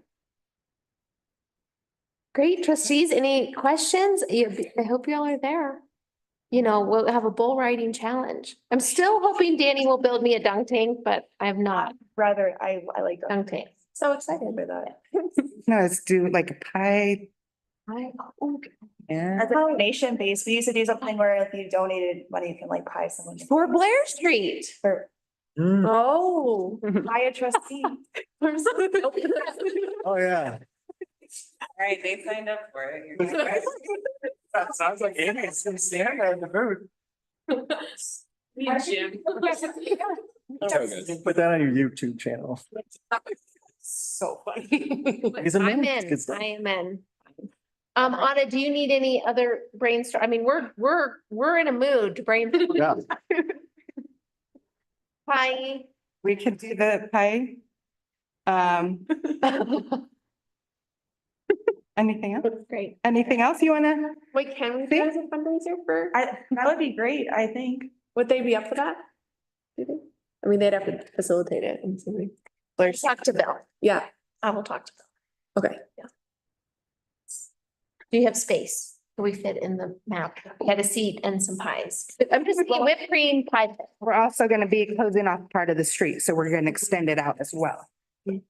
Great, trustees, any questions? I hope you all are there. You know, we'll have a bull riding challenge. I'm still hoping Danny will build me a dunk tank, but I have not. Rather, I like Dunk tank. So excited for that. No, let's do like a pie. As a donation base, we used to do something where if you donated money, you can like buy someone. For Blair Street. For Oh. buy a trustee. Oh, yeah. All right, they signed up for it. That sounds like Amy's gonna stand there in the booth. Put that on your YouTube channel. So funny. He's a I'm man. in, Good stuff. I am in. Anna, do you need any other brainstorm? I mean, we're in a mood to brainstorm. Yeah. Pie. We could do the pie. Anything else? Great. Anything else you wanna? Wait, can we do as a fundraiser for? That would be great, I think. Would they be up for that? Do you think? I mean, they'd have to facilitate it and something. Talk to Bill. Yeah, I will talk to Bill. okay. Do you have space? Can we fit in the map? We had a seat and some pies. I'm just thinking whipped cream pie. We're also gonna be closing off part of the street, so we're gonna extend it out as well. You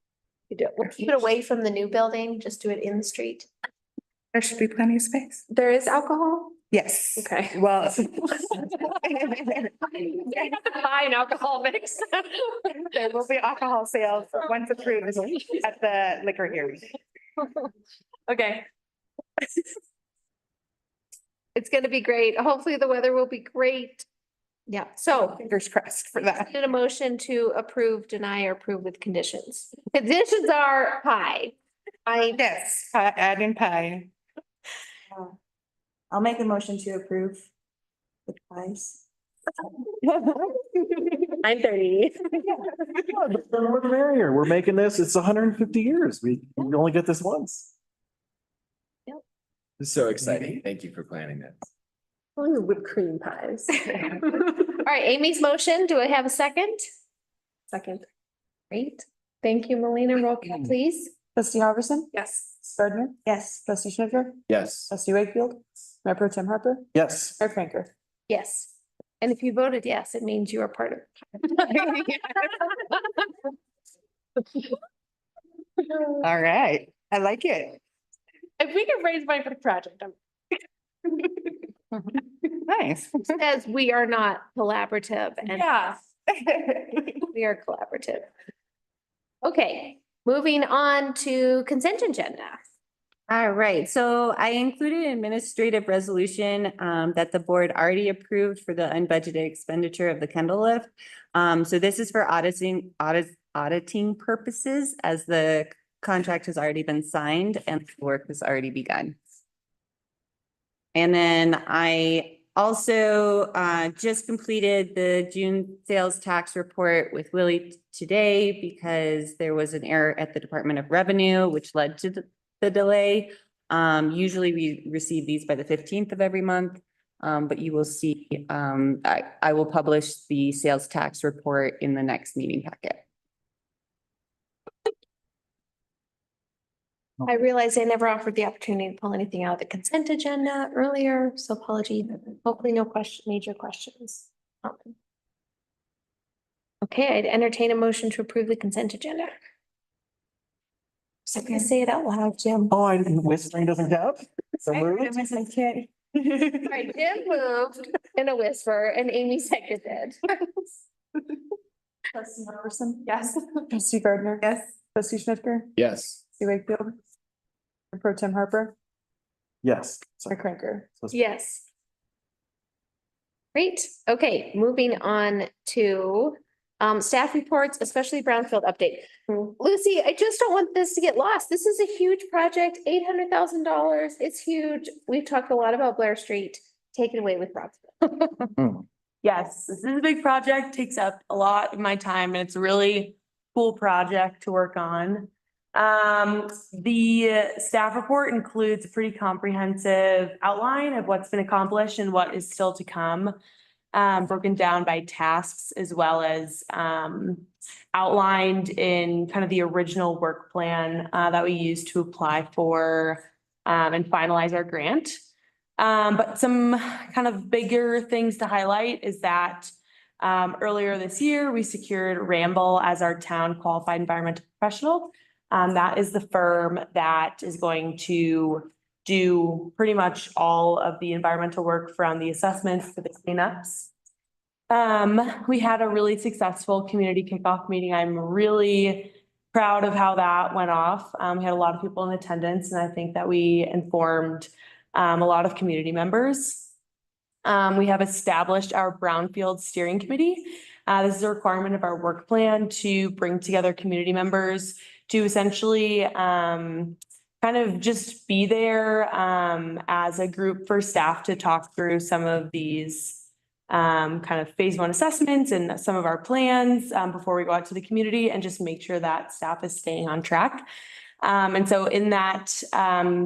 do it. We'll keep it away from the new building, just do it in the street. There should be plenty of space. There is alcohol? Yes. Okay. Well. Pie and alcohol mix. There will be alcohol sales once approved at the liquor hearing. Okay. It's gonna be great. Hopefully the weather will be great. Yeah, so Fingers crossed for that. did a motion to approve, deny, or approve with conditions. Conditions are pie. Yes, add in pie. I'll make a motion to approve the pies. 9:30. The more the merrier. We're making this, it's 150 years. We only get this once. This is so exciting. Thank you for planning that. Whipped cream pies. All right, Amy's motion. Do I have a second? Second. Great. Thank you, Melina. Roll call, please. Trustee Harrison? Yes. Gardner? Yes. Trustee Schnitzer? Yes. Trustee Wakefield? Mayor Pro Tem Harper? Yes. Mayor Franker? Yes. And if you voted yes, it means you are part of it. All right, I like it. If we could raise money for the project, Nice. Says we are not collaborative and yeah. we are collaborative. Okay, moving on to consent agenda. All right, so I included an administrative resolution that the board already approved for the unbudgeted expenditure of the Kendall lift. So this is for auditing purposes as the contract has already been signed and the work has already begun. And then I also just completed the June sales tax report with Willie today because there was an error at the Department of Revenue, which led to the delay. Usually we receive these by the 15th of every month, but you will see, I will publish the sales tax report in the next meeting packet. I realized I never offered the opportunity to pull anything out of the consent agenda earlier, so apology. Hopefully no major questions. Okay, I'd entertain a motion to approve the consent agenda. So I can say it out loud, Jim. Oh, whispering doesn't count? So moved. All right, Jim moved in a whisper and Amy seconded. Trustee Robertson? Yes. Trustee Gardner? Yes. Trustee Schnitger? Yes. Trustee Wakefield? Pro Tem Harper? Yes. Chair Cranker? Yes. Great. Okay, moving on to staff reports, especially brownfield update. Lucy, I just don't want this to get lost. This is a huge project, $800,000. It's huge. We've talked a lot about Blair Street. Take it away with Rob. Yes, this is a big project, takes up a lot of my time, and it's a really cool project to work on. The staff report includes a pretty comprehensive outline of what's been accomplished and what is still to come, broken down by tasks as well as outlined in kind of the original work plan that we used to apply for and finalize our grant. But some kind of bigger things to highlight is that earlier this year, we secured Ramble as our town qualified environmental professional. That is the firm that is going to do pretty much all of the environmental work from the assessments to the cleanups. We had a really successful community kickoff meeting. I'm really proud of how that went off. We had a lot of people in attendance, and I think that we informed a lot of community members. We have established our Brownfield Steering Committee. This is a requirement of our work plan to bring together community members to essentially kind of just be there as a group for staff to talk through some of these kind of phase one assessments and some of our plans before we go out to the community and just make sure that staff is staying on track. And so in that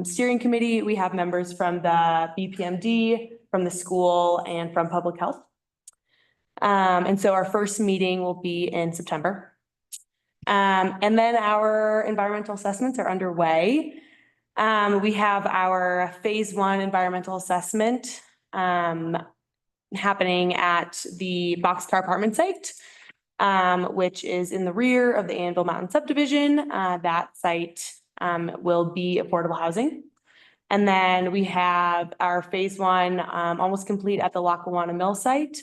steering committee, we have members from the BPMD, from the school, and from public health. And so our first meeting will be in September. And then our environmental assessments are underway. We have our phase one environmental assessment happening at the Boxcar Apartment site, which is in the rear of the Anvil Mountain subdivision. That site will be affordable housing. And then we have our phase one almost complete at the Lackawanna Mill site,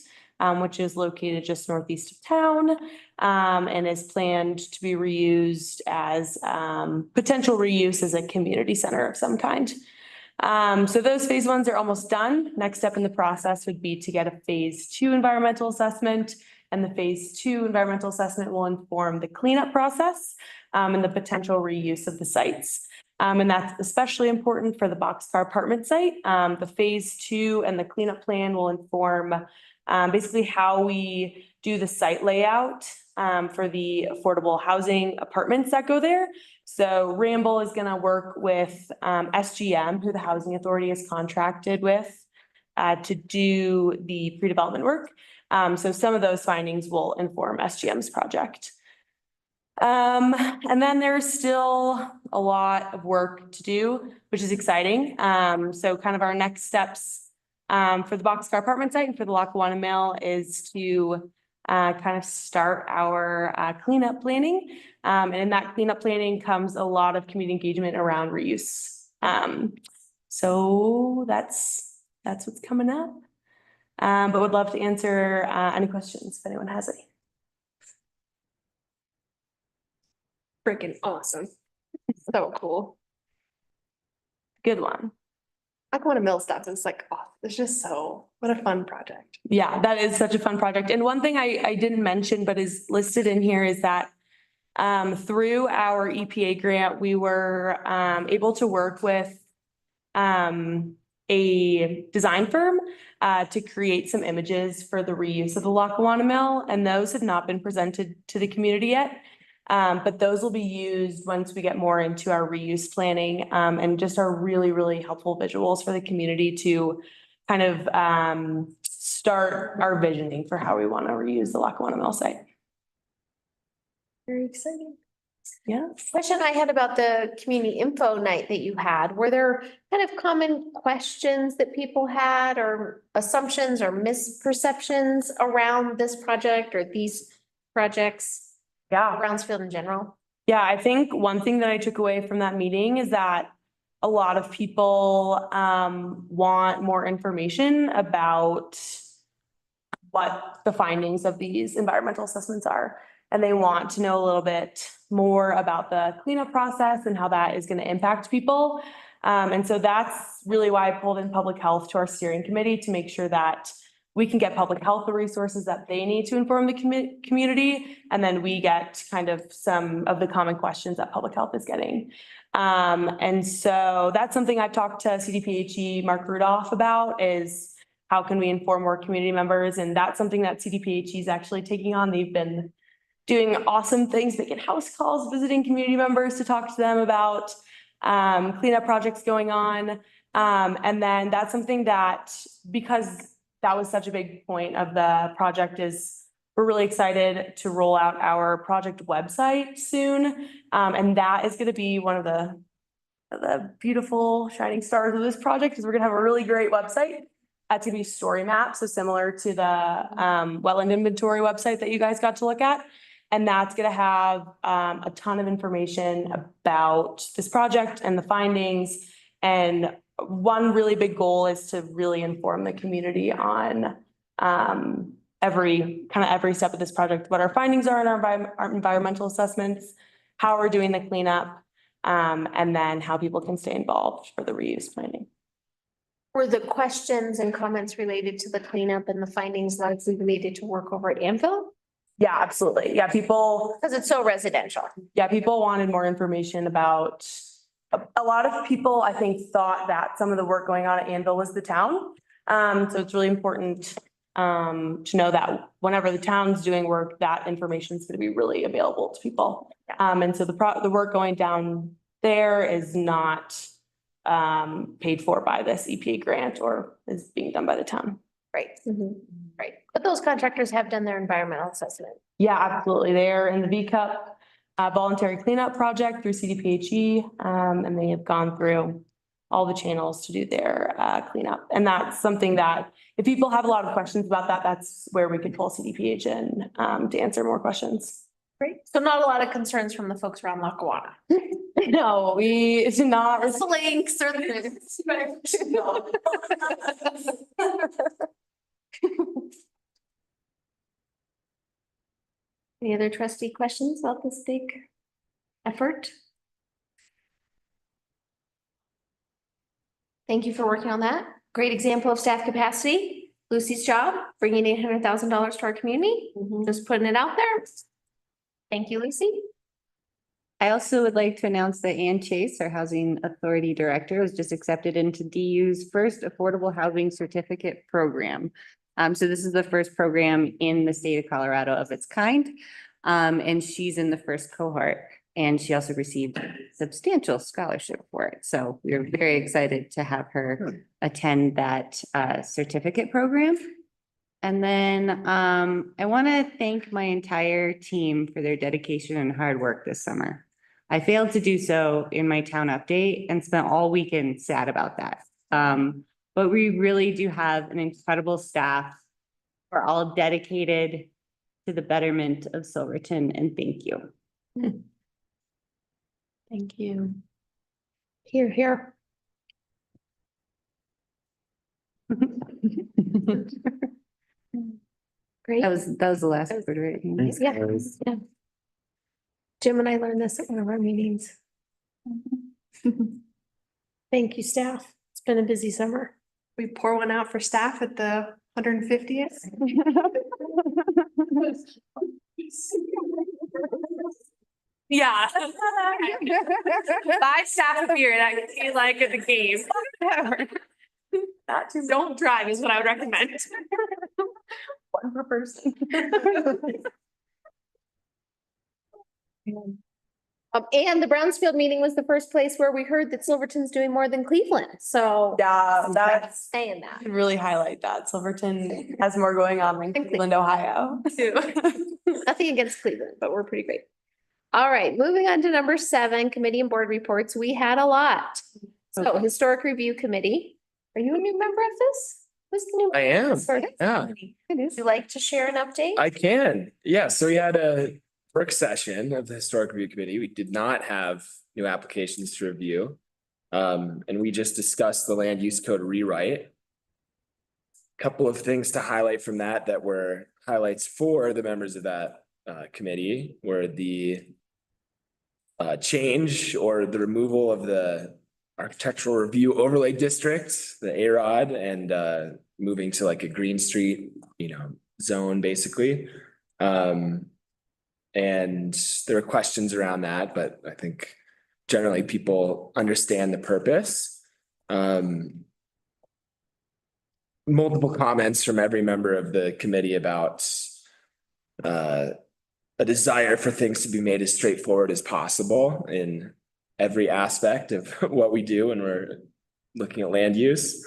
which is located just northeast of town and is planned to be reused as potential reuse as a community center of some kind. So those phase ones are almost done. Next step in the process would be to get a phase two environmental assessment, and the phase two environmental assessment will inform the cleanup process and the potential reuse of the sites. And that's especially important for the Boxcar Apartment site. The phase two and the cleanup plan will inform basically how we do the site layout for the affordable housing apartments that go there. So Ramble is going to work with SGM, who the Housing Authority is contracted with, to do the pre-development work. So some of those findings will inform SGM's project. And then there's still a lot of work to do, which is exciting. So kind of our next steps for the Boxcar Apartment site and for the Lackawanna Mill is to kind of start our cleanup planning. And in that cleanup planning comes a lot of community engagement around reuse. So that's what's coming up. But would love to answer any questions if anyone has any. Freaking awesome. So cool. Good one. Lackawanna Mill stuff is like, oh, it's just what a fun project. Yeah, that is such a fun project. And one thing I didn't mention, but is listed in here is that Through our EPA grant, we were able to work with a design firm to create some images for the reuse of the Lackawanna Mill, and those have not been presented to the community yet. But those will be used once we get more into our reuse planning, and just are really, really helpful visuals for the community to kind of start our visioning for how we want to reuse the Lackawanna Mill site. Very exciting. Yeah. Question I had about the community info night that you had, were there kind of common questions that people had or assumptions or misperceptions around this project or these projects? Yeah. Brownsfield in general? Yeah, I think one thing that I took away from that meeting is that a lot of people want more information about what the findings of these environmental assessments are. And they want to know a little bit more about the cleanup process and how that is going to impact people. And so that's really why I pulled in public health to our steering committee to make sure that we can get public health the resources that they need to inform the community. And then we get kind of some of the common questions that public health is getting. And so that's something I've talked to CDPHE Mark Rudolph about, is how can we inform more community members? And that's something that CDPHE is actually taking on. They've been doing awesome things, making house calls, visiting community members to talk to them about cleanup projects going on. And then that's something that, because that was such a big point of the project, is we're really excited to roll out our project website soon. And that is going to be one of the beautiful shining stars of this project, is we're gonna have a really great website. That's gonna be story map, so similar to the wetland inventory website that you guys got to look at. And that's gonna have a ton of information about this project and the findings. And one really big goal is to really inform the community on every step of this project, what our findings are in our environmental assessments, how we're doing the cleanup, and then how people can stay involved for the reuse planning. Were the questions and comments related to the cleanup and the findings largely related to work over at Anvil? Yeah, absolutely. Yeah, people. Because it's so residential. Yeah, people wanted more information about, a lot of people, I think, thought that some of the work going on at Anvil was the town. So it's really important to know that whenever the town's doing work, that information is going to be really available to people. And so the work going down there is not paid for by this EPA grant, or is being done by the town. Right. Right. But those contractors have done their environmental assessment. Yeah, absolutely. They're in the VCUP voluntary cleanup project through CDPHE, and they have gone through all the channels to do their cleanup. And that's something that, if people have a lot of questions about that, that's where we could pull CDPH in to answer more questions. Great. So not a lot of concerns from the folks around Lackawanna. No, we did not. The links or the. Any other trustee questions about this big effort? Thank you for working on that. Great example of staff capacity. Lucy's job, bringing $800,000 to our community. Just putting it out there. Thank you, Lucy. I also would like to announce that Ann Chase, our Housing Authority Director, was just accepted into DU's first Affordable Housing Certificate Program. So this is the first program in the state of Colorado of its kind. And she's in the first cohort, and she also received a substantial scholarship for it. So we are very excited to have her attend that certificate program. And then I want to thank my entire team for their dedication and hard work this summer. I failed to do so in my town update and spent all weekend sad about that. But we really do have an incredible staff. We're all dedicated to the betterment of Silverton, and thank you. Thank you. Here, here. Great. That was the last word, right? Yeah. Jim and I learned this at one of our meetings. Thank you, staff. It's been a busy summer. We pour one out for staff at the 150th. Yeah. Buy staff a beer and I can see you like at the game. Don't drive is what I would recommend. One per person. And the Brownsfield meeting was the first place where we heard that Silverton's doing more than Cleveland, so. Yeah, that's Saying that. could really highlight that. Silverton has more going on than Cleveland, Ohio. Nothing against Cleveland, but we're pretty great. All right, moving on to number 7, committee and board reports. We had a lot. So Historic Review Committee, are you a new member of this? Who's the new? I am, Sorry. yeah. Would you like to share an update? I can, yeah, so we had a work session of the Historic Review Committee. We did not have new applications to review. And we just discussed the land use code rewrite. Couple of things to highlight from that were highlights for the members of that committee were the change or the removal of the architectural review overlay district, the AROD, and moving to like a Green Street, zone basically. And there were questions around that, but I think generally people understand the purpose. Multiple comments from every member of the committee about a desire for things to be made as straightforward as possible in every aspect of what we do when we're looking at land use.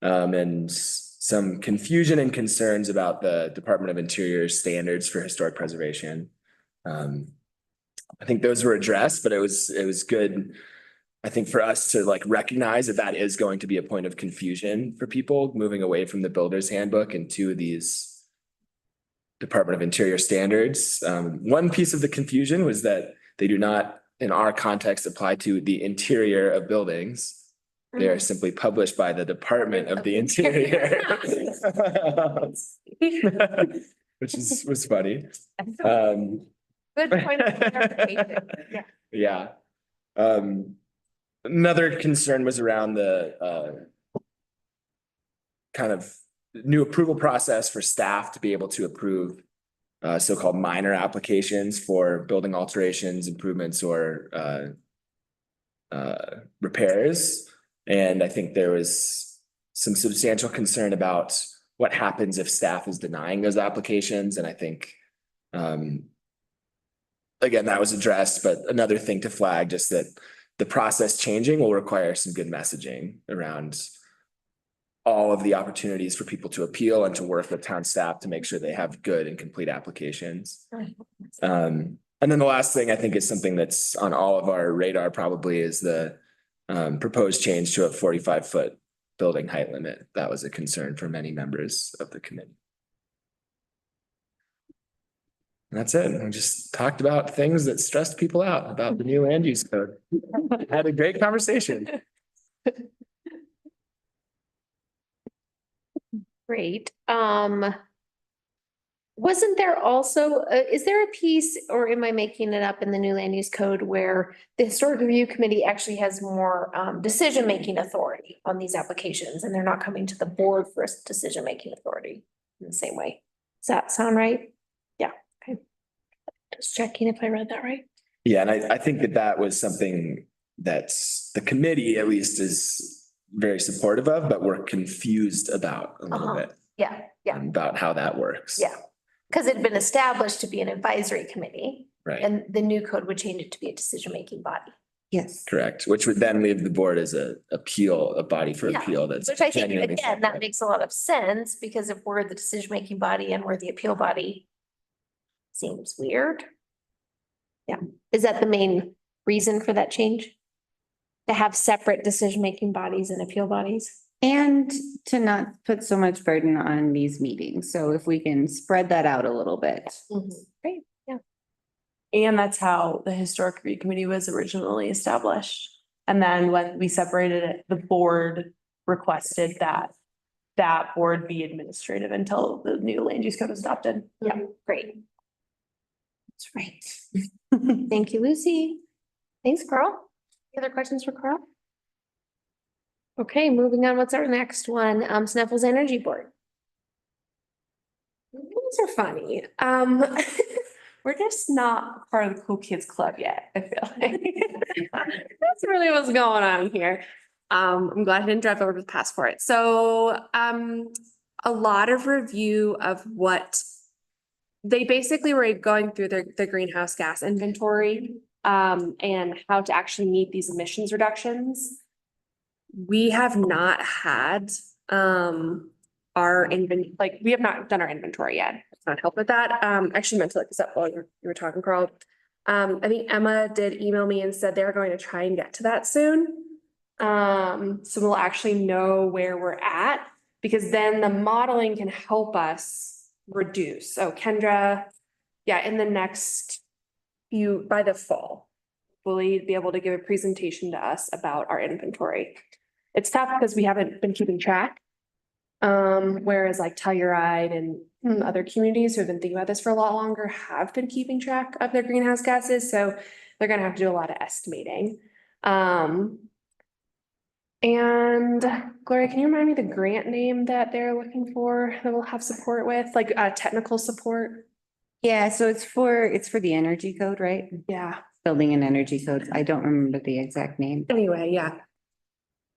And some confusion and concerns about the Department of Interior's standards for historic preservation. I think those were addressed, but it was good, I think, for us to like recognize that is going to be a point of confusion for people moving away from the builder's handbook into these Department of Interior standards. One piece of the confusion was that they do not, in our context, apply to the interior of buildings. They are simply published by the Department of the Interior. Which was funny. Good point of clarification. Yeah. Another concern was around the kind of new approval process for staff to be able to approve so-called minor applications for building alterations, improvements, or repairs. And I think there was some substantial concern about what happens if staff is denying those applications. And I think again, that was addressed, but another thing to flag, just that the process changing will require some good messaging around all of the opportunities for people to appeal and to work with town staff to make sure they have good and complete applications. And then the last thing I think is something that's on all of our radar probably is the proposed change to a 45-foot building height limit. That was a concern for many members of the committee. And that's it. We just talked about things that stressed people out about the new land use code. Had a great conversation. Great. Wasn't there also, is there a piece, or am I making it up in the new land use code where the Historic Review Committee actually has more decision-making authority on these applications and they're not coming to the board for decision-making authority in the same way? Does that sound right? Yeah, okay. Just checking if I read that right. Yeah, and I think that was something that the committee at least is very supportive of, but we're confused about a little bit. Yeah, About how that works. yeah. Because it had been established to be an advisory committee. Right. And the new code would change it to be a decision-making body. Yes. Correct, which would then leave the board as a body for Yeah, appeal that's. Which I think, genuinely again, that makes a lot of sense, because if we're the decision-making body and we're the appeal body, seems weird. Yeah, is that the main reason for that change? To have separate decision-making bodies and appeal bodies? And to not put so much burden on these meetings. So if we can spread that out a little bit. Great, yeah. And that's how the Historic Review Committee was originally established. And then when we separated it, the board requested that that board be administrative until the new land use code was adopted. Yeah, great. That's right. Thank you, Lucy. Thanks, Carl. Any other questions for Carl? Okay, moving on. What's our next one? Sneffels Energy Board. These are funny. we're just not part of the cool kids club yet, I feel like. That's really what's going on here. I'm glad I didn't drive over to the pass for it. So, a lot of review of what they basically were going through the greenhouse gas inventory, and how to actually meet these emissions reductions. We have not had, we have not done our inventory yet. It's not help with that. I actually meant to look this up while you were talking, Carl. I think Emma did email me and said they're going to try and get to that soon. So we'll actually know where we're at, because then the modeling can help us reduce. So Kendra, yeah, in the next by the fall, will be able to give a presentation to us about our inventory. It's tough because we haven't been keeping track. Whereas like Telluride and other communities who have been thinking about this for a lot longer have been keeping track of their greenhouse gases. So they're gonna have to do a lot of estimating. And Gloria, can you remind me the grant name that they're looking for that we'll have support with, like technical support? Yeah, so it's for the energy code, right? Yeah. Building and energy codes. I don't remember the exact name. Anyway, yeah.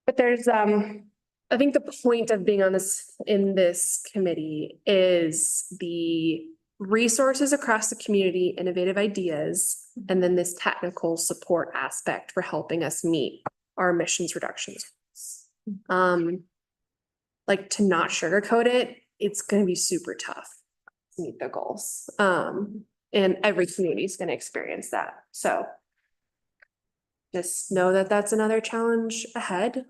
But there's, I think the point of being in this committee is the resources across the community, innovative ideas, and then this technical support aspect for helping us meet our emissions reductions. Like, to not sugarcoat it, it's gonna be super tough to meet the goals. And every community is gonna experience that. So just know that that's another challenge ahead.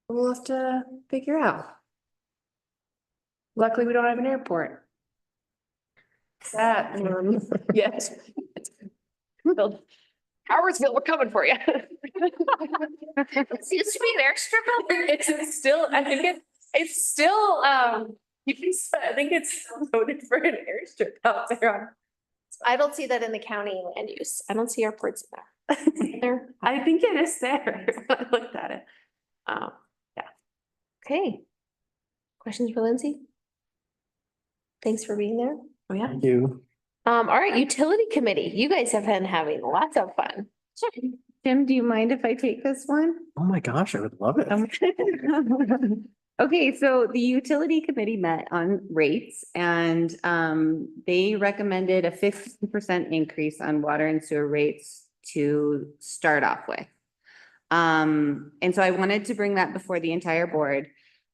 We'll have to figure out. Luckily, we don't have an airport. That, yes. Howardsville, we're coming for you. Excuse me, an airstrip out there? It's still, I think it's still, I think it's voted for an airstrip out there. I don't see that in the county land use. I don't see airports in there. I think it is there. I looked at it. Yeah. Okay. Questions for Lindsay? Thanks for being there. Oh, yeah. Thank you. All right, utility committee. You guys have been having lots of fun. Jim, do you mind if I take this one? Oh my gosh, I would love it. Okay, so the utility committee met on rates and they recommended a 15% increase on water and sewer rates to start off with. And so I wanted to bring that before the entire board.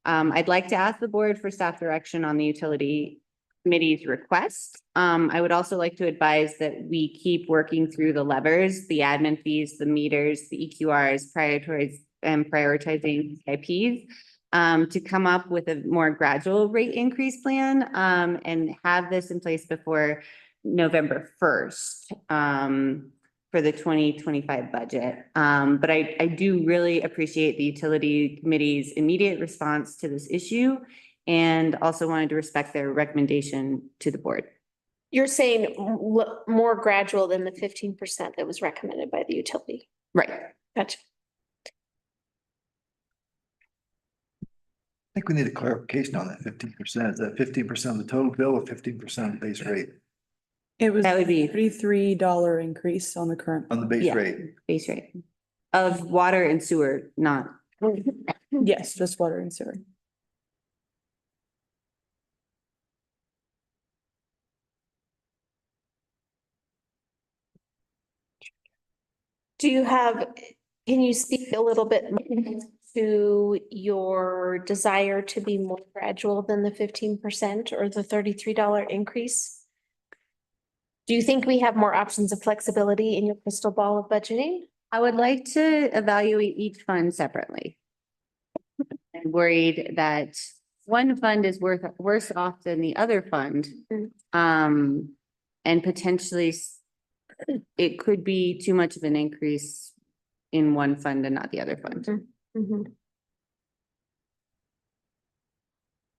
I'd like to ask the board for staff direction on the utility committee's request. I would also like to advise that we keep working through the levers, the admin fees, the meters, the EQRs, prioritizing CIPs, to come up with a more gradual rate increase plan, and have this in place before November 1st, for the 2025 budget. But I do really appreciate the utility committee's immediate response to this issue, and also wanted to respect their recommendation to the board. You're saying more gradual than the 15% that was recommended by the utility. Right. Gotcha. I think we need a clarification on that 15%. Is that 15% of the total bill or 15% of the base rate? It was That would be $33 increase on the current. On the base Yeah. rate? Base rate of water and sewer, not. Yes, just water and sewer. Can you speak a little bit to your desire to be more gradual than the 15% or the $33 increase? Do you think we have more options of flexibility in your crystal ball of budgeting? I would like to evaluate each fund separately. I'm worried that one fund is worse off than the other fund. And potentially it could be too much of an increase in one fund and not the other fund.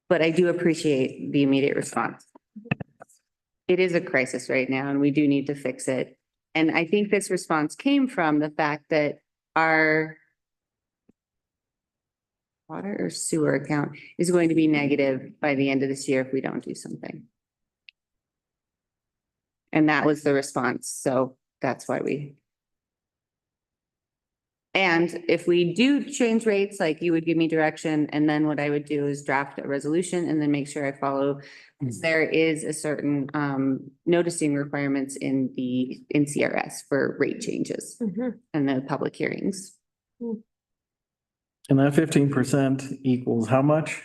But I do appreciate the immediate response. It is a crisis right now and we do need to fix it. And I think this response came from the fact that our water or sewer account is going to be negative by the end of this year if we don't do something. And that was the response. So that's why we. And if we do change rates, like you would give me direction, and then what I would do is draft a resolution and then make sure I follow. There is a certain noticing requirements in CRS for rate changes and the public hearings. And that 15% equals how much?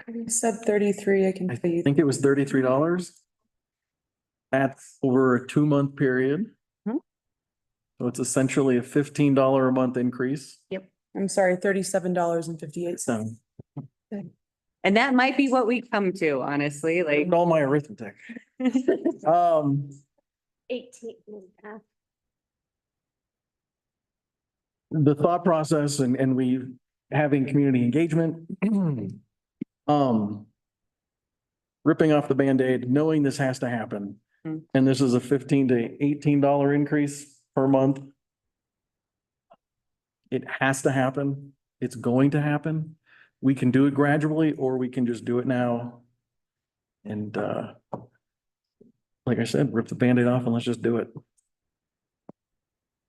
You said 33, I can I tell you. think it was $33. That's over a 2-month period. So it's essentially a $15 a month increase. Yep. I'm sorry, $37.58. So And that might be what we come to, honestly, like. all my arithmetic. 18. The thought process and we having community engagement. Ripping off the Band-Aid, knowing this has to happen. And this is a $15 to $18 increase per month. It has to happen. It's going to happen. We can do it gradually, or we can just do it now. And like I said, rip the Band-Aid off and let's just do it.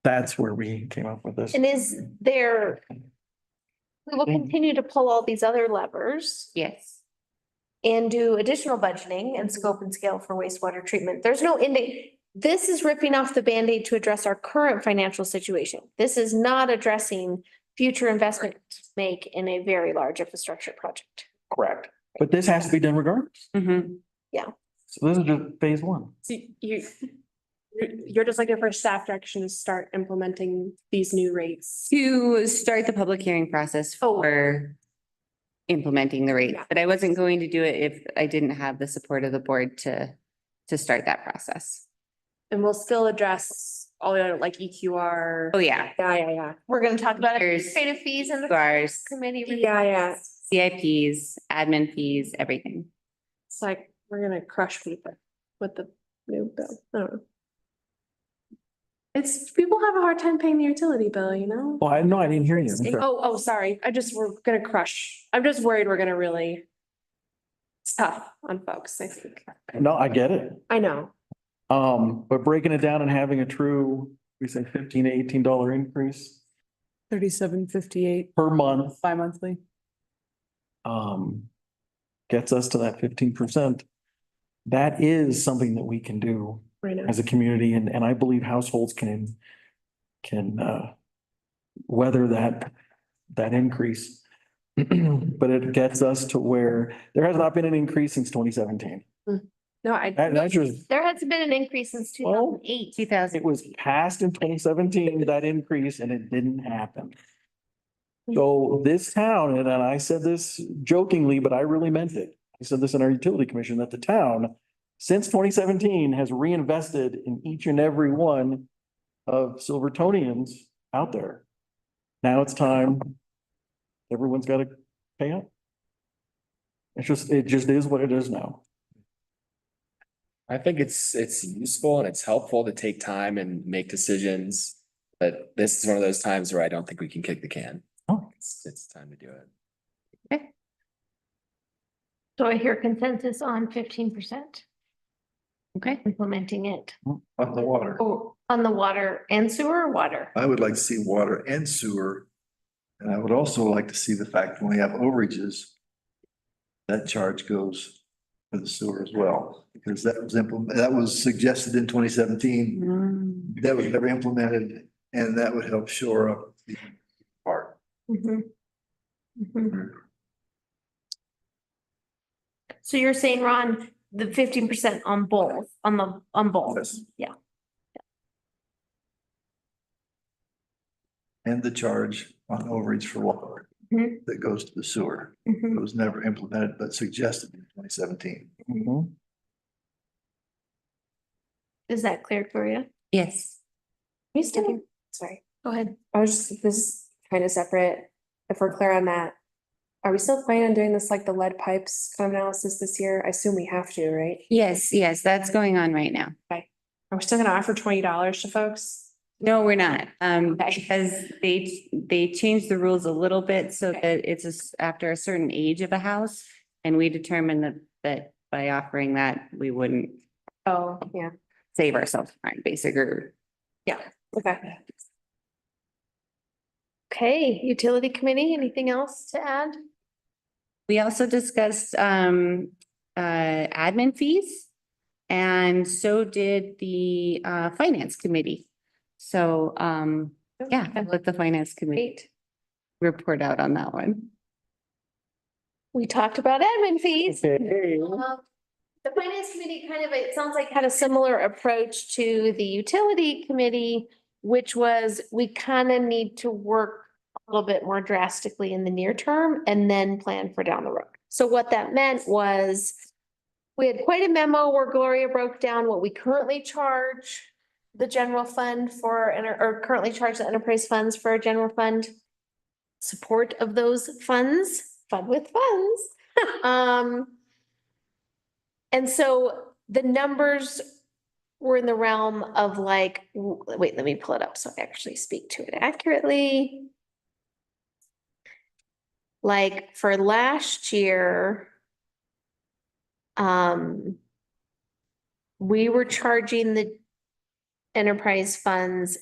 That's where we came up with this. And is there, we will continue to pull all these other levers. Yes. And do additional budgeting and scope and scale for wastewater treatment. There's no ending. This is ripping off the Band-Aid to address our current financial situation. This is not addressing future investment to make in a very large infrastructure project. Correct. But this has to be done regardless. Yeah. So this is just phase one. So you're just looking for staff direction to start implementing these new rates. To start the public hearing process for implementing the rate, but I wasn't going to do it if I didn't have the support of the board to start that process. And we'll still address all the other like EQR. Oh, yeah. Yeah. We're gonna talk about There's administrative fees and the EQRs, committee. Yeah. CIPs, admin fees, everything. It's like, we're gonna crush people with the new bill. I don't know. It's, people have a hard time paying the utility bill, you know? Well, I know I didn't hear you. I'm sorry. Oh, sorry. We're gonna crush. I'm just worried we're gonna really. It's tough on folks, I think. No, I get it. I know. But breaking it down and having a true, we say $15 to $18 increase $37.58 per month, bi-monthly. gets us to that 15%. That is something that we can do Right now. as a community, and I believe households can weather that increase. But it gets us to where there has not been an increase since 2017. No, That's just, There hasn't been an increase since 2008. it was passed in 2017, that increase, and it didn't happen. So this town, and I said this jokingly, but I really meant it. I said this in our utility commission, that the town, since 2017, has reinvested in each and every one of Silvertonians out there. Now it's time. Everyone's got to pay up. It just is what it is now. I think it's useful and it's helpful to take time and make decisions. But this is one of those times where I don't think we can kick the can. Oh. It's time to do it. So I hear consensus on 15%. Okay. Implementing it. On the water. Oh, on the water and sewer or water? I would like to see water and sewer. And I would also like to see the fact when we have overages, that charge goes for the sewer as well, because that was suggested in 2017. That was never implemented, and that would help shore up the part. So you're saying, Ron, the 15% on both, on both? Yes. Yeah. And the charge on overage for water that goes to the sewer. It was never implemented, but suggested in 2017. Is that clear for you? Yes. Me too. Sorry. Go ahead. This is kind of separate. If we're clear on that, are we still planning on doing this like the lead pipes kind of analysis this year? I assume we have to, right? Yes, that's going on right now. Okay. Are we still gonna offer $20 to folks? No, we're not, because they changed the rules a little bit so that it's after a certain age of a house. And we determined that by offering that, we wouldn't. Oh, yeah. save ourselves time, basically. Yeah, okay. Okay, utility committee, anything else to add? We also discussed admin fees. And so did the finance committee. So yeah, I'll let the finance committee report out on that one. We talked about admin fees. The finance committee kind of, it sounds like had a similar approach to the utility committee, which was we kind of need to work a little bit more drastically in the near term and then plan for down the road. So what that meant was we had quite a memo where Gloria broke down what we currently charge the general fund for, or currently charge the enterprise funds for a general fund. Support of those funds, fund with funds. And so the numbers were in the realm of like, wait, let me pull it up so I actually speak to it accurately. Like for last year, we were charging the enterprise funds,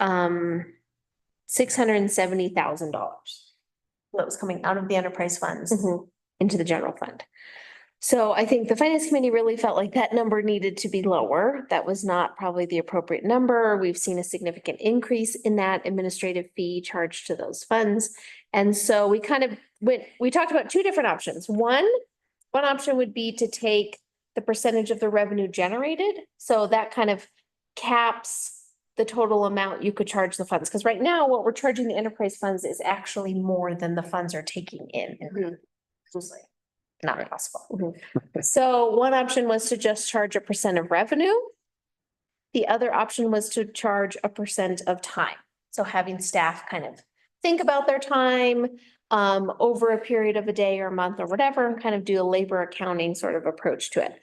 $670,000. That was coming out of the enterprise funds into the general fund. So I think the finance committee really felt like that number needed to be lower. That was not probably the appropriate number. We've seen a significant increase in that administrative fee charged to those funds. And so we kind of we talked about two different options. One option would be to take the percentage of the revenue generated. So that kind of caps the total amount you could charge the funds. Because right now what we're charging the enterprise funds is actually more than the funds are taking in. It's like not possible. So one option was to just charge a percent of revenue. The other option was to charge a percent of time. So having staff kind of think about their time over a period of a day or a month or whatever, and kind of do a labor accounting sort of approach to it.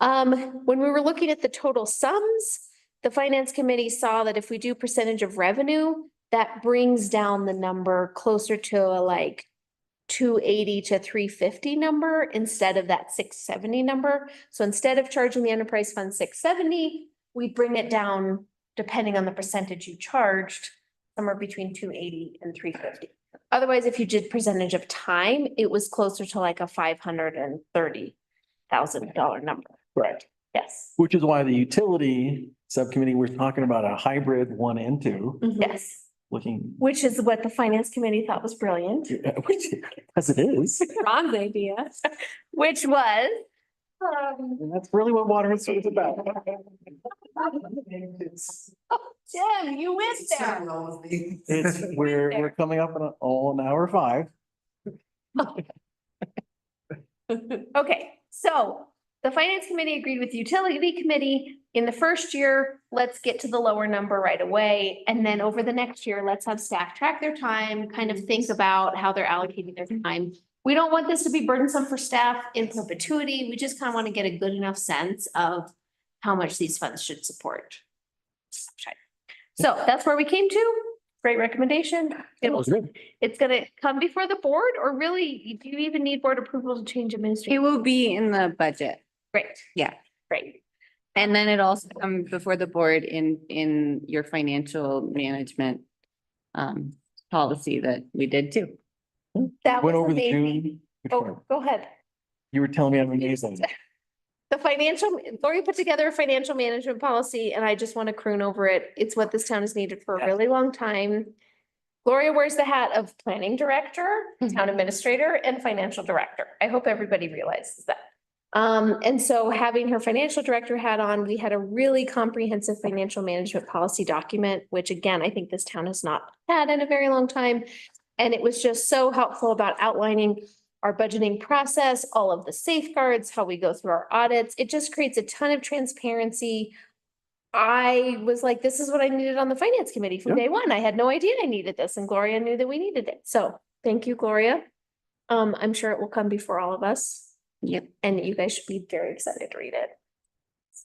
When we were looking at the total sums, the finance committee saw that if we do percentage of revenue, that brings down the number closer to a like 280 to 350 number instead of that 670 number. So instead of charging the enterprise fund 670, we bring it down depending on the percentage you charged, somewhere between 280 and 350. Otherwise, if you did percentage of time, it was closer to like a $530,000 number. Right. Yes. Which is why the utility subcommittee, we're talking about a hybrid 1 and 2. Yes. Looking. Which is what the finance committee thought was brilliant. As it is. Ron's idea, which was. And that's really what water and sewer is about. Jim, you went there. We're coming up on hour 5. Okay, so the finance committee agreed with the utility committee. In the first year, let's get to the lower number right away. And then over the next year, let's have staff track their time, kind of think about how they're allocating their time. We don't want this to be burdensome for staff in perpetuity. We just kind of want to get a good enough sense of how much these funds should support. So that's where we came to. Great recommendation. It's gonna come before the board, or really, do you even need board approval to change administration? It will be in the budget. Great. Yeah. Great. And then it also comes before the board in your financial management policy that we did too. That was Went over the amazing. June. Oh, go ahead. You were telling me I'm amazing. The Lori put together a financial management policy and I just want to croon over it. It's what this town has needed for a really long time. Gloria wears the hat of planning director, town administrator, and financial director. I hope everybody realizes that. And so having her financial director hat on, we had a really comprehensive financial management policy document, which again, I think this town has not had in a very long time. And it was just so helpful about outlining our budgeting process, all of the safeguards, how we go through our audits. It just creates a ton of transparency. I was like, this is what I needed on the finance committee from day one. I had no idea I needed this, and Gloria knew that we needed it. So thank you, Gloria. I'm sure it will come before all of us. Yep. And you guys should be very excited to read it.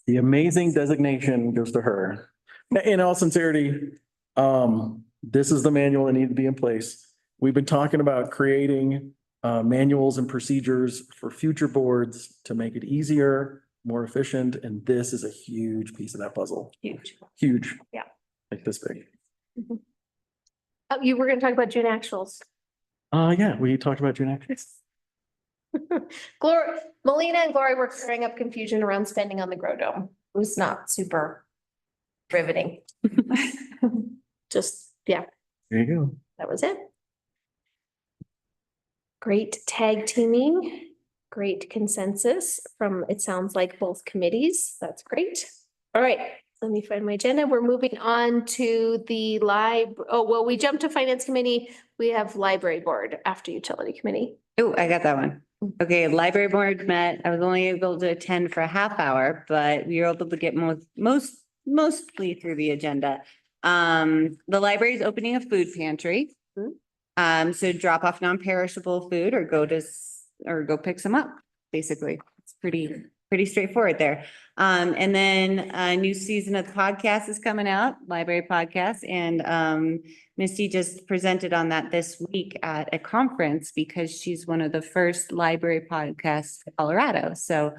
The amazing designation goes to her. In all sincerity, this is the manual that needs to be in place. We've been talking about creating manuals and procedures for future boards to make it easier more efficient, and this is a huge piece of that puzzle. Huge. Huge. Yeah. Like this big. Oh, you were gonna talk about June actuals. Yeah, we talked about June actions. Melina and Gloria were clearing up confusion around spending on the Grow Dome. It was not super riveting. Just, yeah, There you go. that was it. Great tag teaming, great consensus from, it sounds like both committees. That's great. All right, let me find my agenda. We're moving on to the we jumped to Finance Committee. We have Library Board after Utility Committee. Oh, I got that one. Okay, library board met. I was only able to attend for a half hour, but we were able to get mostly through the agenda. The library is opening a food pantry. So drop off non-perishable food or go pick some up, basically. It's pretty straightforward there. And then a new season of the podcast is coming out, library podcast, and Misty just presented on that this week at a conference because she's one of the first library podcasts in Colorado. So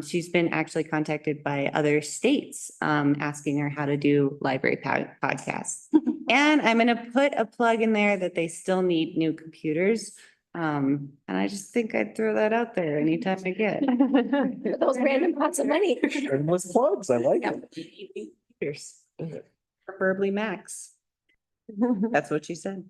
she's been actually contacted by other states asking her how to do library podcasts. And I'm gonna put a plug in there that they still need new computers. And I just think I'd throw that out there anytime I get. Those random pots of money. Shameless plugs, I like it. Computers, preferably Macs. That's what she said.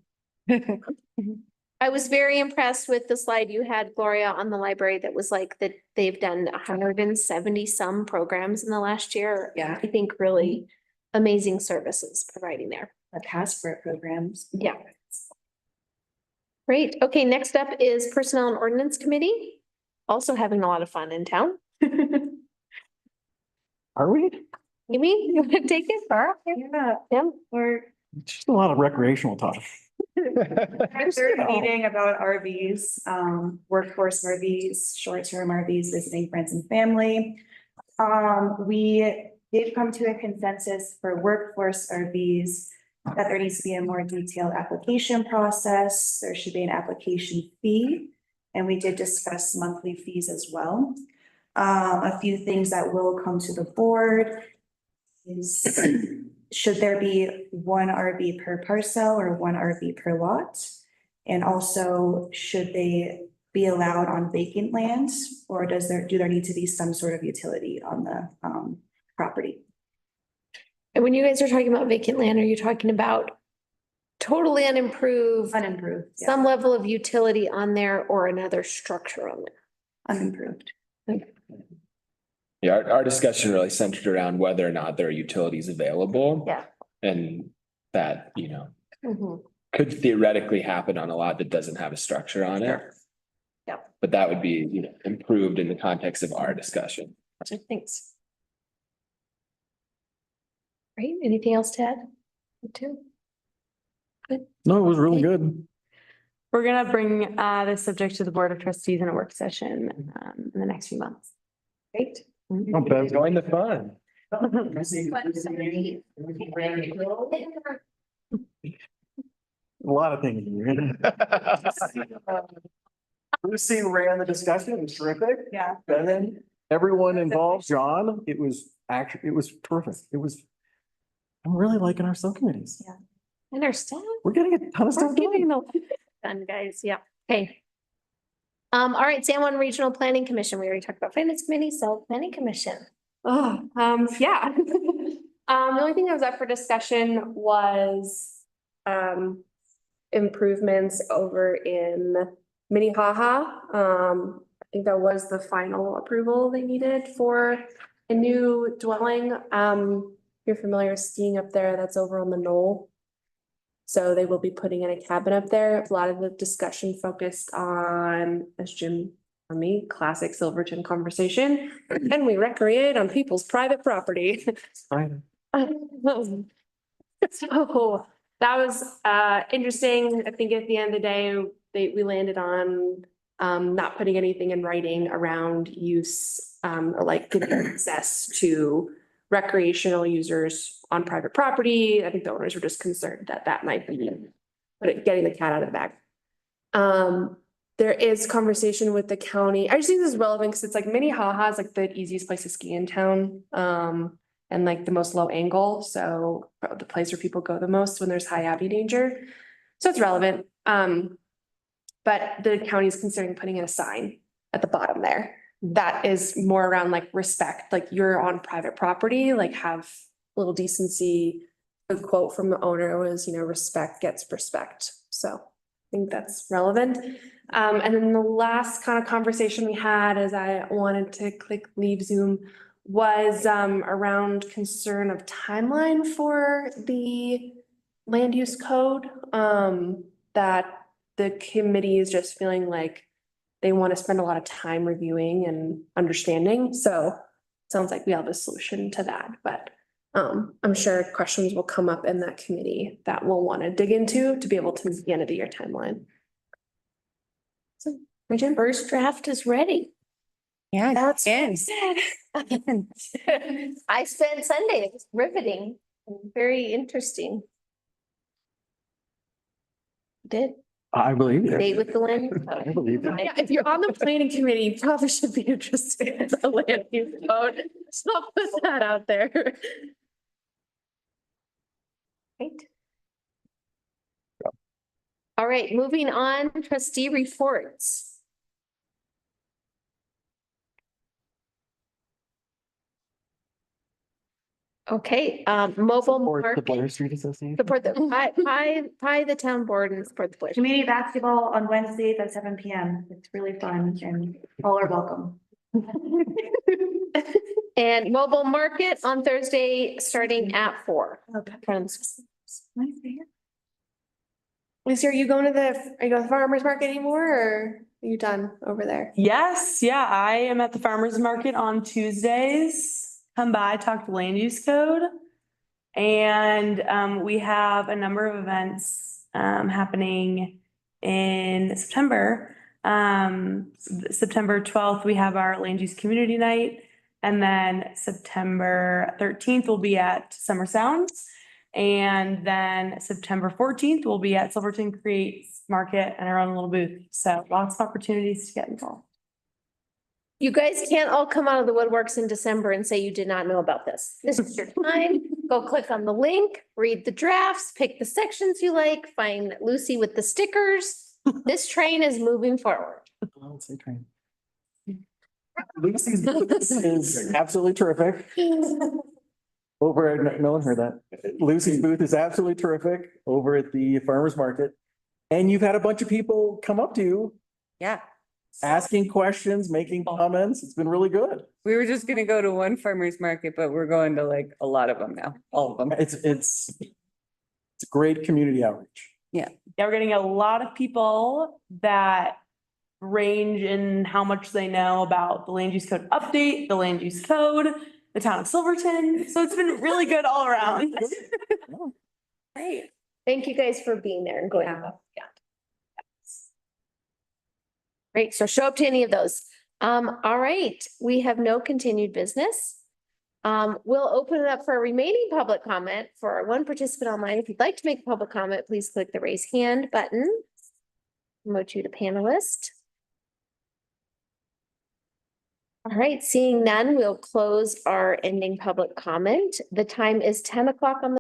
I was very impressed with the slide you had, Gloria, on the library that was like that they've done 170 some programs in the last year. Yeah. I think really amazing services providing there. The passport programs. Yeah. Great. Okay, next up is Personnel and Ordinance Committee. Also having a lot of fun in town. Are we? Amy, you want to take it? Yeah. Or Just a lot of recreational talk. our third meeting about RVs, workforce RVs, short-term RVs, visiting friends and family. We did come to a consensus for workforce RVs that there needs to be a more detailed application process. There should be an application fee. And we did discuss monthly fees as well. A few things that will come to the board is should there be one RV per parcel or one RV per lot? And also, should they be allowed on vacant land, or do there need to be some sort of utility on the property? And when you guys are talking about vacant land, are you talking about totally unimproved? Unimproved, yeah. Some level of utility on there or another structure on there? Unimproved. Yeah, our discussion really centered around whether or not there are utilities available. Yeah. And that, could theoretically happen on a lot that doesn't have a structure on it. Yeah. But that would be, improved in the context of our discussion. Thanks. Right, anything else to add? Good. No, it was really good. We're gonna bring this subject to the Board of Trustees in a work session in the next few months. Great. Oh, Ben's going to fun. A lot of things. Lucy ran the discussion. It was terrific. Yeah. And then everyone involved, John, it was terrific. I'm really liking our subcommittees. Yeah. And our staff. We're getting a ton of stuff done. Done, guys, yeah, okay. All right, San Juan Regional Planning Commission, we already talked about Finance Committee, so Planning Commission. Yeah. The only thing that was up for discussion was improvements over in Minnehaha. I think that was the final approval they needed for a new dwelling. You're familiar with skiing up there, that's over on the knoll. So they will be putting in a cabin up there. A lot of the discussion focused on, as Jim for me, classic Silverton conversation. Can we recreate on people's private property? So that was interesting. I think at the end of the day, we landed on not putting anything in writing around use, or like giving access to recreational users on private property. I think the owners were just concerned that that might be getting the cat out of the bag. there is conversation with the county. I just think this is relevant because it's like Minnehaha is like the easiest place to ski in town. And like the most low angle, so the place where people go the most when there's high abbey danger. So it's relevant. But the county is considering putting in a sign at the bottom there. That is more around like respect, like you're on private property, like have a little decency. The quote from the owner was, respect gets respect. So I think that's relevant. And then the last kind of conversation we had as I wanted to click leave Zoom was around concern of timeline for the land use code. That the committee is just feeling like they want to spend a lot of time reviewing and understanding. So sounds like we have a solution to that, but I'm sure questions will come up in that committee that we'll want to dig into to be able to meet the end of the year timeline. So, Regina? First draft is ready. Yeah, That's what I good. said. I spent Sunday, it was riveting, and very interesting. Did I believe it. date with the land. I believe it. Yeah, if you're on the planning committee, you probably should be interested in the land use code. So I'll put that out there. Right. All right, moving on, trustee reports. Okay, mobile Support the market. Blair Street Association. Support the, pie the town board and support the Blair. Community basketball on Wednesdays at 7 p.m. It's really fun and all are welcome. And mobile market on Thursday, starting at 4. Lisa, are you going to the farmer's market anymore or are you done over there? Yes, yeah, I am at the farmer's market on Tuesdays. Come by, talk to land use code. And we have a number of events happening in September. September 12th, we have our land use community night. And then September 13th, we'll be at Summer Sounds. And then September 14th, we'll be at Silverton Creates Market and our own little booth. So lots of opportunities to get involved. You guys can't all come out of the woodworks in December and say you did not know about this. This is your time. Go click on the link, read the drafts, pick the sections you like, find Lucy with the stickers. This train is moving forward. I'll say train. Lucy's booth is absolutely terrific. Over at, no one heard that. Lucy's booth is absolutely terrific over at the farmer's market. And you've had a bunch of people come up to you. Yeah. Asking questions, making comments. It's been really good. We were just gonna go to one farmer's market, but we're going to like a lot of them now, all of them. It's great community outreach. Yeah, we're getting a lot of people that range in how much they know about the land use code update, the land use code, the town of Silverton. So it's been really good all around. Great. Thank you guys for being there and going. Yeah. Great. So show up to any of those. All right. We have no continued business. We'll open it up for a remaining public comment for our one participant online. If you'd like to make a public comment, please click the raise hand button. Promote you to panelist. All right, seeing none, we'll close our ending public comment. The time is 10 o'clock on the